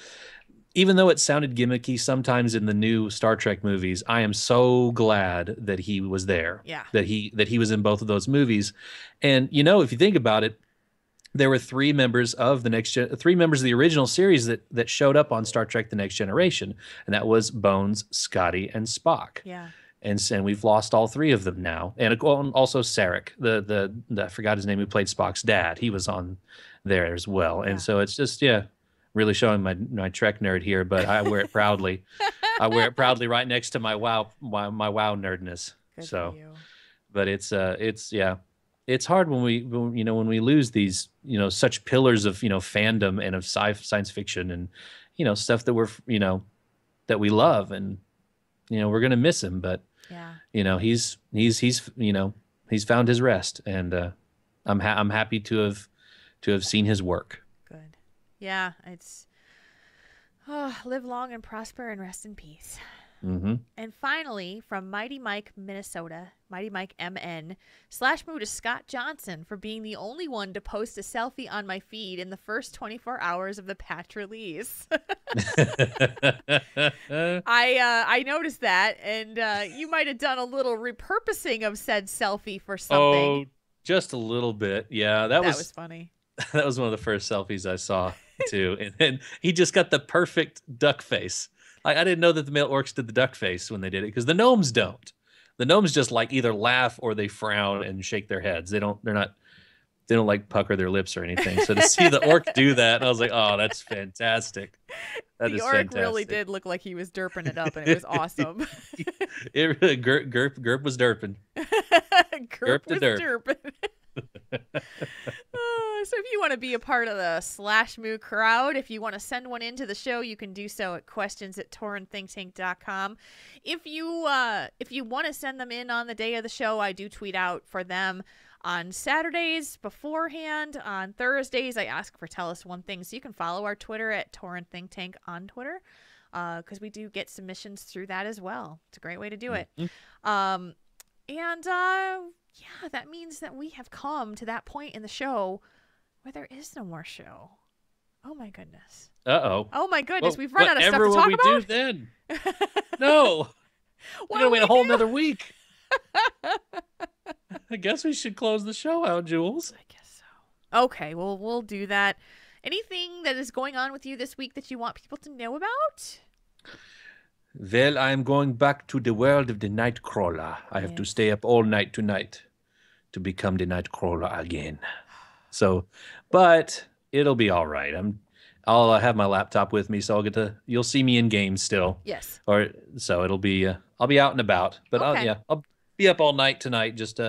even though it sounded gimmicky sometimes in the new Star Trek movies, I am so glad that he was there. Yeah. That he was in both of those movies. And you know, if you think about it, there were three members of the original series that showed up on Star Trek: The Next Generation, and that was Bones, Scotty, and Spock. Yeah. And we've lost all three of them now. And also Sarek, the I forgot his name, who played Spock's dad. He was on there as well. Yeah. And so it's just, really showing my Trek nerd here, but I wear it proudly. I wear it proudly right next to my WoW nerdness. Good so, for you. but it's hard when we lose these, such pillars of, fandom and of science fiction and, stuff that that we love, and, we're going to miss him, but he's found his rest, and I'm happy to have seen his work. Good. Yeah, it's live long and prosper and rest in peace. Mm-hmm. And finally, from Mighty Mike, Minnesota, Mighty Mike MN, /moo to Scott Johnson for being the only one to post a selfie on my feed in the first 24 hours of the patch release. I noticed that, and you might have done a little repurposing of said selfie for something. Oh, just a little bit. Yeah, that was funny. That was one of the first selfies I saw too, and he just got the perfect duck face. I didn't know that the male orcs did the duck face when they did it, because the gnomes don't. The gnomes just either laugh or they frown and shake their heads. They don't pucker their lips or anything. So to see the orc do that, I was like, oh, that's fantastic. The orc really did look like he was derping it up, and it was awesome. Gerp was derping. Gerp was derping. So if you want to be a part of the /moo crowd, if you want to send one into the show, you can do so at questions@taurenThinkTank.com. If you want to send them in on the day of the show, I do tweet out for them on Saturdays beforehand. On Thursdays, I ask for tell us one thing. So you can follow our Twitter at @TaurenThinkTank on Twitter, because we do get submissions through that as well. It's a great way to do it. Yeah, that means that we have come to that point in the show where there is no more show. Oh my goodness. Uh-oh. Oh my goodness. Well, we've run out of stuff to talk about. What will we do then? No. We're going to wait a whole nother week. I guess we should close the show out, Jules. I guess so. Okay, well, we'll do that. Anything that is going on with you this week that you want people to know about? Well, I'm going back to the world of the Nightcrawler. I have to stay up all night tonight to become the Nightcrawler again. So, but it'll be all right. I'll have my laptop with me, so you'll see me in games still. Yes. So it'll be, I'll be out and about. But okay. I'll be up all night tonight, just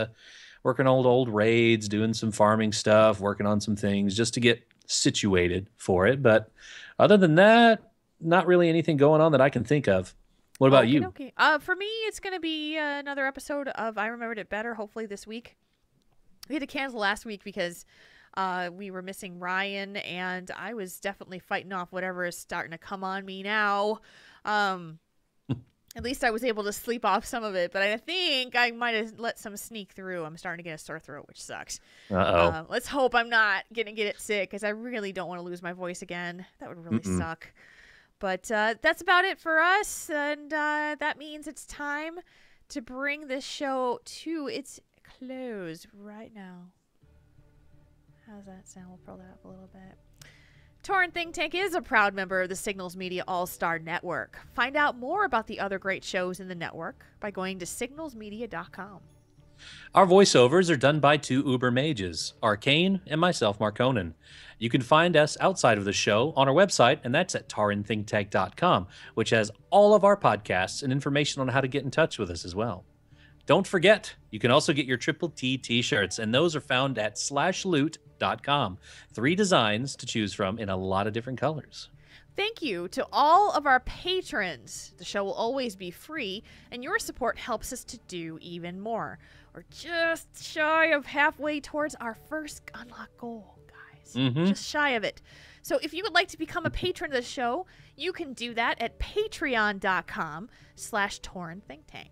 working on old raids, doing some farming stuff, working on some things just to get situated for it. But other than that, not really anything going on that I can think of. What about you? Okay. For me, it's going to be another episode of I Remembered It Better, hopefully this week. We had to cancel last week because we were missing Ryan, and I was definitely fighting off whatever is starting to come on me now. At least I was able to sleep off some of it, but I think I might have let some sneak through. I'm starting to get a sore throat, which sucks. Uh-oh. Let's hope I'm not going to get it sick, because I really don't want to lose my voice again. That would really suck. But that's about it for us, and that means it's time to bring this show to its close right now. How's that sound? We'll pull that up a little bit. Tauren Think Tank is a proud member of the Signals Media All-Star Network. Find out more about the other great shows in the network by going to signalsmedia.com. Our voiceovers are done by two uber mages, Arcane and myself, Marconin. You can find us outside of the show on our website, and that's at taurenThinkTank.com, which has all of our podcasts and information on how to get in touch with us as well. Don't forget, you can also get your Triple T t-shirts, and those are found at /loot.com. 3 designs to choose from in a lot of different colors. Thank you to all of our patrons. The show will always be free, and your support helps us to do even more. We're just shy of halfway towards our first unlock goal, guys. Just shy of it. So if you would like to become a patron of the show, you can do that at patreon.com/TaurenThinkTank.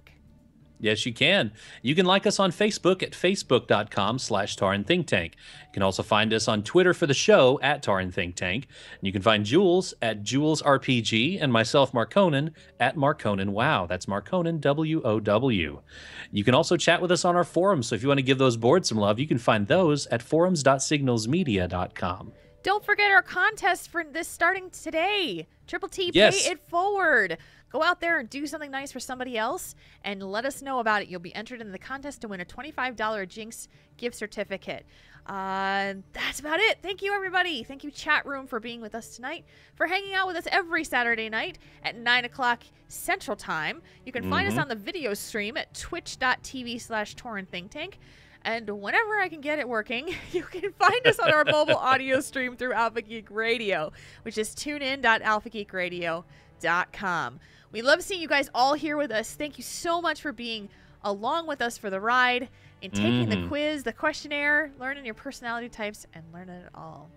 Yes, you can. You can like us on Facebook at facebook.com/Tauren Think Tank. You can also find us on Twitter for the show at Tauren Think Tank. And you can find Jules at Jules RPG and myself, Marconin, at Marconin Wow. That's Marconin, WOW. You can also chat with us on our forums. So if you want to give those boards some love, you can find those at forums.signalsmedia.com. Don't forget our contest for this starting today. Triple T, Yes. Pay It Forward. Go out there and do something nice for somebody else and let us know about it. You'll be entered in the contest to win a $25 Jinx gift certificate. That's about it. Thank you, everybody. Thank you, chat room, for being with us tonight, for hanging out with us every Saturday night at 9 o'clock Central Time. You can find us on the video stream at twitch.tv/Tauren Think Tank. And whenever I can get it working, you can find us on our mobile audio stream through Alpha Geek Radio, which is tunein.alphageekradio.com. We love seeing you guys all here with us. Thank you so much for being along with us for the ride and taking the quiz, the questionnaire, learning your personality types, and learning it all.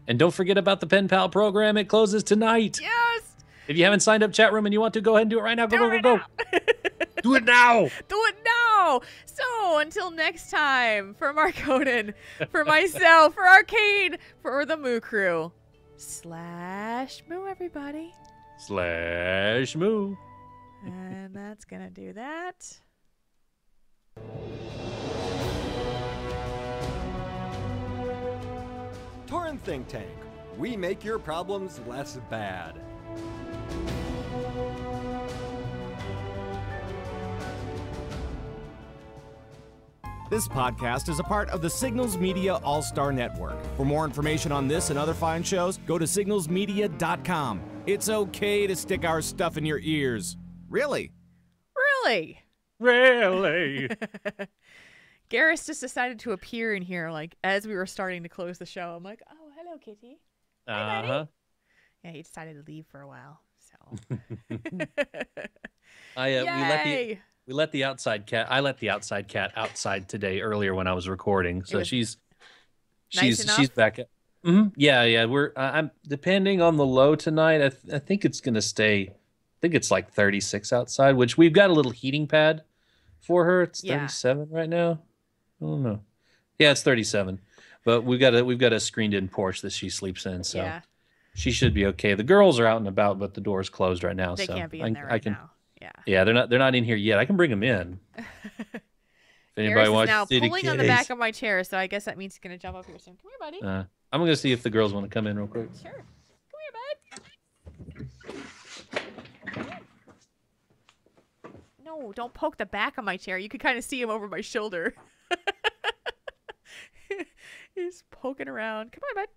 And don't forget about the Pen Pal program. It closes tonight. Yes! If you haven't signed up, chat room, and you want to, go ahead and do it right now. Go. Do it now. Do it now. So until next time, for Marconin, for myself, for Arcade, for the Moo Crew, /Moo, everybody. /Moo. And that's going to do that. Tauren Think Tank. We make your problems less bad. This podcast is a part of the Signals Media All-Star Network. For more information on this and other fine shows, go to signalsmedia.com. It's okay to stick our stuff in your ears. Really? Really? Really? Garrus just decided to appear in here, like, as we were starting to close the show. I'm like, oh, hello, kitty. Hi, buddy. Yeah, he decided to leave for a while, so. We let the outside cat. I let the outside cat outside today earlier when I was recording, so she's back. Yeah. I'm depending on the low tonight. I think it's gonna stay. I think it's like 36 outside, which we've got a little heating pad for her. It's 37 right now. I don't know. Yeah, it's 37, but we've got a screened-in porch that she sleeps in, so she should be okay. The girls are out and about, but the door's closed right now. They so can't be in there right now. Yeah, they're not in here yet. I can bring them in. If anybody Garrus wants is now to see pulling the on the back of my chair, so I guess that means he's gonna jump up here soon. Come here, buddy. I'm gonna see if the girls want to come in real quick. Sure. Come here, bud. No, don't poke the back of my chair. You can kind of see him over my shoulder. He's poking around. Come on, bud.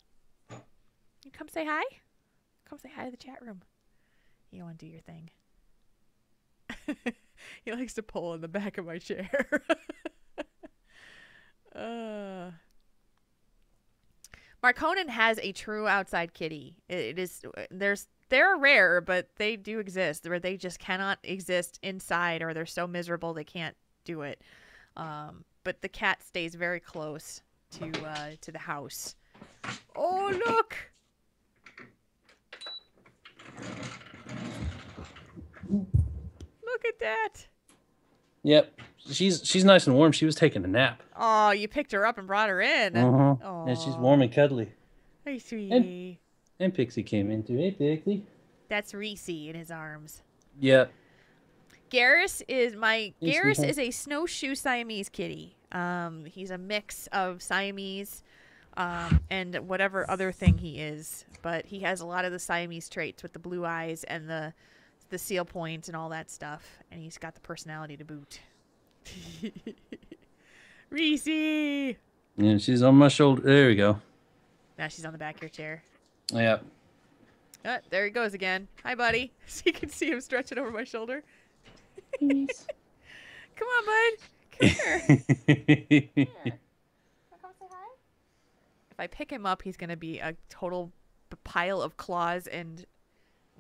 You come say hi. Come say hi to the chat room. You want to do your thing. He likes to pull on the back of my chair. Marconin has a true outside kitty. They're rare, but they do exist. Where they just cannot exist inside, or they're so miserable they can't do it. But the cat stays very close to the house. Oh, look! Look at that. Yep. She's nice and warm. She was taking a nap. Oh, you picked her up and brought her in. Yeah, she's warm and cuddly. Hey, sweetie. And Pixie came in too. Hey, Pixie. That's Reese in his arms. Yeah. Garrus is a snowshoe Siamese kitty. He's a mix of Siamese and whatever other thing he is, but he has a lot of the Siamese traits with the blue eyes and the seal point and all that stuff, and he's got the personality to boot. Reese! Yeah, she's on my shoulder. There we go. Now she's on the back of your chair. Yeah. There he goes again. Hi, buddy. So you can see him stretching over my shoulder. Come on, bud. Come here. Come here. Come say hi. If I pick him up, he's going to be a total pile of claws and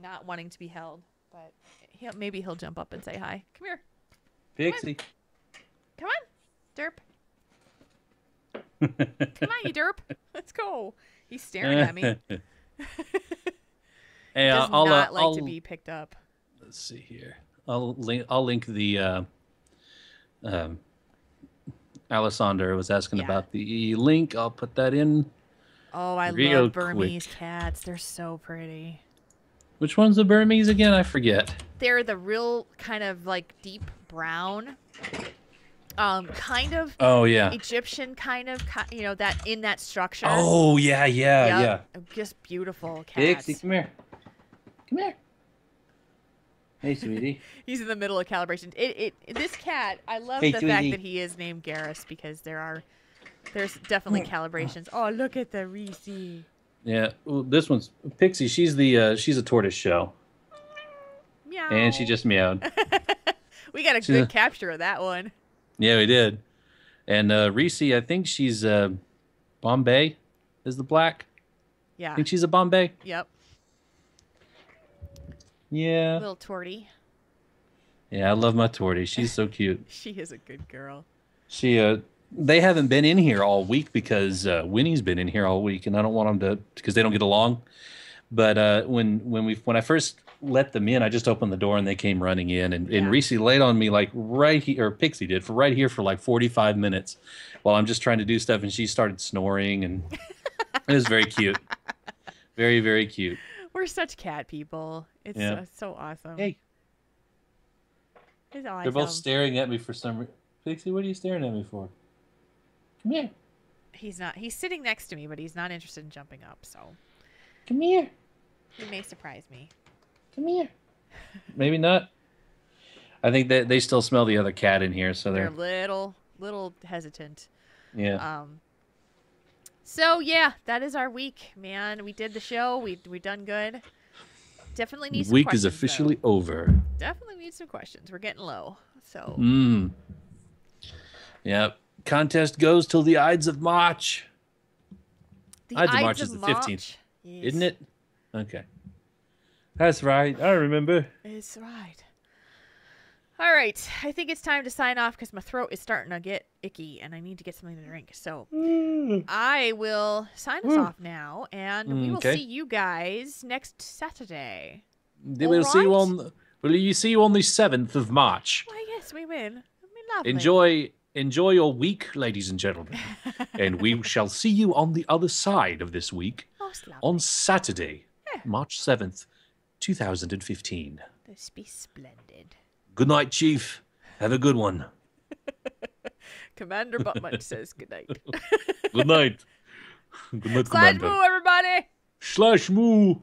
not wanting to be held. But maybe he'll jump up and say hi. Come here. Pixie. Come on. Derp. Come on, you derp. Let's go. He's staring at me. Hey, does not like to be picked up. Let's see here. I'll link the Alessandra was asking Yeah. about the link. I'll put that in. Oh, I Real love Burmese quick. cats. They're so pretty. Which one's the Burmese again? I forget. They're the real kind of like deep brown, kind of Oh yeah. Egyptian kind of, that in that structure. Oh yeah, yeah, Yep. yeah. Just beautiful cats. Pixie, come here. Come here. Hey, sweetie. He's in the middle of calibration. This cat, I love Hey, the fact sweetie. that he is named Garrus because there's definitely calibrations. Oh, look at the Reese. Yeah, well, this one's Pixie. She's a tortoise shell, Meow. and she just meowed. We got a good capture of that one. Yeah, we did. And Reese, I think she's Bombay, is the black. Yeah. I think she's a Bombay. Yep. Yeah. Little tortie. Yeah, I love my tortie. She's so cute. She is a good girl. They haven't been in here all week because Winnie's been in here all week, and I don't want them to because they don't get along. But when I first let them in, I just opened the door and they came running in, and Reese laid on me like right here, or Pixie did, for right here for like 45 minutes, while I'm just trying to do stuff, and she started snoring, and it was very cute, very very cute. We're such cat people. It's so awesome. Hey, It's awesome. they're both staring at me for some reason. Pixie, what are you staring at me for? Come here. He's not. He's sitting next to me, but he's not interested in jumping up. So Come here. he may surprise me. Come here. Maybe not. I think that they still smell the other cat in here, so They're they're little hesitant. yeah. So yeah, that is our week, man. We did the show. We done good. Definitely need some Week questions, is officially though. over. Definitely need some questions. We're getting low. So Yeah. Contest goes till the Ides of March. the Ides of March is the 15th, isn't it? Okay. That's right. I remember. It's right. All right. I think it's time to sign off because my throat is starting to get icky and I need to get something to drink. So I will sign us off now, and we will see you guys next Saturday. We'll see you on. Will you see you on the 7th of March? Well, yes, we win. Lovely. Enjoy your week, ladies and gentlemen, and we shall see you on the other side of this week on Saturday, March 7th, 2015. This be splendid. Good night, Chief. Have a good one. Commander Buttman says good night. Good night. Good night, Slide Commander. moo, everybody. Slash moo.